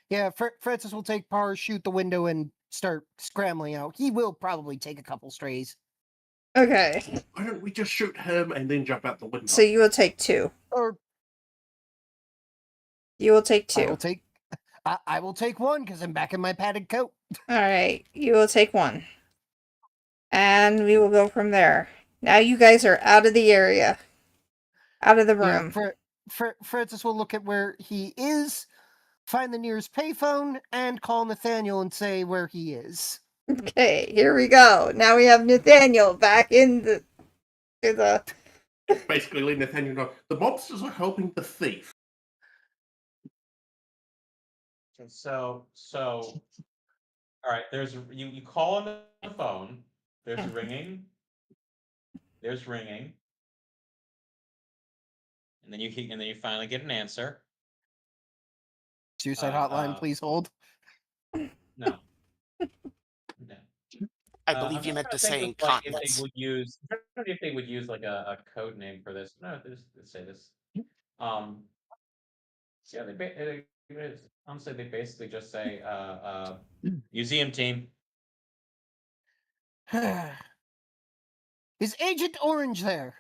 S3: Yeah, Francis will take Par, shoot the window, and start scrambling out. He will probably take a couple strays.
S2: Okay.
S5: Why don't we just shoot him and then jump out the window?
S2: So you will take 2.
S3: Or
S2: You will take
S3: I
S2: 2.
S3: will take. I will take one because I'm back in my padded coat.
S2: All right. You will take 1. And we will go from there. Now you guys are out of the area. Out of the
S3: Yeah,
S2: room.
S3: Francis will look at where he is, find the nearest payphone, and call Nathaniel and say where he is.
S2: Okay, here we go. Now we have Nathaniel back in the
S5: Basically, let Nathaniel know the mobsters are helping the thief.
S1: So, all right. There's you call on the phone. There's ringing. There's ringing. And then you finally get an answer.
S3: Suicide hotline, please hold.
S1: No. No.
S6: I
S1: I'm
S6: believe you
S1: just
S6: meant
S1: trying
S6: to
S1: think
S6: say
S1: of, like, if
S6: incontinence.
S1: they would use. I'm trying to think if they would use like a code name for this. No, they just say this. Yeah, honestly they basically just say museum team.
S3: Is Agent Orange there?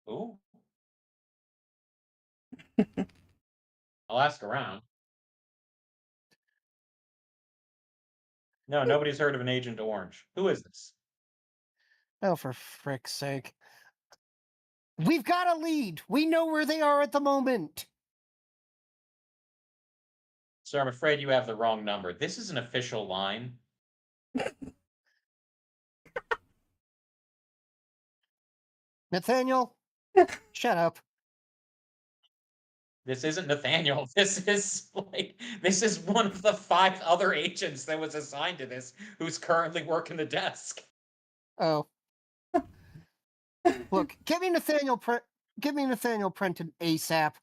S1: Ooh. I'll ask around. No, nobody's heard of an Agent Orange. Who is this?
S3: Oh, for frick's sake. We've got a lead. We know where they are at the moment.
S1: Sir, I'm afraid you have the wrong number. This is an official line.
S3: Nathaniel, shut up.
S1: This isn't Nathaniel. This is one of the 5 other agents that was assigned to this who's currently working the desk.
S3: Oh. Look, give me Nathaniel Prenton ASAP.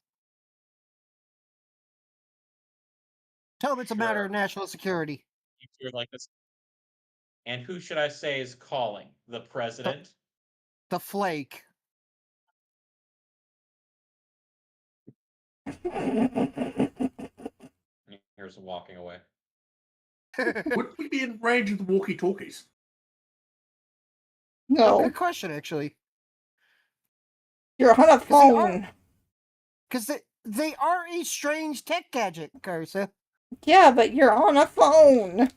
S3: Tell him it's a matter
S1: Sure.
S3: of national security.
S1: You're like this. And who should I say is calling? The president?
S3: The flake.
S1: Here's walking away.
S5: Would we be in range of the walkie-talkies?
S2: No,
S3: Good question, actually.
S2: you're on a phone.
S3: Because they are a strange tech gadget, Garza.
S2: Yeah, but you're on a phone.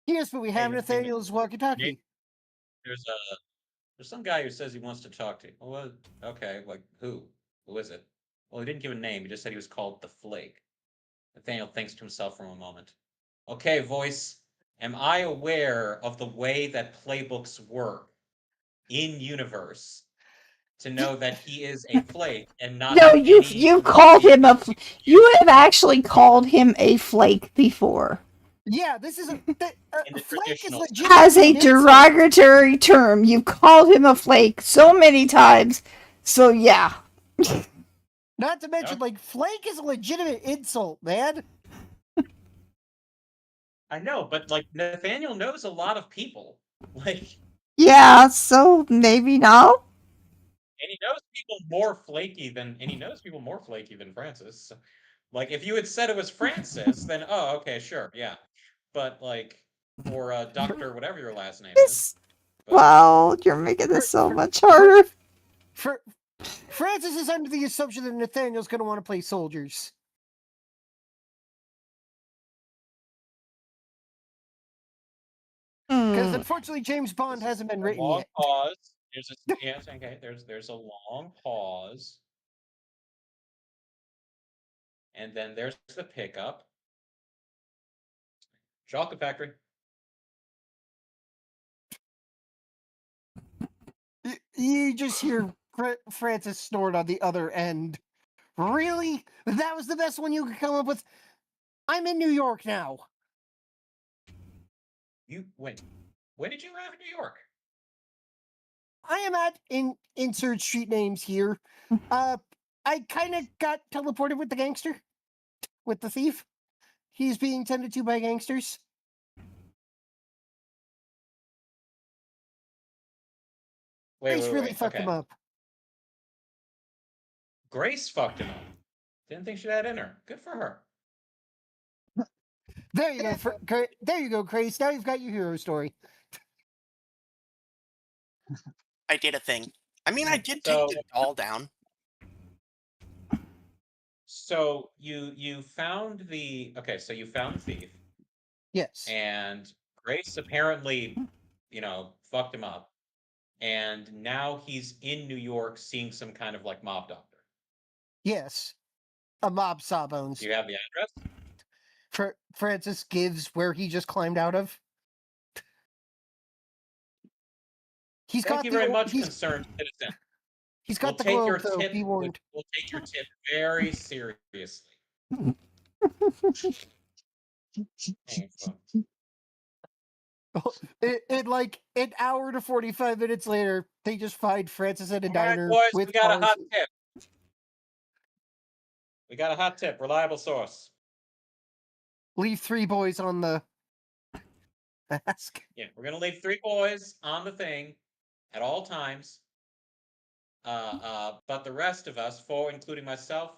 S3: Yes, but we have
S1: Hey,
S3: Nathaniel's walkie-talkie.
S1: There's some guy who says he wants to talk to you. Well, okay, like who? Who is it? Well, he didn't give a name. He just said he was called the Flake. Nathaniel thinks to himself for a moment. Okay, voice. Am I aware of the way that playbooks work in universe to know that he is a flake and not
S2: No,
S1: any
S2: you called him a. You have actually called him a flake before.
S3: Yeah, this is
S1: in the
S3: flake is
S1: traditional
S3: legit.
S2: As a derogatory term, you've called him a flake so many times. So yeah.
S3: Not to mention,
S1: No.
S3: like, flake is a legitimate insult, man.
S1: I know, but like Nathaniel knows a lot of people. Like,
S2: Yeah, so maybe no.
S1: and he knows people more flaky than Francis. So, like, if you had said it was Francis, then oh, okay, sure, yeah. But like, or Doctor, whatever your last name is. But,
S2: Well, you're making this so much harder.
S3: Francis is under the assumption that Nathaniel's going to want to play soldiers. Because unfortunately, James Bond hasn't been written
S1: long
S3: yet.
S1: pause. Yes, okay. There's a long pause, and then there's the pickup. Chocolate factory.
S3: You just hear Francis snort on the other end. Really? That was the best one you could come up with? I'm in New York now.
S1: You wait. When did you arrive in New York?
S3: I am at insert street names here. I kind of got teleported with the gangster, with the thief. He's being tended to by gangsters.
S1: Wait,
S3: Grace really fucked
S1: okay.
S3: him up.
S1: Grace fucked him up. Didn't think she had in her. Good for her.
S3: There you go. There you go, Grace. Now you've got your hero story.
S6: I did a thing. I mean, I did
S1: So-
S6: take the doll down.
S1: So you found the so you found the thief,
S3: Yes.
S1: and Grace apparently, fucked him up, and now he's in New York seeing some kind of like mob doctor.
S3: Yes. A mob sawbones.
S1: Do you have the address?
S3: Francis gives where he just climbed out of. He's
S1: Thank
S3: got
S1: you
S3: the
S1: very
S3: o-
S1: much,
S3: he's,
S1: concerned citizen.
S3: he's got
S1: We'll
S3: the
S1: take
S3: globe
S1: your
S3: though.
S1: tip.
S3: Be warned.
S1: We'll take your tip very seriously.
S3: It like an hour to 45 minutes later, they just find Francis at a
S1: All right,
S3: diner
S1: boys,
S3: with
S1: we got a
S3: cars.
S1: hot tip. We got a hot tip. Reliable source.
S3: Leave 3 boys on the mask.
S1: Yeah, we're gonna leave 3 boys on the thing at all times. But the rest of us, 4 including myself,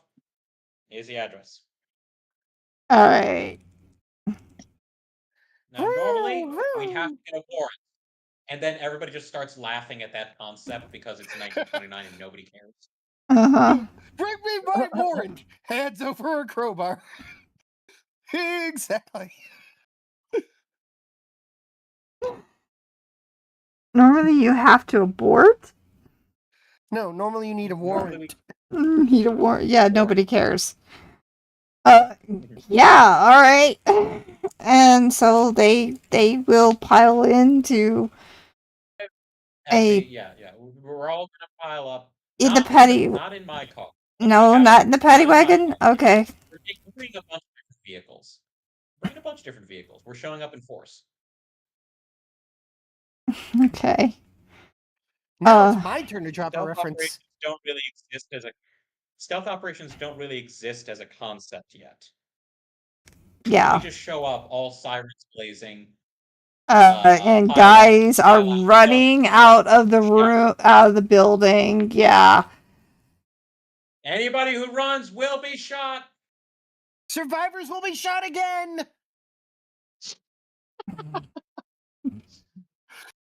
S1: is the address.
S2: All right.
S1: Now, normally we have to get a warrant, and then everybody just starts laughing at that concept because it's 1929 and nobody cares.
S2: Uh-huh.
S3: Bring me my warrant. Hands over a crowbar. Exactly.
S2: Normally you have to abort?
S3: No, normally you need a
S1: Normally
S3: warrant.
S2: Need a warrant. Yeah, nobody cares. Yeah, all right. And so they will pile into
S1: yeah. We're all gonna pile up.
S2: In the
S1: Not
S2: paddy-
S1: not in my car.
S2: no,
S1: Have
S2: not
S1: it-
S2: in the paddy
S1: not in my
S2: wagon.
S1: car.
S2: Okay.
S1: We're bringing a bunch of different vehicles. Bringing a bunch of different vehicles. We're showing up in force.
S2: Okay.
S3: Now it's my turn to drop a
S1: Stealth
S3: reference.
S1: operations don't really exist as a stealth operations don't really exist as a concept yet.
S2: Yeah.
S1: We just show up, all sirens blazing.
S2: And
S1: pile
S2: guys are
S1: pile out,
S2: running
S1: jump,
S2: out of the
S1: shot.
S2: room, out of the building. Yeah.
S1: Anybody who runs will be shot.
S3: Survivors will be shot again.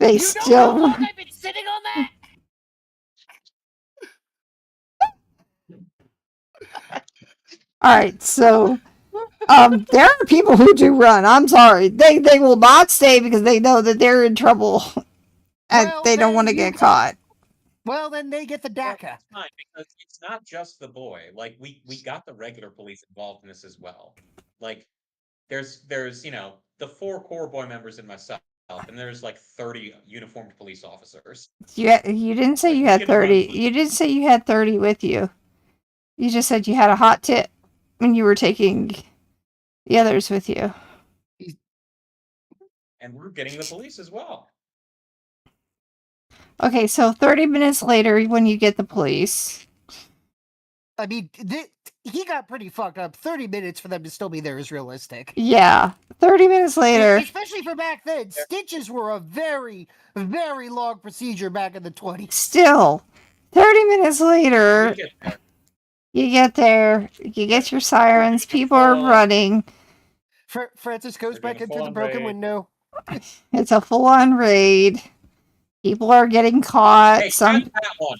S2: They
S3: You
S2: still.
S3: know how long I've been sitting on that.
S2: All right, so there are people who do run. I'm sorry, they will not stay because they know that they're in trouble, and
S3: Well,
S2: they don't
S3: then
S2: want to
S3: you
S2: get
S3: get-
S2: caught.
S3: Well, then they get the
S1: Well,
S3: DACA.
S1: it's fine because it's not just the boy. Like we got the regular police involved in this as well. Like there's the 4 core boy members and myself, and there's like 30 uniformed police officers.
S2: You didn't say
S1: Like,
S2: you
S1: we
S2: had
S1: can
S2: 30.
S1: run.
S2: You didn't say you had 30 with you. You just said you had a hot tip when you were taking the others with you.
S1: And we're getting the police as well.
S2: Okay, so 30 minutes later, when you get the police.
S3: I mean, he got pretty fucked up. 30 minutes for them to still be there is realistic.
S2: Yeah, 30 minutes later.
S3: Especially for back then. Stitches were a very, very long procedure back in the 20s.
S2: Still, 30 minutes later,
S1: We get there.
S2: you get there, you get your sirens, people are running.
S3: Francis goes
S1: We're
S3: back
S1: gonna
S3: into the
S1: fall
S3: broken
S1: raid.
S3: window.
S2: It's a full-on raid. People are getting caught.
S1: Hey,
S2: Some
S1: get that one.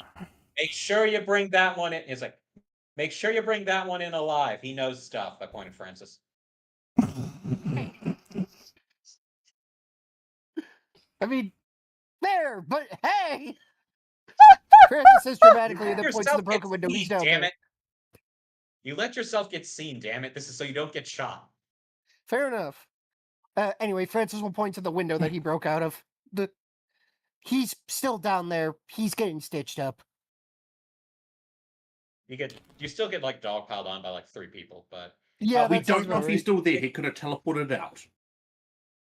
S1: Make sure you bring that one in. It's like, make sure you bring that one in alive. He knows stuff. I pointed Francis.
S3: I mean, there, but hey! Francis says dramatically and then points to the broken window. He's down
S1: damn
S3: there.
S1: it. You let yourself get seen, damn it. This is so you don't get shot.
S3: Fair enough. Anyway, Francis will point to the window that he broke out of. He's still down there. He's getting stitched up.
S1: You still get like dogpiled on by like 3 people, but
S3: Yeah,
S5: we
S3: that sounds
S5: don't know
S3: about
S5: if he's
S3: right.
S5: still there. He could have teleported out.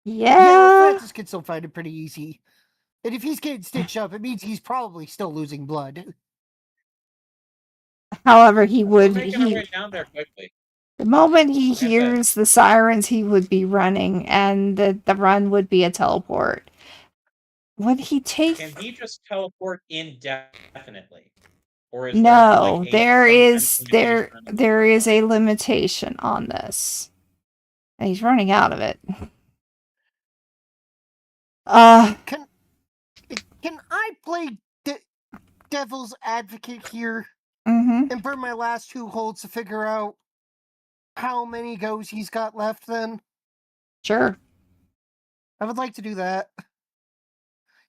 S3: Yeah,
S2: yeah.
S3: Francis can still find it pretty easy. And if he's getting stitched up, it means he's probably still losing blood.
S2: However, he
S1: we're
S2: would
S1: making our way down there quickly.
S2: the moment he
S1: that.
S2: hears the sirens, he would be running, and the run would be a teleport. Would he take?
S1: Can he just teleport indefinitely? Or is there
S2: No,
S1: like limitation?
S2: there is a limitation on this. And he's running out of it.
S3: Can I play devil's advocate here
S2: Mm-hmm.
S3: and burn my last 2 holds to figure out how many goes he's got left? Then
S2: Sure.
S3: I would like to do that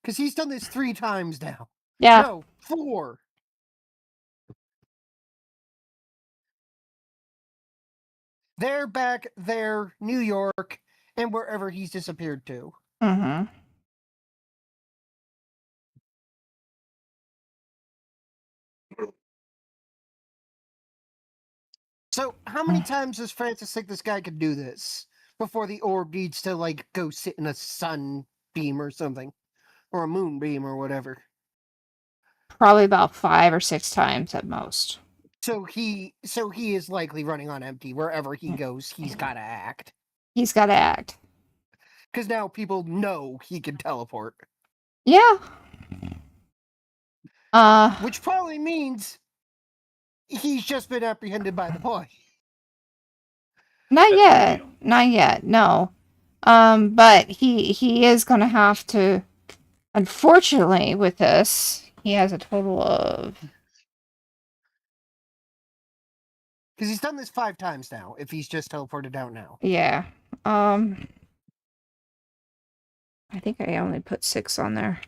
S3: because he's done this 3 times now.
S2: Yeah.
S3: No, 4. They're back there, New York, and wherever he's disappeared to.
S2: Mm-hmm.
S3: So, how many times does Francis think this guy could do this before the orb needs to, like, go sit in a sunbeam or something? Or a moonbeam or whatever?
S2: Probably about 5 or 6 times at most.
S3: So he is likely running on empty. Wherever he goes, he's got to act.
S2: He's got to act.
S3: Because now people know he can teleport.
S2: Yeah.
S3: Which probably means he's just been apprehended by the boy.
S2: Not
S1: That's
S2: yet.
S1: real.
S2: Not yet. No. But he is going to have to. Unfortunately, with this, he has a total of.
S3: Because he's done this 5 times now, if he's just teleported out now.
S2: Yeah. I think I only put 6 on there.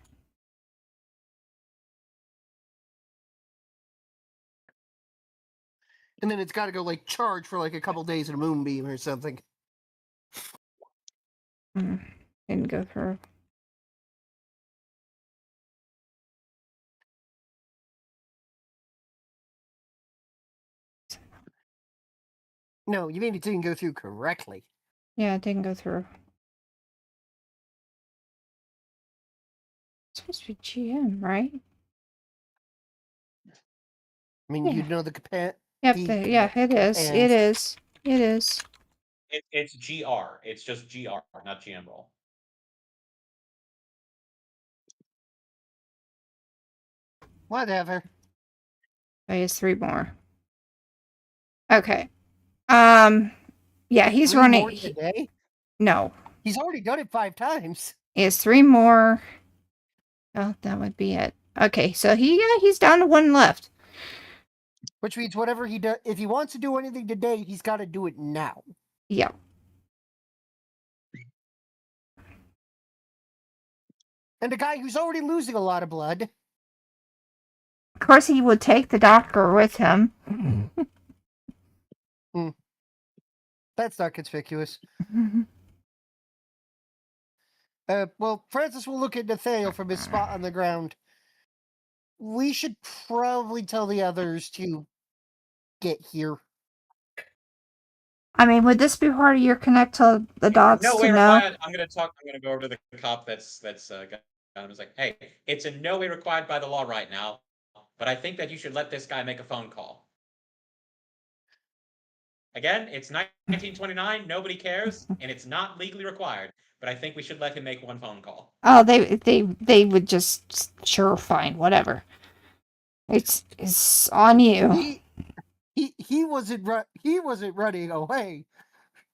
S3: And then it's got to go, like, charge for, like, a couple days in a moonbeam or something.
S2: Didn't go through.
S3: No, you mean it didn't go through correctly.
S2: Yeah, it didn't go through. It's supposed to be GM, right?
S3: I mean,
S2: Yeah.
S3: you'd know the
S2: Yep. It is.
S3: commands.
S2: It is. It is.
S1: It's GR. It's just GR, not GM roll.
S3: Whatever.
S2: Oh, he has 3 more. Okay. Yeah, he's
S3: 3
S2: running.
S3: more today?
S2: No,
S3: He's already done it 5 times.
S2: he has 3 more. Oh, that would be it. Okay, so he's down to 1 left.
S3: Which means whatever he does, if he wants to do anything today, he's got to do it now.
S2: Yeah.
S3: And a guy who's already losing a lot of blood.
S2: Of course, he would take the doctor with him.
S3: That's not conspicuous. Well, Francis will look at Nathaniel from his spot on the ground. We should probably tell the others to get here.
S2: I mean, would this be part of your connect to the dots
S1: No
S2: to
S1: way
S2: know?
S1: required. I'm gonna go over to the cop that's got him. It's like, hey, it's in no way required by the law right now, but I think that you should let this guy make a phone call. Again, it's 1929. Nobody cares, and it's not legally required. But I think we should let him make one phone call.
S2: Oh, they would just sure fine, whatever. It's on you.
S3: He wasn't running away.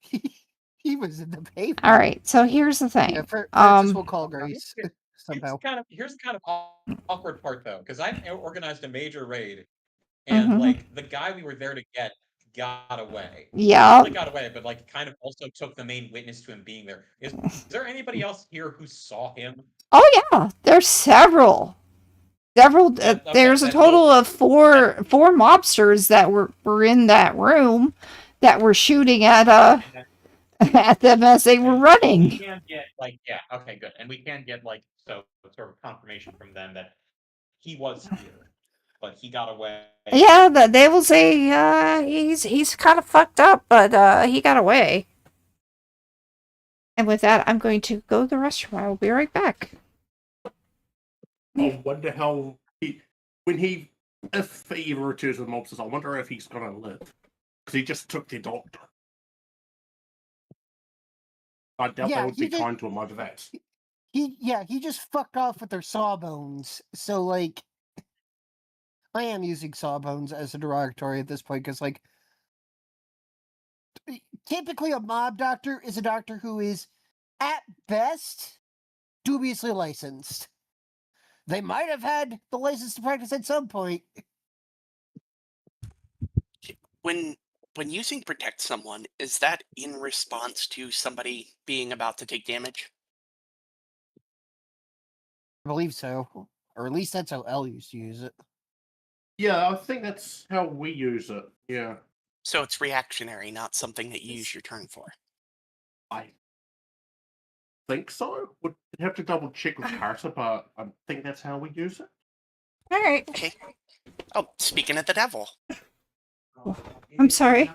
S3: He was in the pavement.
S2: All right, so here's the thing.
S3: Yeah, Francis will call Grace somehow.
S1: Here's the kind of awkward part though, because I organized a major raid, and like the guy we were there to get got away.
S2: Yeah.
S1: Not only got away, but like kind of also took the main witness to him being there. Is there anybody else here who saw him?
S2: Oh yeah, there's several.
S1: Okay,
S2: There's a total of four mobsters that were in that room that were shooting at at them as they were running.
S1: We can get like okay, good, and we can get like sort of confirmation from them that he was here, but he got away.
S2: Yeah, they will say he's kind of fucked up, but he got away. And with that, I'm going to go to the restroom. I will be right back.
S5: I wonder how if he returns to the mobsters, I wonder if he's gonna live. Because he just took the doctor. I doubt they would be kind to him over that.
S3: He just fucked off with their sawbones. So like I am using Sawbones as a derogatory at this point because, like, typically a mob doctor is a doctor who is, at best, dubiously licensed. They might have had the license to practice at some point.
S6: When using protect someone, is that in response to somebody being about to take damage?
S3: I believe so. Or at least that's how L used to use it.
S5: Yeah, I think that's how we use it. Yeah.
S6: So it's reactionary, not something that you use your turn for.
S5: I think so. Would have to double check with Carter, but I think that's how we use it.
S2: All right.
S6: Okay. Oh, speaking of the devil,
S2: I'm sorry.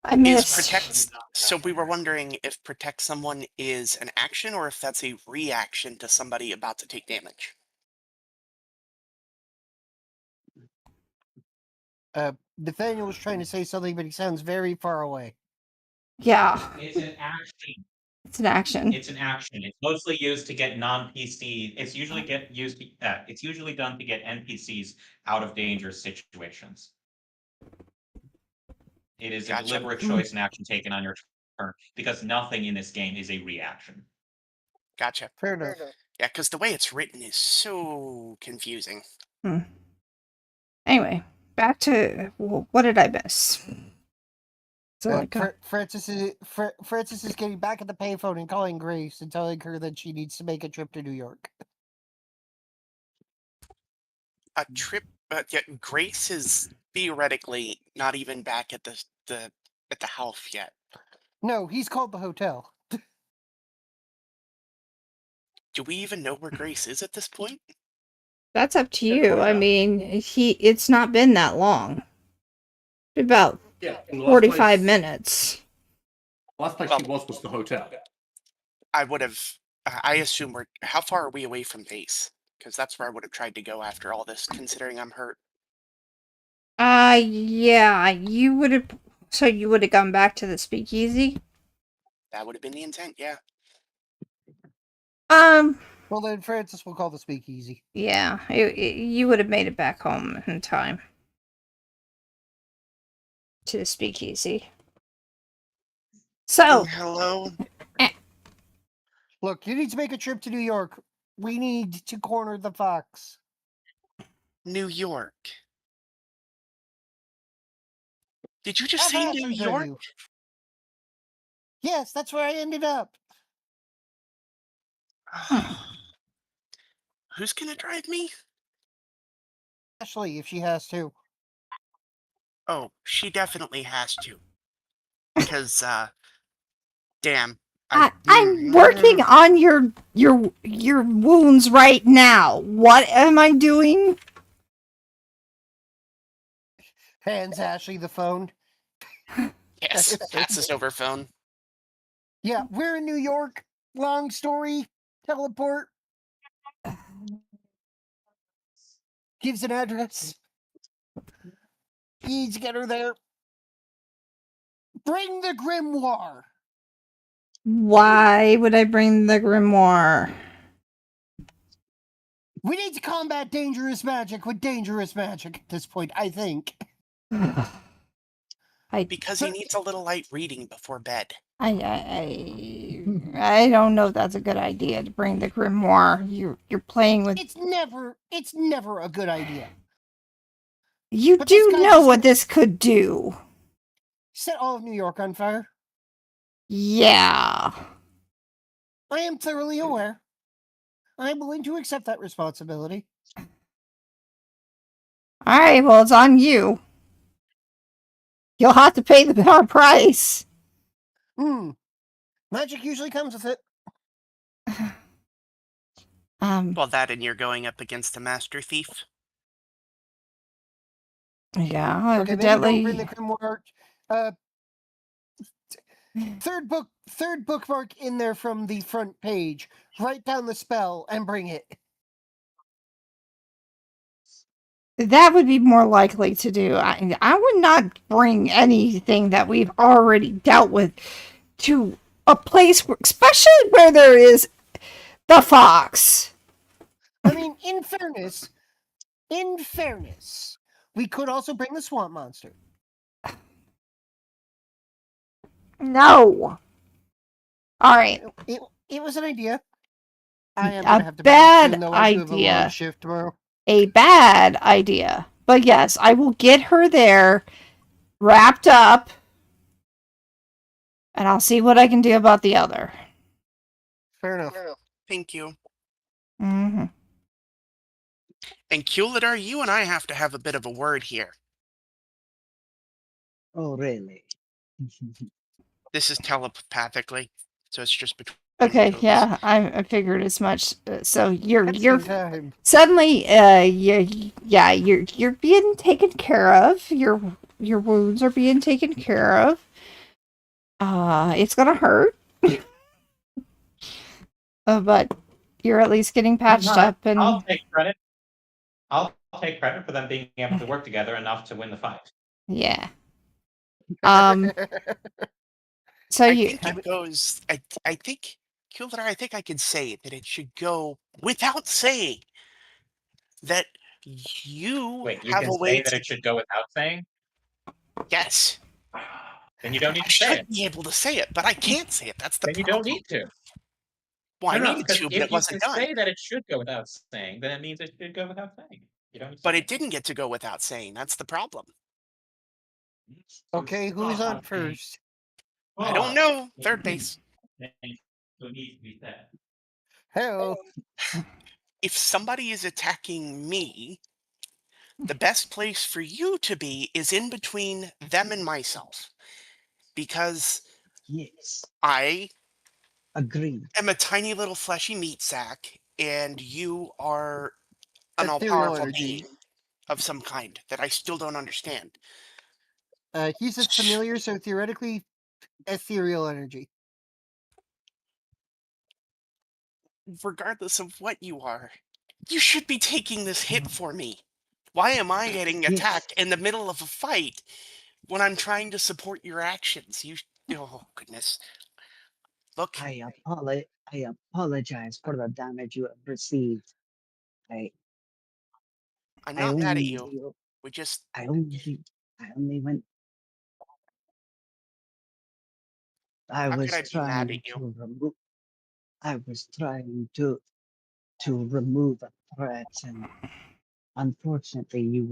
S2: I
S6: is
S2: missed.
S6: protect. So we were wondering if protect someone is an action or if that's a reaction to somebody about to take damage.
S3: Nathaniel was trying to say something, but he sounds very far away.
S2: Yeah,
S1: It's an action.
S2: it's an action.
S1: It's an action. It's mostly used to get non-PC. It's usually it's usually done to get NPCs out of dangerous situations. It is a
S6: Gotcha.
S1: deliberate choice and action taken on your turn because nothing in this game is a reaction.
S6: Gotcha.
S3: Fair enough.
S6: Yeah, because the way it's written is so confusing.
S2: Anyway, back to what did I miss? So like,
S3: Francis is getting back at the payphone and calling Grace and telling her that she needs to make a trip to New York.
S6: A trip. Yeah, Grace is theoretically not even back at the house yet.
S3: No, he's called the hotel.
S6: Do we even know where Grace is at this point?
S2: that's up to you. I mean, it's not been that long. About
S5: Yeah.
S2: 45 minutes.
S5: Last place
S6: Well-
S5: she was the hotel.
S6: I would have. I assume we're. How far are we away from base? Because that's where I would have tried to go after all this, considering I'm hurt.
S2: Yeah, you would have. So you would have gone back to the speakeasy.
S6: That would have been the intent. Yeah.
S3: Well, then Francis will call the speakeasy.
S2: Yeah, you would have made it back home in time to the speakeasy. So,
S6: Hello.
S3: Look, you need to make a trip to New York. We need to corner the fox.
S6: New York. Did you just
S3: How
S6: say
S3: fast
S6: New
S3: are
S6: York?
S3: you? Yes, that's where I ended up.
S6: Who's gonna drive me?
S3: Ashley, if she has to.
S6: Oh, she definitely has to. Because, damn.
S2: I'm working on your wounds right now. What am I doing?
S3: Hands Ashley the phone.
S6: Yes, passes over phone.
S3: Yeah, we're in New York. Long story. Teleport. Gives an address. You need to get her there. Bring the grimoire.
S2: Why would I bring the grimoire?
S3: We need to combat dangerous magic with dangerous magic at this point, I think.
S6: Because he needs a little light reading before bed.
S2: I don't know if that's a good idea to bring the grimoire. You're playing with.
S3: It's never a good idea.
S2: You
S3: But
S2: do
S3: this guy
S2: know
S3: just-
S2: what this could do.
S3: Set all of New York on fire.
S2: Yeah.
S3: I am thoroughly aware. I'm willing to accept that responsibility.
S2: All right. Well, it's on you. You'll have to pay the high price.
S3: Magic usually comes with it.
S6: Well, that and you're going up against a master thief.
S2: Yeah,
S3: Okay, maybe don't bring
S2: evidently.
S3: the grimoire. Third bookmark in there from the front page. Write down the spell and bring it.
S2: That would be more likely to do. I would not bring anything that we've already dealt with to a place, especially where there is the fox.
S3: I mean, in fairness, In fairness, we could also bring the swamp monster.
S2: No. All right.
S3: It was an idea. I am
S2: A
S3: gonna have to
S2: bad
S3: soon, though. I do have a long
S2: idea.
S3: shift tomorrow.
S2: A bad idea. But yes, I will get her there, wrapped up, and I'll see what I can do about the other.
S3: Fair enough.
S6: Thank you.
S2: Mm-hmm.
S6: And Kulidar, you and I have to have a bit of a word here.
S7: Oh, really?
S6: This is telepathically, so it's just between
S2: Okay,
S6: the two of us.
S2: yeah, I figured as much. So you're
S3: At the
S2: you're
S3: same time,
S2: suddenly you're being taken care of. Your wounds are being taken care of. It's gonna hurt, but you're at least getting patched up and
S1: I'll take credit. I'll take credit for them being able to work together enough to win the fight.
S2: yeah. So
S6: I
S2: you
S6: think it goes. I think Kulidar, I think I could say that it should go without saying that you
S1: Wait, you
S6: have
S1: can
S6: a way
S1: say that
S6: to.
S1: it should go without saying?
S6: Yes,
S1: Then you don't need
S6: I
S1: to say
S6: should
S1: it.
S6: be able to say it, but I can't say it. That's the
S1: Then you
S6: problem.
S1: don't need to.
S6: Well, I
S1: No,
S6: needed
S1: because
S6: to, but
S1: if
S6: it
S1: you
S6: wasn't
S1: can
S6: done.
S1: say that it should go without saying, then it means it should go without saying. You don't need to
S6: But
S1: say
S6: it didn't get to go without saying. That's the problem.
S3: okay, who's on first?
S6: I don't know. Third base.
S1: So it needs to be said.
S3: Hell,
S6: If somebody is attacking me, the best place for you to be is in between them and myself. Because
S7: Yes,
S6: I
S7: agreed.
S6: am a tiny little fleshy meat sack, and you are an all
S3: ethereal
S6: powerful
S3: energy.
S6: being of some kind that I still don't understand.
S3: He's a familiar, so theoretically, ethereal energy.
S6: Regardless of what you are, you should be taking this hit for me. Why am I getting
S7: Yes,
S6: attacked in the middle of a fight when I'm trying to support your actions? Oh goodness. Look,
S7: I apologize for the damage you have received. I
S6: I'm
S7: I
S6: not mad at
S7: only
S6: you. We just
S7: I only I only went I
S6: how could
S7: was
S6: I be mad at
S7: trying
S6: you?
S7: to remove I was trying to remove a threat, and unfortunately you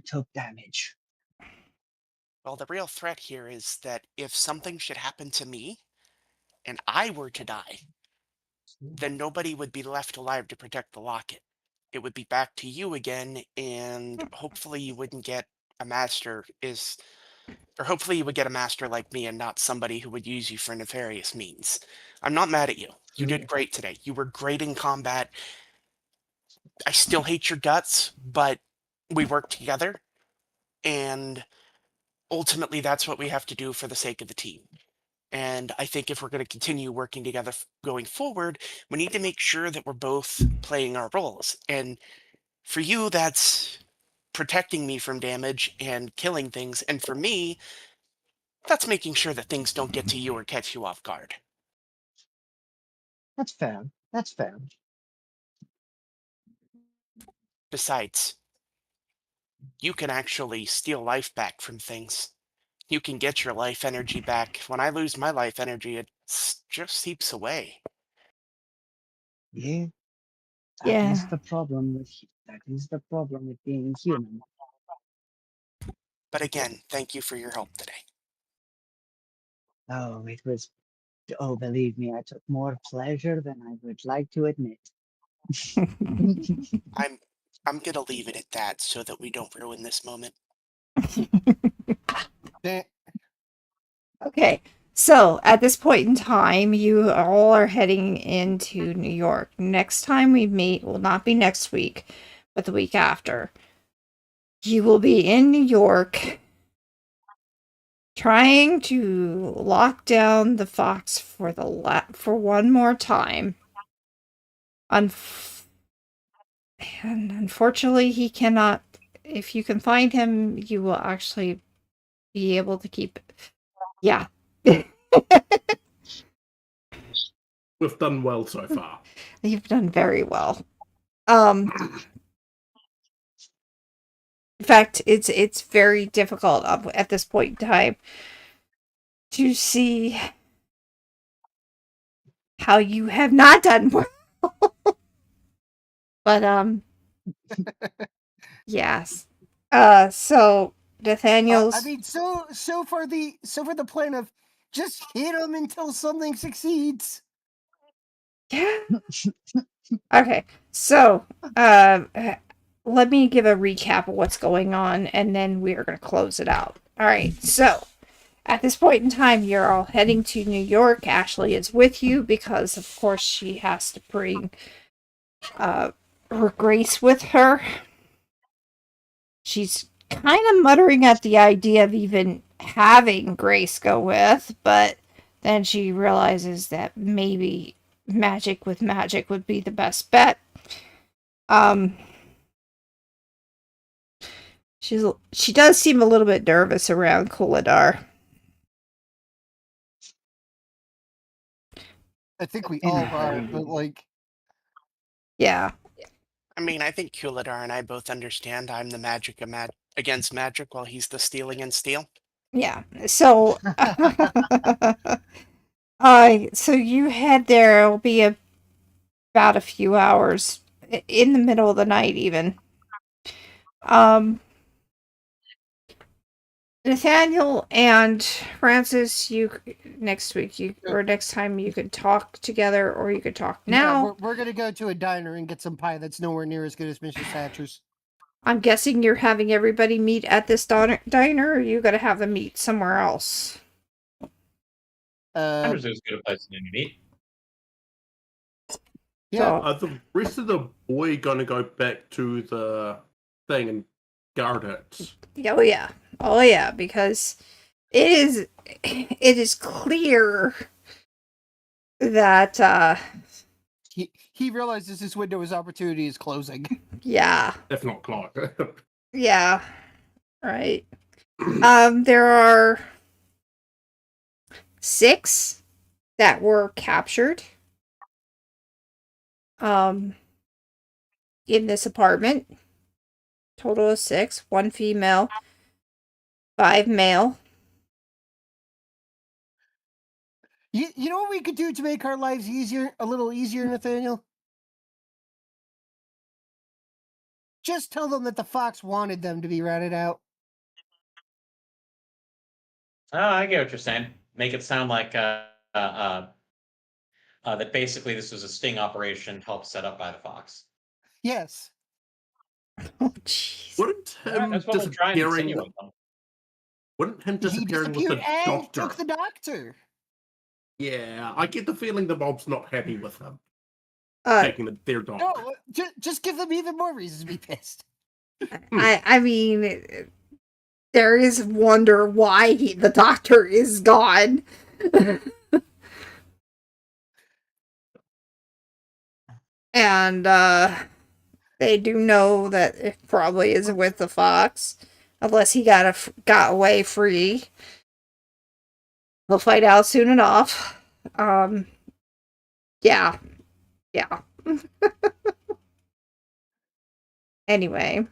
S7: took damage.
S6: Well, the real threat here is that if something should happen to me and I were to die, then nobody would be left alive to protect the locket. It would be back to you again, and hopefully you wouldn't get a master is or hopefully you would get a master like me and not somebody who would use you for nefarious means. I'm not mad at you. You did great today. You were great in combat. I still hate your guts, but we worked together, and ultimately that's what we have to do for the sake of the team. And I think if we're going to continue working together going forward, we need to make sure that we're both playing our roles. And for you, that's protecting me from damage and killing things. And for me, that's making sure that things don't get to you or catch you off guard.
S7: That's fair. That's fair.
S6: Besides, you can actually steal life back from things. You can get your life energy back. When I lose my life energy, it just seeps away.
S7: Yeah,
S2: yeah.
S7: that is the problem with being human.
S6: But again, thank you for your help today.
S7: Oh, believe me, I took more pleasure than I would like to admit.
S6: I'm gonna leave it at that so that we don't ruin this moment.
S3: Eh,
S2: Okay. So at this point in time, you all are heading into New York. Next time we meet will not be next week, but the week after. You will be in New York trying to lock down the fox for for one more time. And unfortunately, he cannot. If you can find him, you will actually be able to keep it. Yeah.
S5: We've done well so far.
S2: You've done very well. Um, In fact, it's very difficult at this point in time to see how you have not done well. But yes. So
S3: I
S2: Nathaniel's
S3: mean, so far the plan of just hit them until something succeeds.
S2: yeah. Okay. So let me give a recap of what's going on, and then we are going to close it out. All right. So at this point in time, you're all heading to New York. Ashley is with you because, of course, she has to bring her Grace with her. She's kind of muttering at the idea of even having Grace go with, but then she realizes that maybe magic with magic would be the best bet. Um, she does seem a little bit nervous around Kuladar.
S3: I think we all are, but like,
S2: Yeah,
S6: I mean, I think Kuladar and I both understand I'm the magic against magic while he's the stealing and steal.
S2: yeah. So, so you head there. It'll be about a few hours in the middle of the night, even. Um, Nathaniel and Francis, you next week or next time you could talk together, or you could talk
S3: yeah,
S2: now.
S3: we're gonna go to a diner and get some pie that's nowhere near as good as Mrs. Thatcher's.
S2: I'm guessing you're having everybody meet at this diner, or you got to have them meet somewhere else.
S1: There's as good a place as any meet.
S3: Yeah,
S2: So,
S5: Are the rest of the boy gonna go back to the thing and guard it?
S2: oh yeah, because it is clear that
S3: he realizes his window of opportunity is closing.
S2: yeah,
S5: If not Clark.
S2: yeah, right. There are 6 that were captured in this apartment. Total of 6, 1 female, 5 male.
S3: You know what we could do to make our lives easier, a little easier, Nathaniel? Just tell them that the fox wanted them to be ratted out.
S1: Oh, I get what you're saying. Make it sound like that basically this was a sting operation helped set up by the Fox.
S3: Yes.
S2: Oh, jeez.
S5: Wouldn't him
S1: That's what we're trying to
S5: disappearing?
S1: insinuate.
S5: Wouldn't him
S3: He
S5: disappearing with the
S3: disappeared and
S5: doctor?
S3: took the doctor.
S5: Yeah, I get the feeling the mob's not happy with him
S2: Uh,
S5: taking their doctor.
S3: No, just give them even more reasons to be pissed.
S2: I mean, there is wonder why the doctor is gone. And they do know that it probably is with the fox, unless he got away free. They'll find out soon enough. Yeah. Anyway,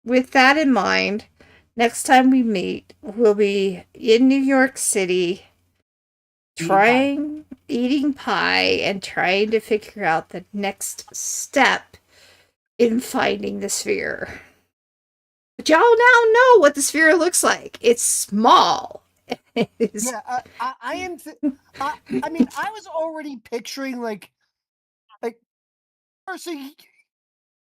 S2: with that in mind, next time we meet, we'll be in New York City eating pie and trying to figure out the next step in finding the sphere. But y'all now know what the sphere looks like. It's small.
S3: Yeah, I am. I mean, I was already picturing like, Percy.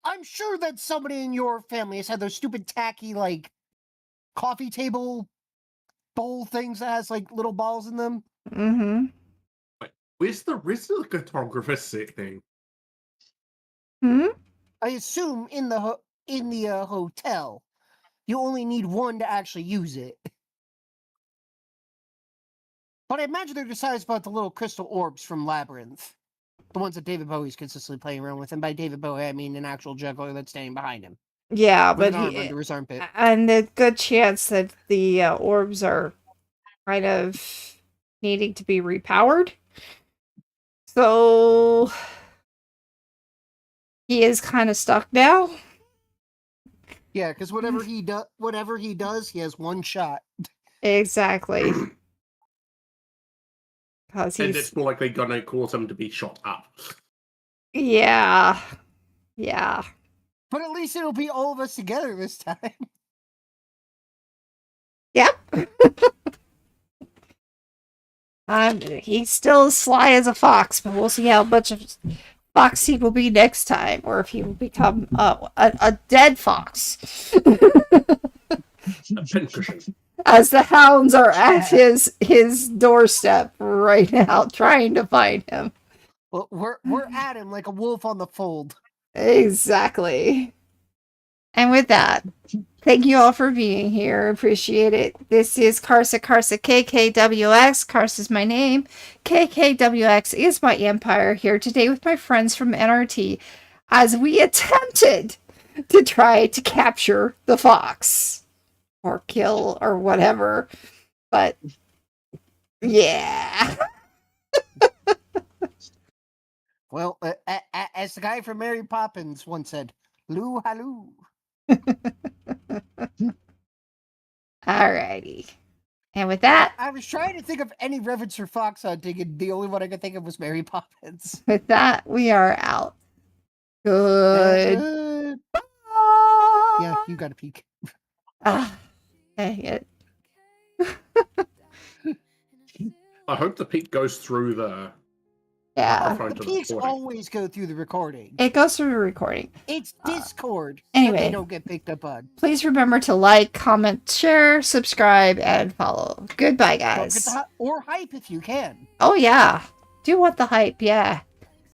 S3: I'm sure that somebody in your family has had those stupid tacky like coffee table bowl things that has like little balls in them.
S2: Mm-hmm.
S5: Where's the rest of the cartographer set thing?
S2: Hmm?
S3: I assume in the hotel, you only need one to actually use it. But I imagine they're decided about the little crystal orbs from Labyrinth. The ones that David Bowie's consistently playing around with. And by David Bowie, I mean an actual juggler that's standing behind him.
S2: Yeah,
S3: With
S2: but
S3: an arm under his armpit.
S2: and the good chance that the orbs are kind of needing to be repowered. So he is kind of stuck now.
S3: Yeah, because whatever he does, he has one shot.
S2: Exactly. Because
S5: And
S2: he's
S5: it's more likely gonna cause him to be shot up.
S2: yeah. Yeah.
S3: But at least it'll be all of us together this time.
S2: Yep. He's still as sly as a fox, but we'll see how much of fox he will be next time, or if he will become a dead fox.
S5: A pincushion.
S2: As the hounds are at his doorstep right now, trying to find him.
S3: Well, we're at him like a wolf on the fold.
S2: Exactly. And with that, thank you all for being here. Appreciate it. This is Karsa KKWX. Karsa is my name. KKWX is my empire, here today with my friends from NRT as we attempted to try to capture the fox. Or kill or whatever. But yeah.
S3: Well, as the guy from Mary Poppins once said, "Loo halloo."
S2: Alrighty. And with that,
S3: I was trying to think of any reference for fox hunting, and the only one I could think of was Mary Poppins.
S2: we are out. Good.
S3: Yeah, you got a peek.
S2: Ah, dang it.
S5: I hope the peak goes through the
S2: Yeah.
S5: microphone
S3: The
S5: to the
S3: peaks
S5: recording.
S3: always go through the recording.
S2: It goes through the recording.
S3: It's Discord
S2: anyway.
S3: that they don't get picked up on.
S2: Please remember to like, comment, share, subscribe, and follow. Goodbye,
S3: Don't
S2: guys.
S3: get the or hype if you can.
S2: Oh, yeah. Do want the hype, yeah.